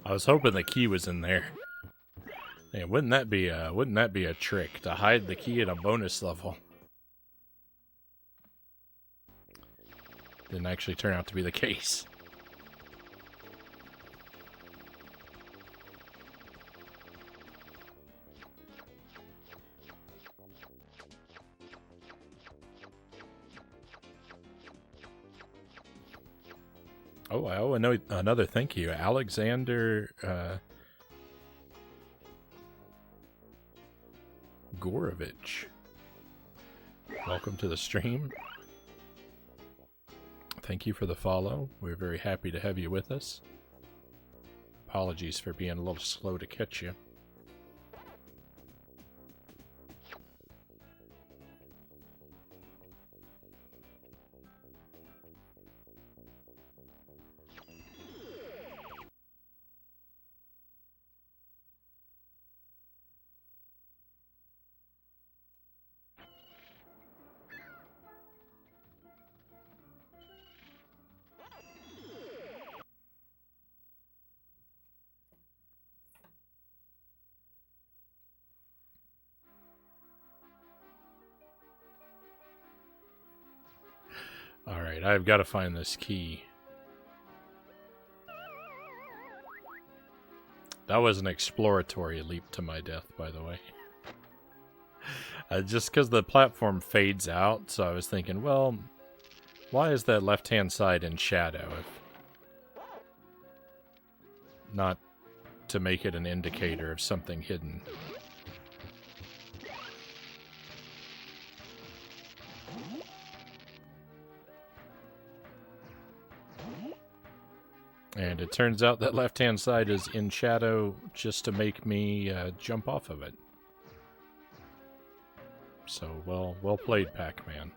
I was hoping the key was in there. Hey, wouldn't that be a trick to hide the key in a bonus level? Didn't actually turn out to be the case. Oh, I owe another thank you. Alexander Gorovich. Welcome to the stream. Thank you for the follow. We're very happy to have you with us. Apologies for being a little slow to catch you. Alright, I've got to find this key. That was an exploratory leap to my death, by the way. Just because the platform fades out, so I was thinking, well, why is that left-hand side in shadow? Not to make it an indicator of something hidden. And it turns out that left-hand side is in shadow just to make me jump off of it. So, well played, Pac-Man.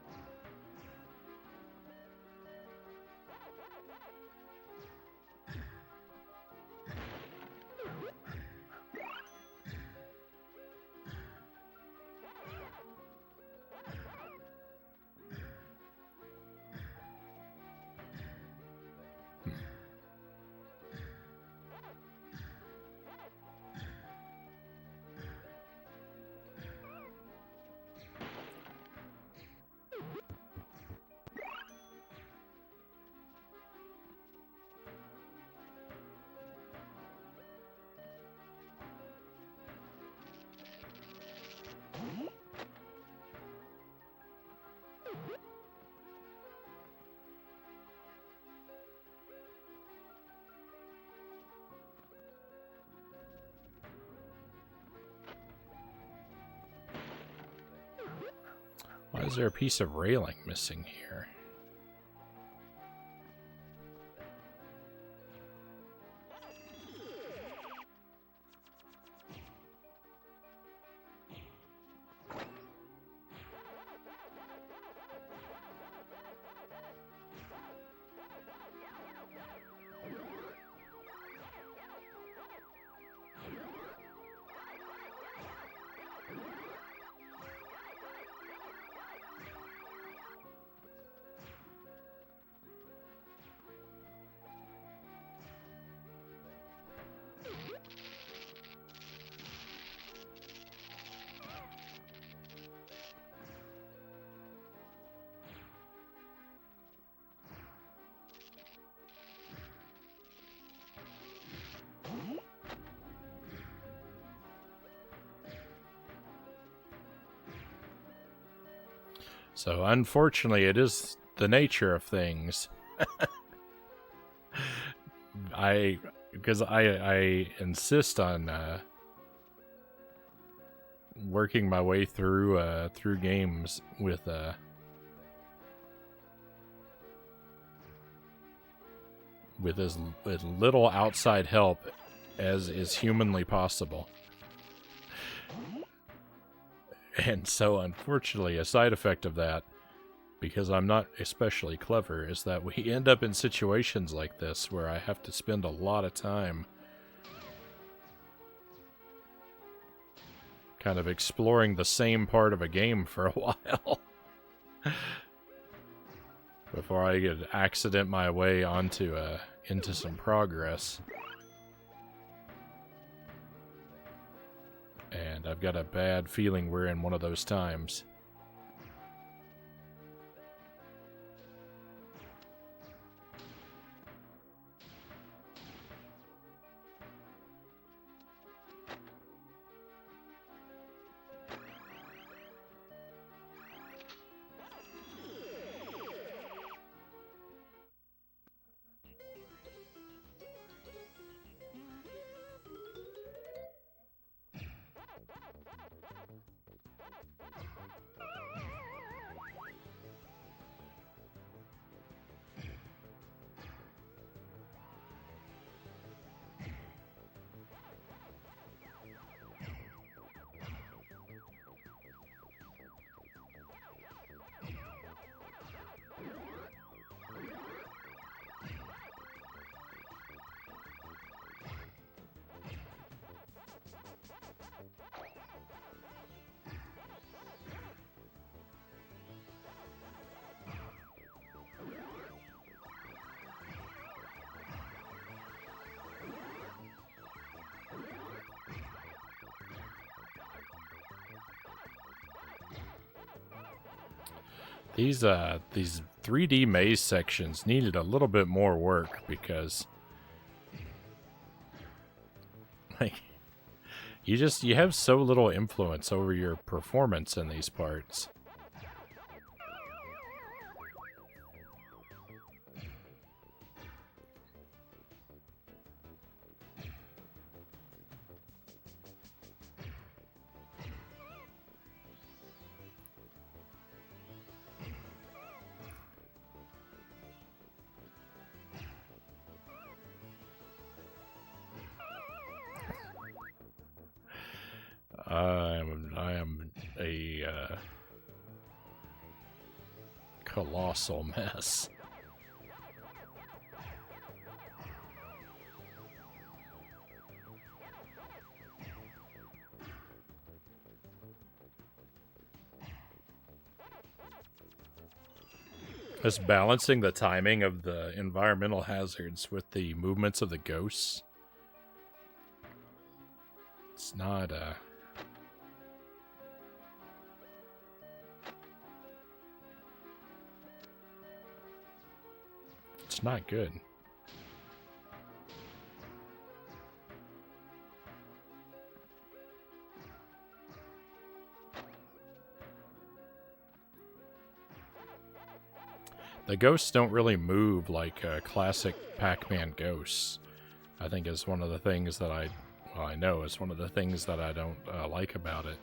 Is there a piece of railing missing here? So, unfortunately, it is the nature of things. Because I insist on working my way through games with as little outside help as is humanly possible. And so, unfortunately, a side effect of that, because I'm not especially clever, is that we end up in situations like this where I have to spend a lot of time kind of exploring the same part of a game for a while before I could accident my way onto into some progress. And I've got a bad feeling we're in one of those times. These 3D maze sections needed a little bit more work because, like, you have so little influence over your performance in these parts. I am a colossal mess. Just balancing the timing of the environmental hazards with the movements of the ghosts. It's not it's not good. The ghosts don't really move like classic Pac-Man ghosts. I think is one of the things that I know is one of the things that I don't like about it.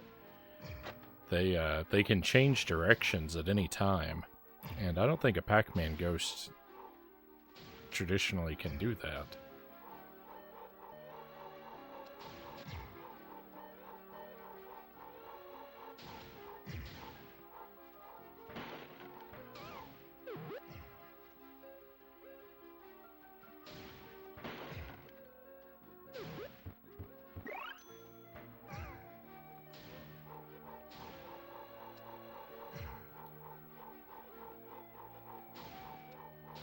They can change directions at any time, and I don't think a Pac-Man ghost traditionally can do that.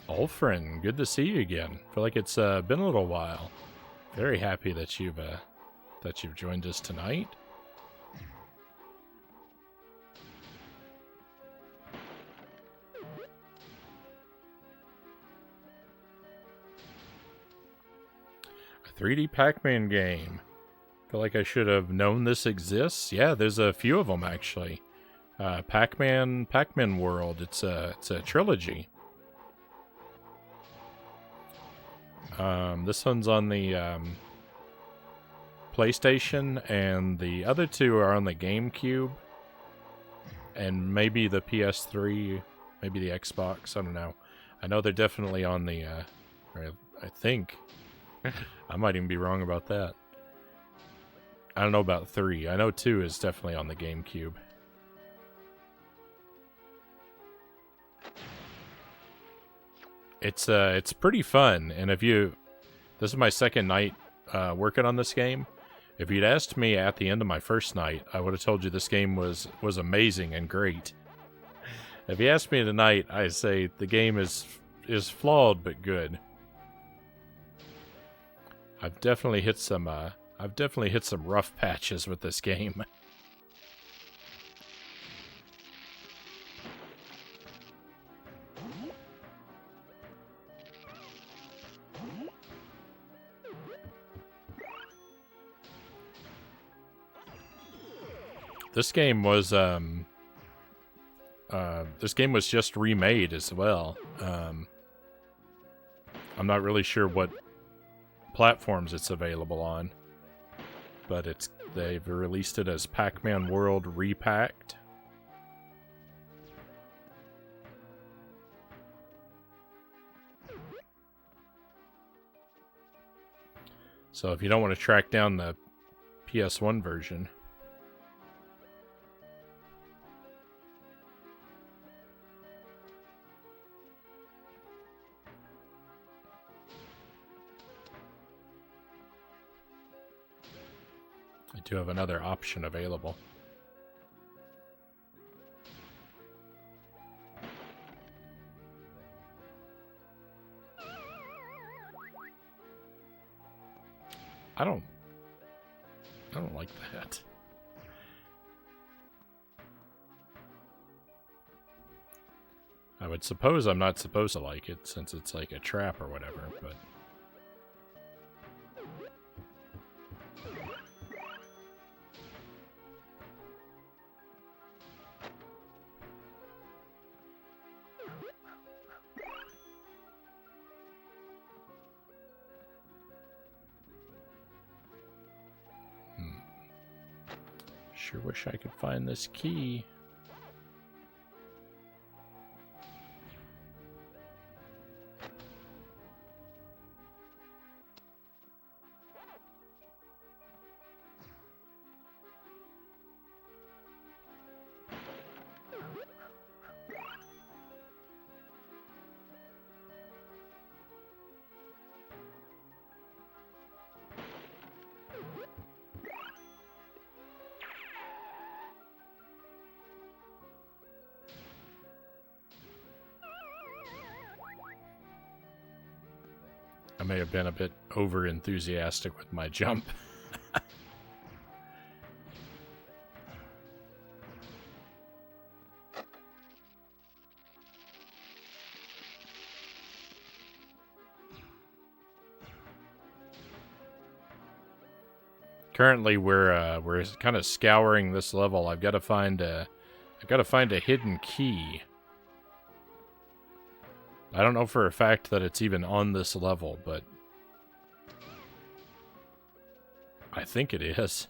Ulfrin, good to see you again. Feel like it's been a little while. Very happy that you've joined us tonight. A 3D Pac-Man game. Feel like I should have known this exists. Yeah, there's a few of them actually. Pac-Man World. It's a trilogy. This one's on the PlayStation, and the other two are on the GameCube, and maybe the PS3, maybe the Xbox. I don't know. I know they're definitely on the. I think I might even be wrong about that. I don't know about 3. I know 2 is definitely on the GameCube. It's pretty fun, and this is my second night working on this game. If you'd asked me at the end of my first night, I would have told you this game was amazing and great. If you asked me tonight, I'd say the game is flawed but good. I've definitely hit some rough patches with this game. This game was just remade as well. I'm not really sure what platforms it's available on, but they've released it as Pac-Man World Repacked. So if you don't want to track down the PS1 version, I do have another option available. I don't like that. I would suppose I'm not supposed to like it since it's like a trap or whatever, but sure wish I could find this key. I may have been a bit over enthusiastic with my jump. Currently, we're kind of scouring this level. I've got to find a hidden key. I don't know for a fact that it's even on this level, but I think it is.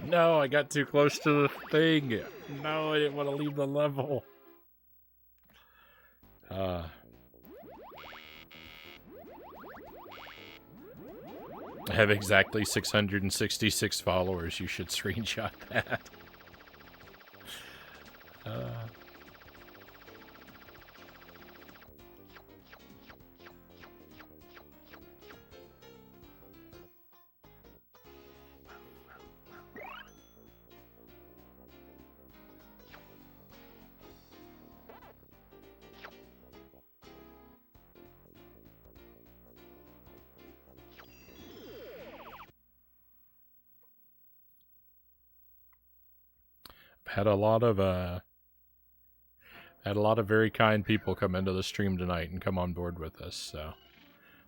No, I got too close to the thing. No, I didn't want to leave the level. I have exactly 666 followers. You should screenshot that. Had a lot of very kind people come into the stream tonight and come on board with us, so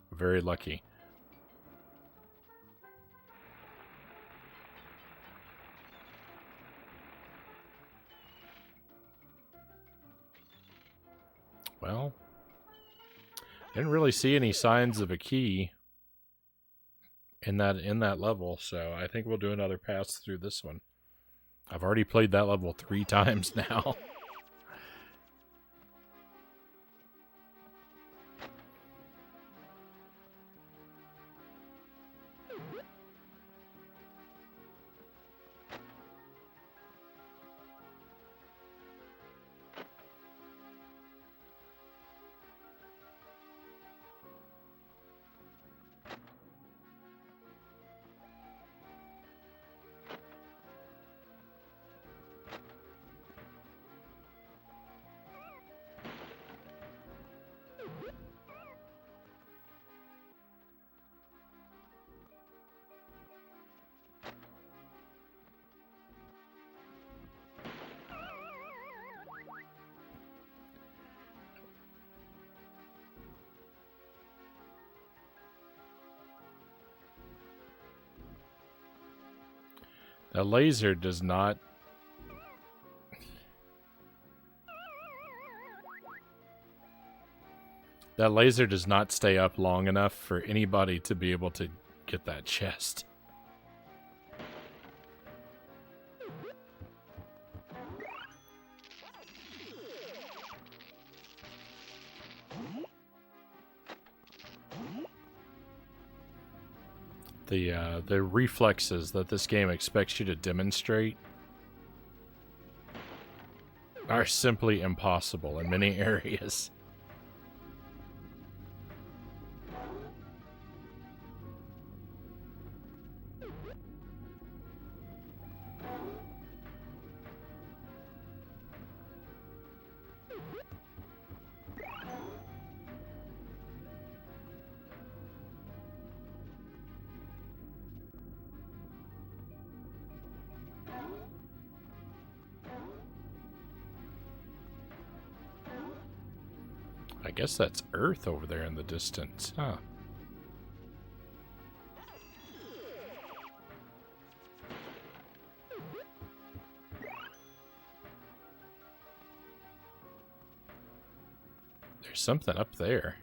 we're very lucky. Well, didn't really see any signs of a key in that level, so I think we'll do another pass through this one. I've already played that level 3 times now. The laser does not... That laser does not stay up long enough for anybody to be able to get that chest. The reflexes that this game expects you to demonstrate are simply impossible in many areas. I guess that's Earth over there in the distance, huh? There's something up there.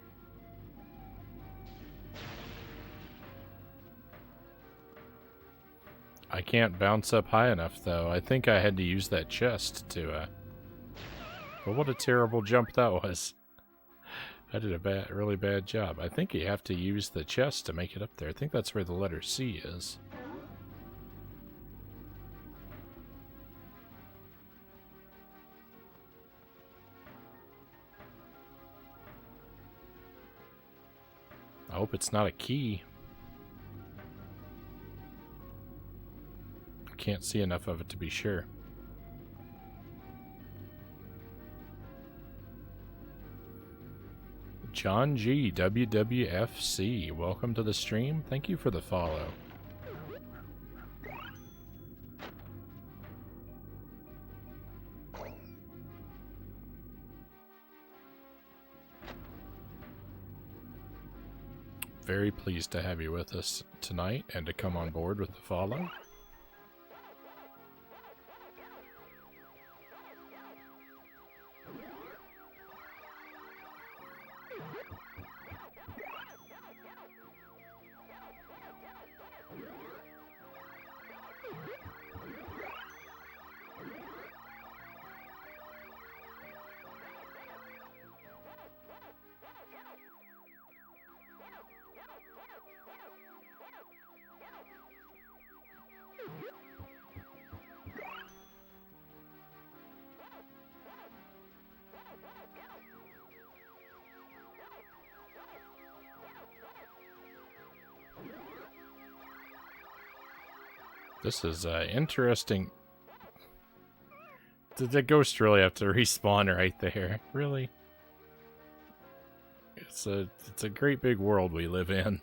I can't bounce up high enough, though. I think I had to use that chest to, But what a terrible jump that was. I did a really bad job. I think you have to use the chest to make it up there. I think that's where the letter C is. I hope it's not a key. I can't see enough of it to be sure. John G, WWFC, welcome to the stream. Thank you for the follow. Very pleased to have you with us tonight and to come on board with the follow. This is interesting. Did the ghost really have to respawn right there? Really? It's a great big world we live in.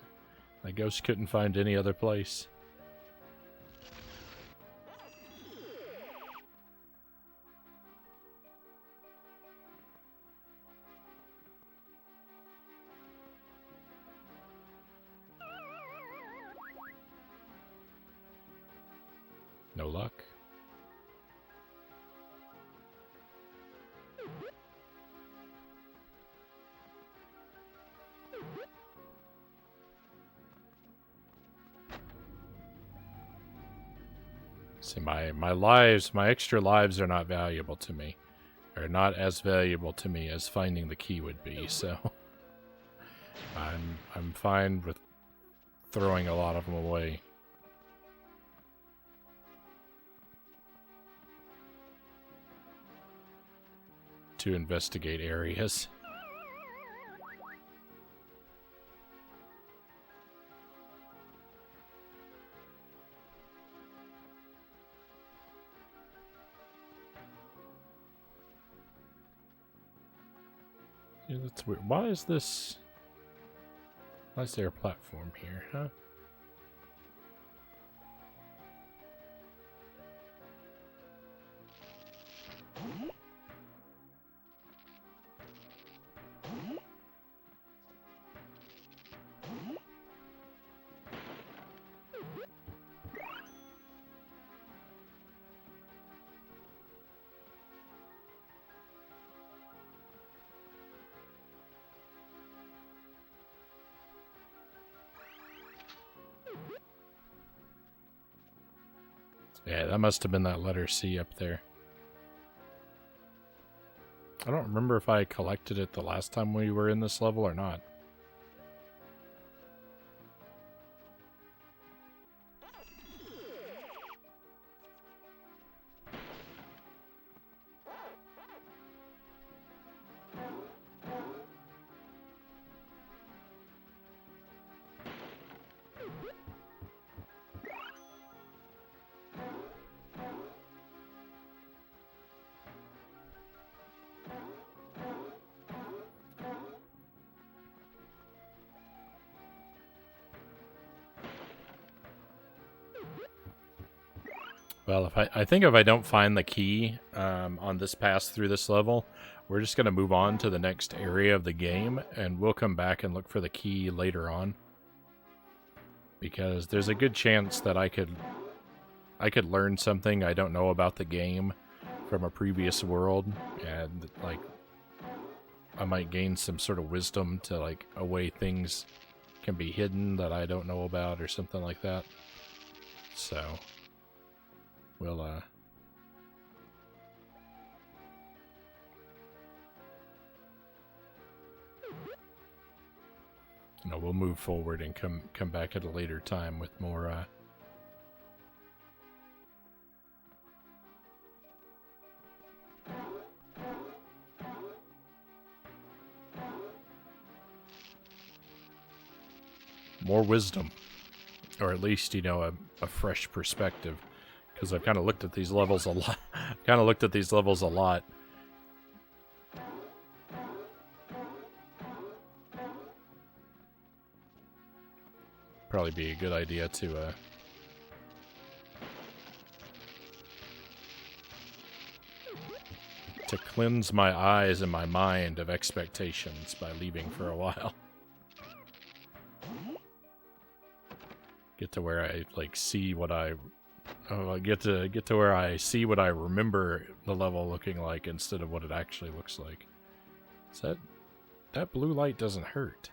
The ghost couldn't find any other place. No luck. See, my lives, my extra lives are not valuable to me. Are not as valuable to me as finding the key would be, so I'm fine with throwing a lot of them away. To investigate areas. Yeah, that's weird. Why is there a platform here, huh? Yeah, that must have been that letter C up there. I don't remember if I collected it the last time we were in this level or not. Well, I think if I don't find the key on this pass through this level, we're just going to move on to the next area of the game, and we'll come back and look for the key later on. Because there's a good chance that I could learn something I don't know about the game from a previous world, and like I might gain some sort of wisdom to like a way things can be hidden that I don't know about or something like that. So we'll we'll move forward and come back at a later time with more more wisdom, or at least, you know, a fresh perspective, because I've kind of looked at these levels a lot. Probably be a good idea to cleanse my eyes and my mind of expectations by leaving for a while. Get to where I like see what I get to where I see what I remember the level looking like instead of what it actually looks like. So that blue light doesn't hurt.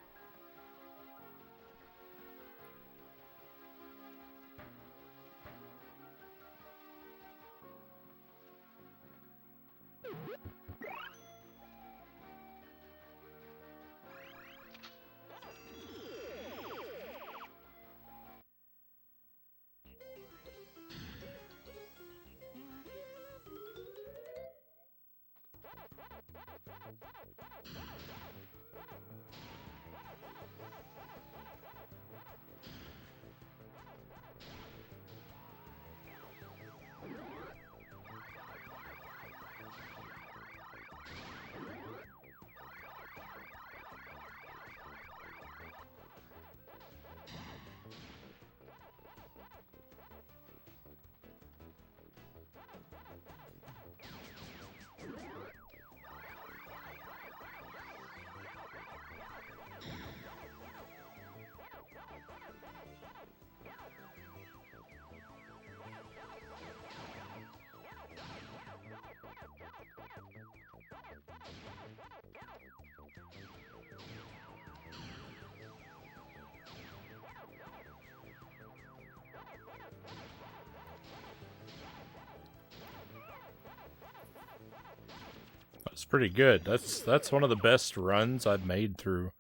pretty good. That's one of the best runs I've made through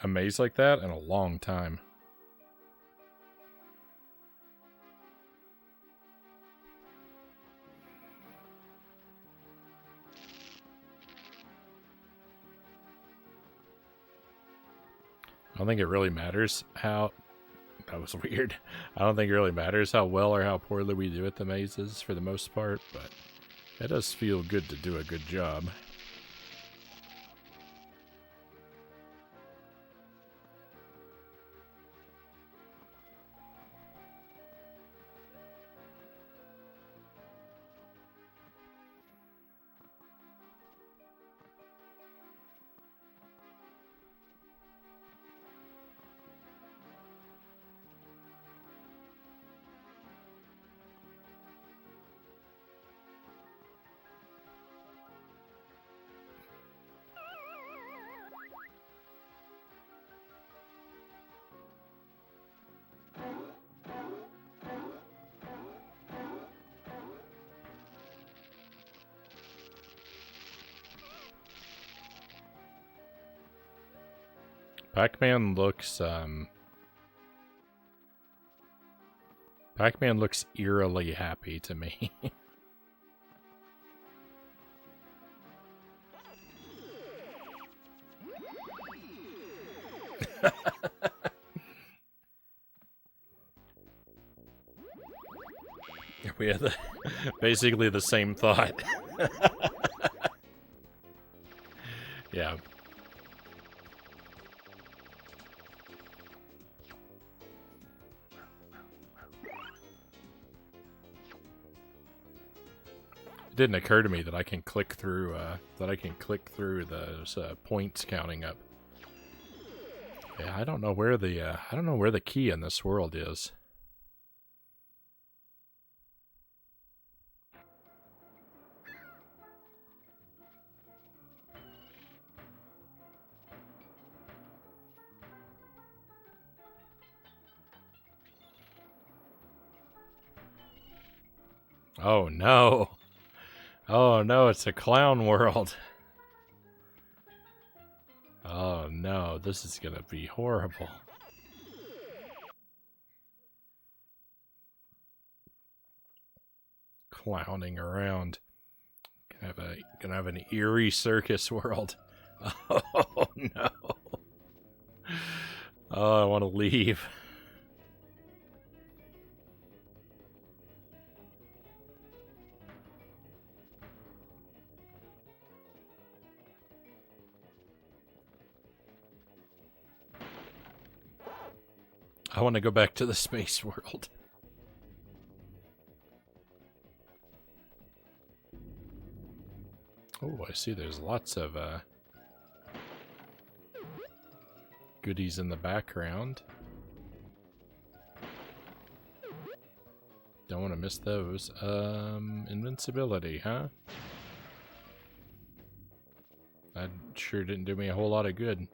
a maze like that in a long time. I don't think it really matters how... That was weird. I don't think it really matters how well or how poorly we do at the mazes for the most part, but it does feel good to do a good job. Pac-Man looks, Pac-Man looks eerily happy to me. We had basically the same thought. Yeah. It didn't occur to me that I can click through those points counting up. Yeah, I don't know where the key in this world is. Oh no. Oh no, it's a clown world. Oh no, this is gonna be horrible. Clowning around. Gonna have an eerie circus world. Oh no. Oh, I want to leave. I want to go back to the space world. Oh, I see there's lots of goodies in the background. Don't want to miss those. Invincibility, huh? That sure didn't do me a whole lot of good.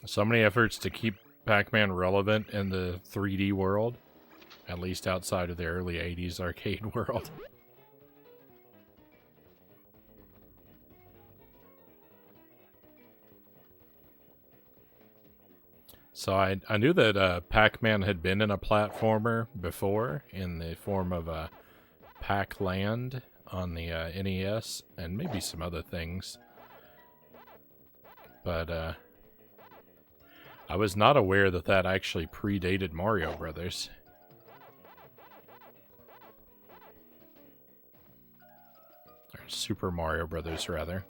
So many efforts to keep Pac-Man relevant in the 3D world, at least outside of the early 80s arcade world. So I knew that Pac-Man had been in a platformer before in the form of Pac-Land on the NES and maybe some other things. But I was not aware that that actually predated Mario Brothers. Or Super Mario Brothers, rather.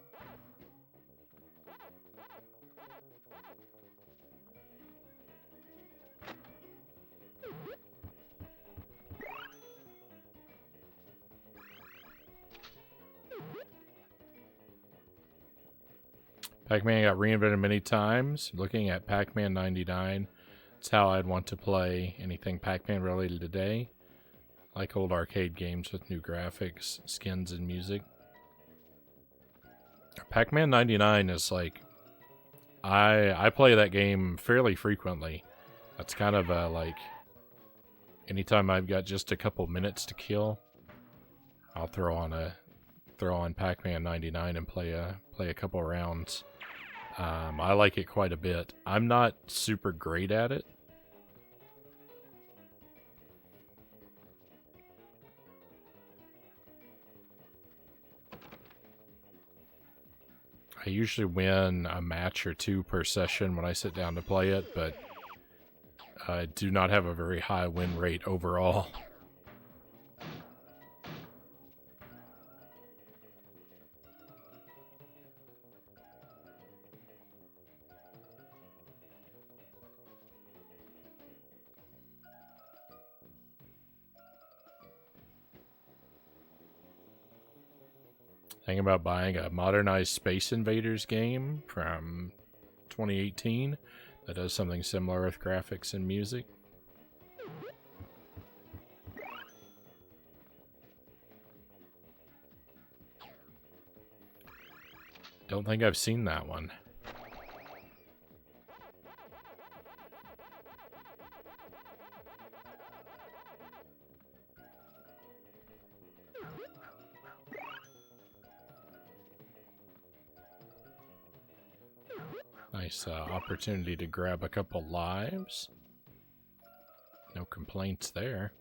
Pac-Man got reinvented many times. Looking at Pac-Man 99, it's how I'd want to play anything Pac-Man related today. Like old arcade games with new graphics, skins, and music. Pac-Man 99 is like... I play that game fairly frequently. That's kind of like... Anytime I've got just a couple minutes to kill, I'll throw on Pac-Man 99 and play a couple rounds. I like it quite a bit. I'm not super great at it. I usually win a match or two per session when I sit down to play it, but I do not have a very high win rate overall. Thinking about buying a modernized Space Invaders game from 2018 that does something similar with graphics and music. Don't think I've seen that one. Nice opportunity to grab a couple lives. No complaints there.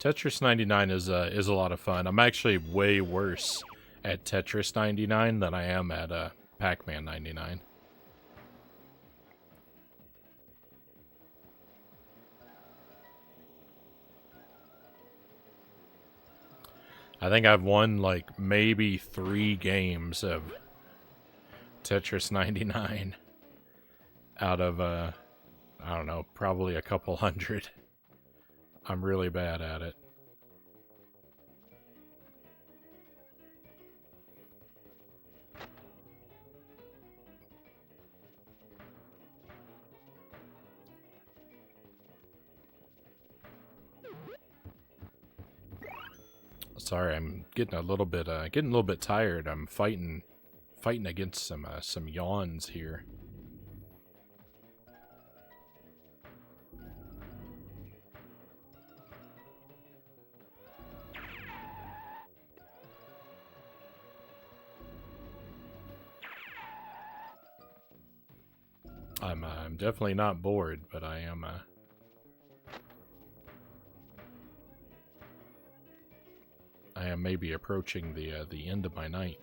Tetris 99 is a lot of fun. I'm actually way worse at Tetris 99 than I am at Pac-Man 99. I think I've won like maybe 3 games of Tetris 99 out of I don't know, probably a couple hundred. I'm really bad at it. Sorry, I'm getting a little bit tired. I'm fighting against some yawns here. I'm definitely not bored, but I am maybe approaching the end of my night.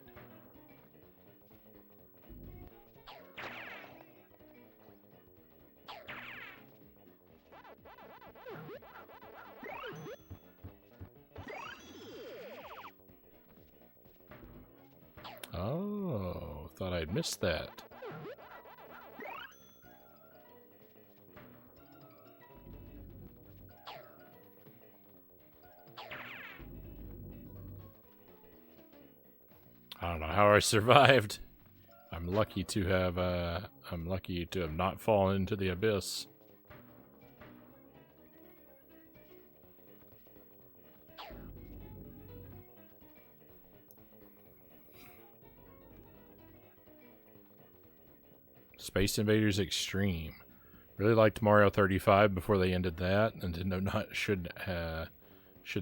Oh, thought I'd missed that. I don't know how I survived. I'm lucky to have not fallen into the abyss. Space Invaders Extreme. Really liked Mario 35 before they ended that, and should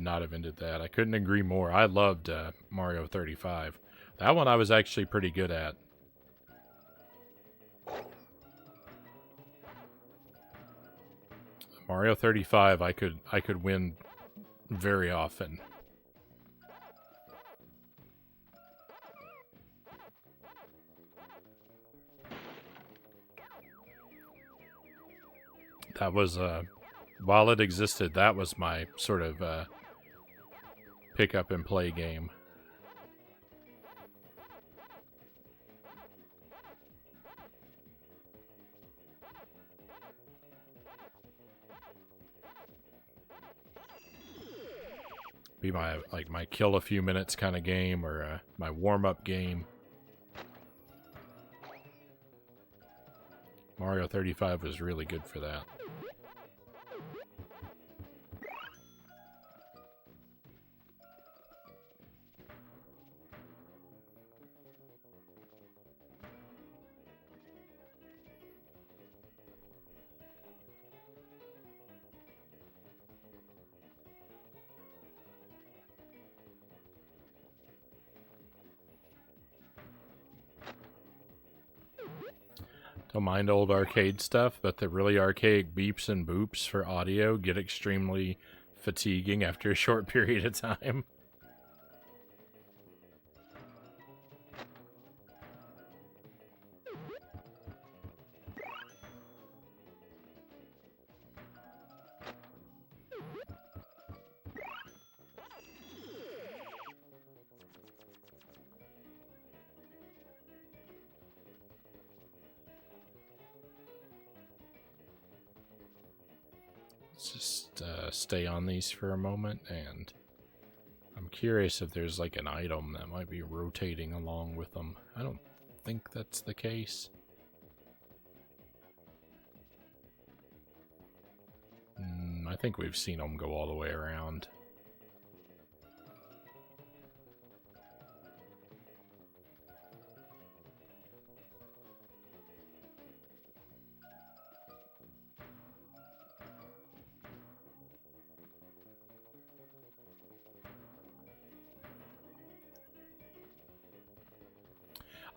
not have ended that. I couldn't agree more. I loved Mario 35. That one I was actually pretty good at. Mario 35 I could win very often. That was while it existed, that was my sort of pick up and play game. Be my my kill a few minutes kind of game, or my warm-up game. Mario 35 was really good for that. Don't mind old arcade stuff, but the really archaic beeps and boops for audio get extremely fatiguing after a short period of time. Just stay on these for a moment, and I'm curious if there's like an item that might be rotating along with them. I don't think that's the case. I think we've seen them go all the way around.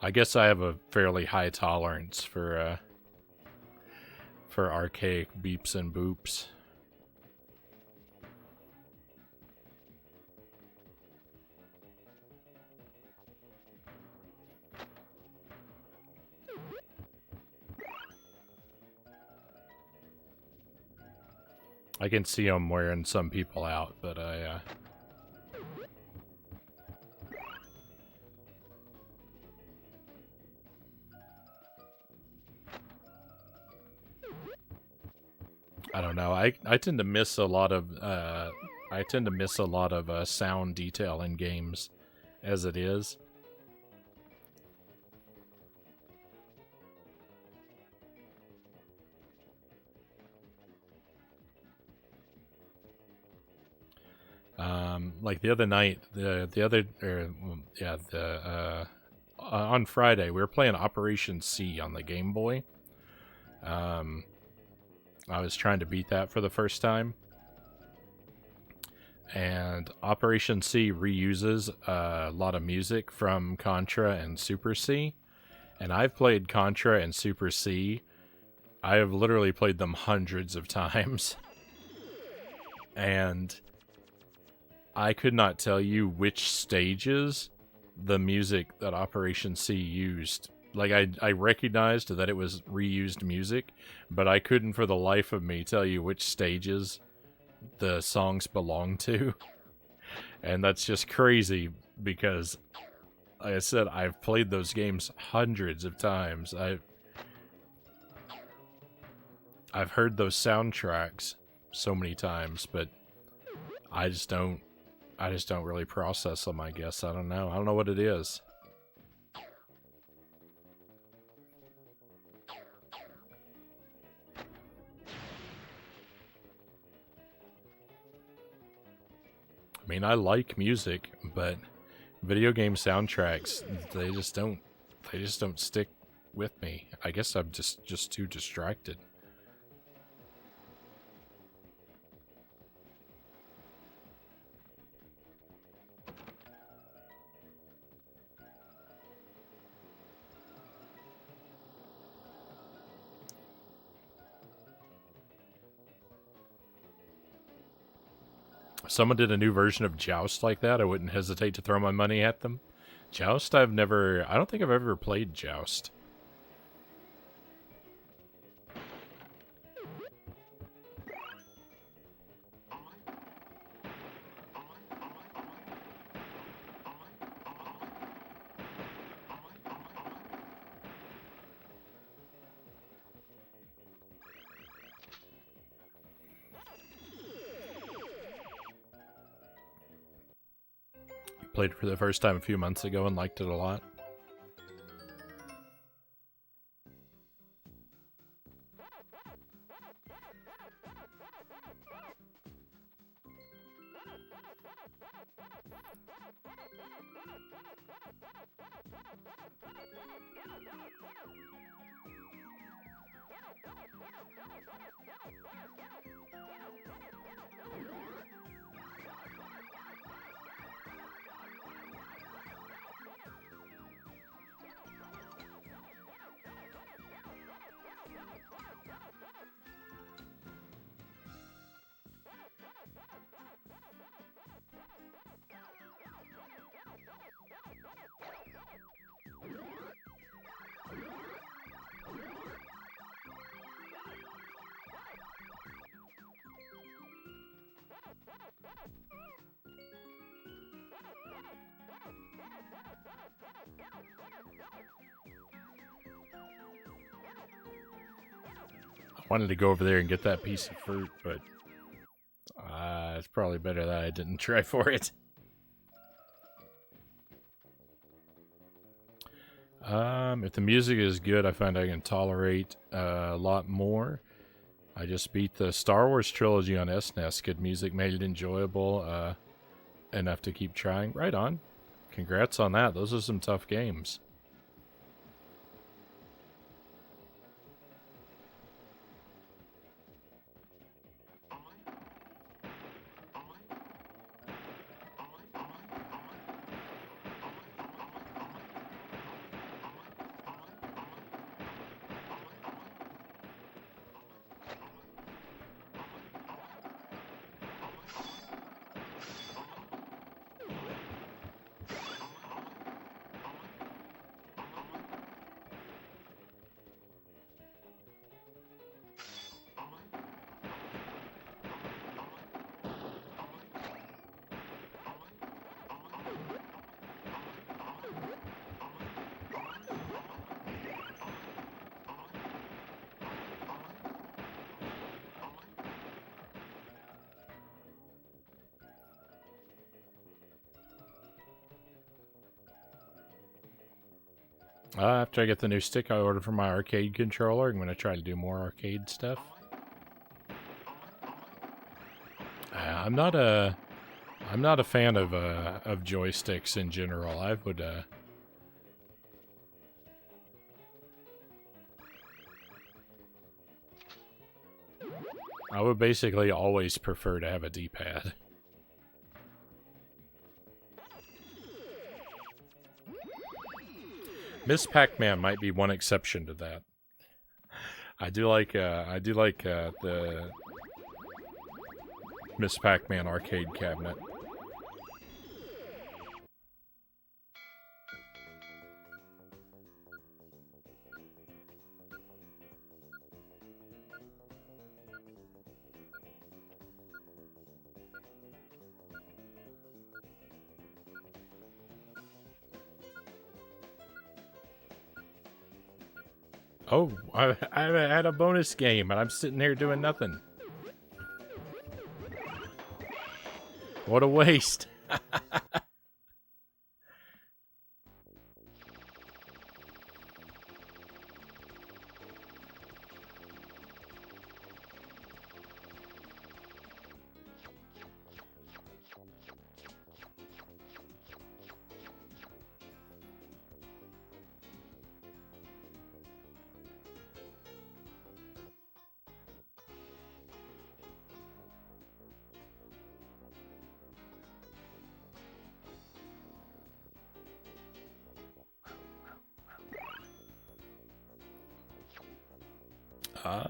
I guess I have a fairly high tolerance for archaic beeps and boops. I can see them wearing some people out, but I don't know. I tend to miss a lot of sound detail in games as it is. Like the other night, on Friday we were playing Operation C on the Game Boy. I was trying to beat that for the first time. And Operation C reuses a lot of music from Contra and Super C. And I've played Contra and Super C. I have literally played them hundreds of times. And I could not tell you which stages the music that Operation C used. Like, I recognized that it was reused music, but I couldn't for the life of me tell you which stages the songs belong to. And that's just crazy because, like I said, I've played those games hundreds of times. I've heard those soundtracks so many times, but I just don't really process them, I guess. I don't know what it is. I mean, I like music, but video game soundtracks, they just don't stick with me. I guess I'm just too distracted. If someone did a new version of Joust like that, I wouldn't hesitate to throw my money at them. Joust, I don't think I've ever played Joust. Played it for the first time a few months ago and liked it a lot. Wanted to go over there and get that piece of fruit, but it's probably better that I didn't try for it. If the music is good, I find I can tolerate a lot more. I just beat the Star Wars trilogy on SNES. Good music made it enjoyable enough to keep trying. Right on. Congrats on that. Those are some tough games. After I get the new stick I ordered for my arcade controller, I'm going to try to do more arcade stuff. I'm not a fan of joysticks in general. I would basically always prefer to have a D-pad. Miss Pac-Man might be one exception to that. I do like the Miss Pac-Man arcade cabinet. Oh, I had a bonus game, and I'm sitting here doing nothing. What a waste.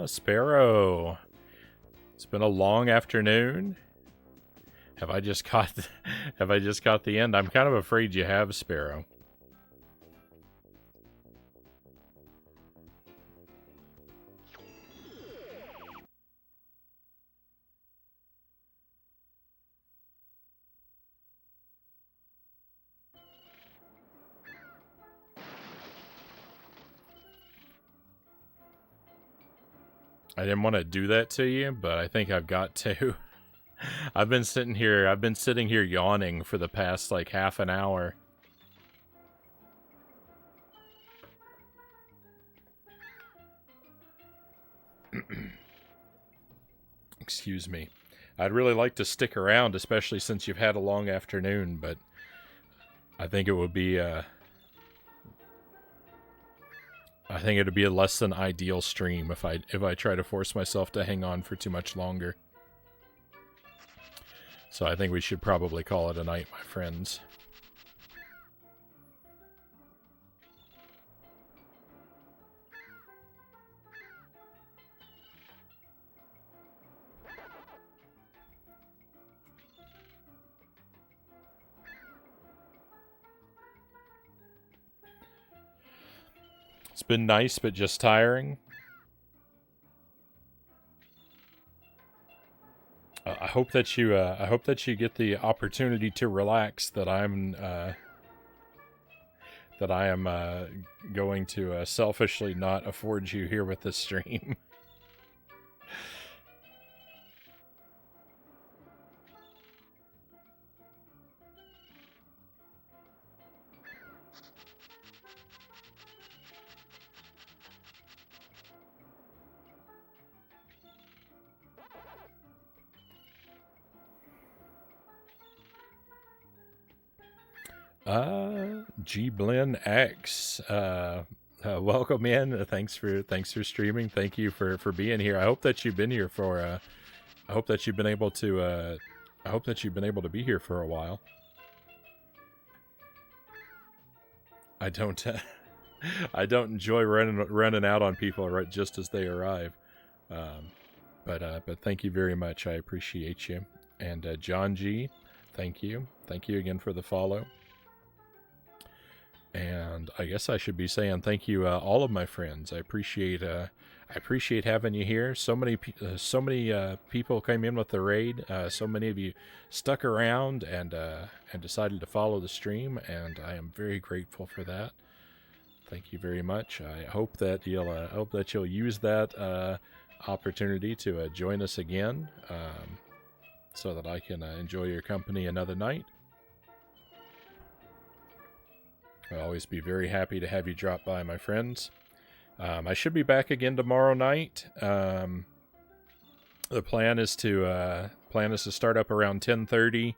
Sparrow. It's been a long afternoon. Have I just caught the end? I'm kind of afraid you have, Sparrow. I didn't want to do that to you, but I think I've got to. I've been sitting here yawning for the past like half an hour. Excuse me. I'd really like to stick around, especially since you've had a long afternoon, but I think it would be I think it'd be a less than ideal stream if I try to force myself to hang on for too much longer. So I think we should probably call it a night, my friends. It's been nice, but just tiring. I hope that you get the opportunity to relax that I am going to selfishly not afford you here with this stream. G Blin X, welcome in. Thanks for streaming. Thank you for being here. I hope that you've been here for. I hope that you've been able to. I hope that you've been able to be here for a while. I don't. I don't enjoy running out on people right just as they arrive. But thank you very much. I appreciate you. And John G, thank you. Thank you again for the follow. And I guess I should be saying thank you, all of my friends. I appreciate having you here. So many people came in with the raid. So many of you stuck around and decided to follow the stream, and I am very grateful for that. Thank you very much. I hope that you'll use that opportunity to join us again, so that I can enjoy your company another night. I'll always be very happy to have you drop by, my friends. I should be back again tomorrow night. The plan is to start up around 10:30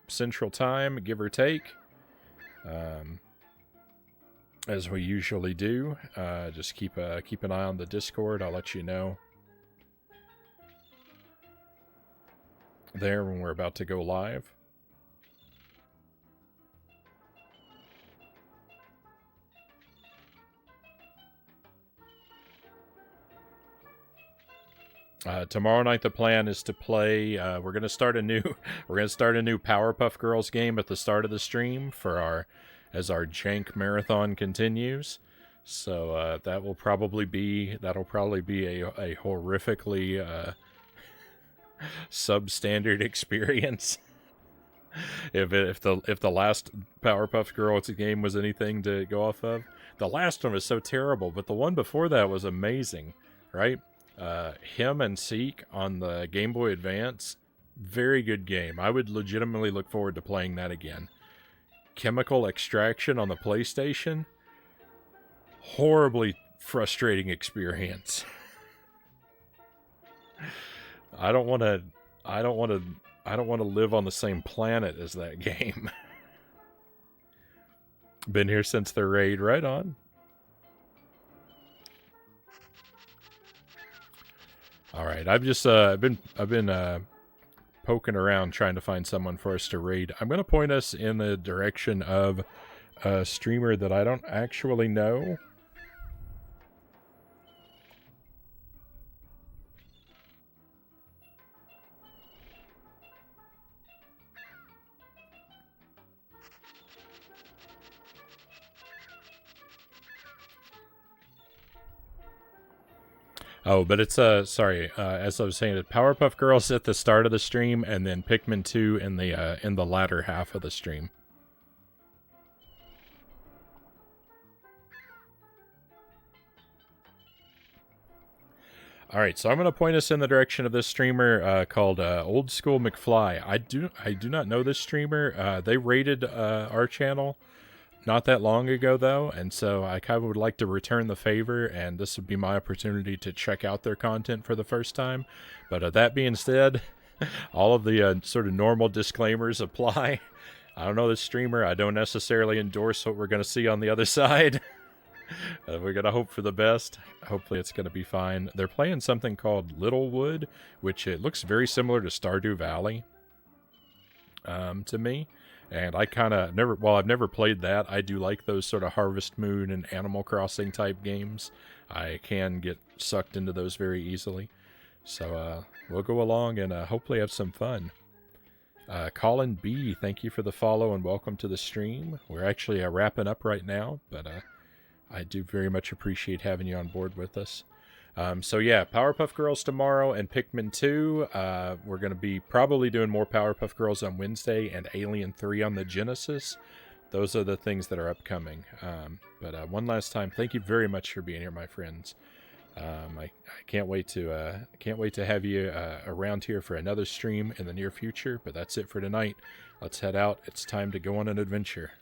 Central Time, give or take, as we usually do. Just keep an eye on the Discord. I'll let you know there when we're about to go live. Tomorrow night the plan is to play. We're gonna start a new Powerpuff Girls game at the start of the stream as our jank marathon continues. So that'll probably be a horrifically substandard experience. if the last Powerpuff Girls game was anything to go off of, the last one was so terrible, but the one before that was amazing, right? Him and Seek on the Game Boy Advance, very good game. I would legitimately look forward to playing that again. Chemical Extraction on the PlayStation, horribly frustrating experience. I don't want to live on the same planet as that game. Been here since the raid, right on. All right, I've been poking around trying to find someone for us to raid. I'm going to point us in the direction of a streamer that I don't actually know. Oh, but it's sorry. As I was saying, Powerpuff Girls at the start of the stream, and then Pikmin 2 in the latter half of the stream. All right, so I'm going to point us in the direction of this streamer called Old School McFly. I do not know this streamer. They raided our channel not that long ago, though, and so I kind of would like to return the favor, and this would be my opportunity to check out their content for the first time. But that being said, all of the sort of normal disclaimers apply. I don't know this streamer. I don't necessarily endorse what we're going to see on the other side. We're going to hope for the best. Hopefully it's going to be fine. They're playing something called Littlewood, which it looks very similar to Stardew Valley to me. And I kind of never, while I've never played that, I do like those sort of Harvest Moon and Animal Crossing type games. I can get sucked into those very easily. So we'll go along and hopefully have some fun. Colin B, thank you for the follow and welcome to the stream. We're actually wrapping up right now, but I do very much appreciate having you on board with us. So yeah, Powerpuff Girls tomorrow and Pikmin 2. We're going to be probably doing more Powerpuff Girls on Wednesday and Alien 3 on the Genesis. Those are the things that are upcoming. But one last time, thank you very much for being here, my friends. I can't wait to have you around here for another stream in the near future. But that's it for tonight. Let's head out. It's time to go on an adventure.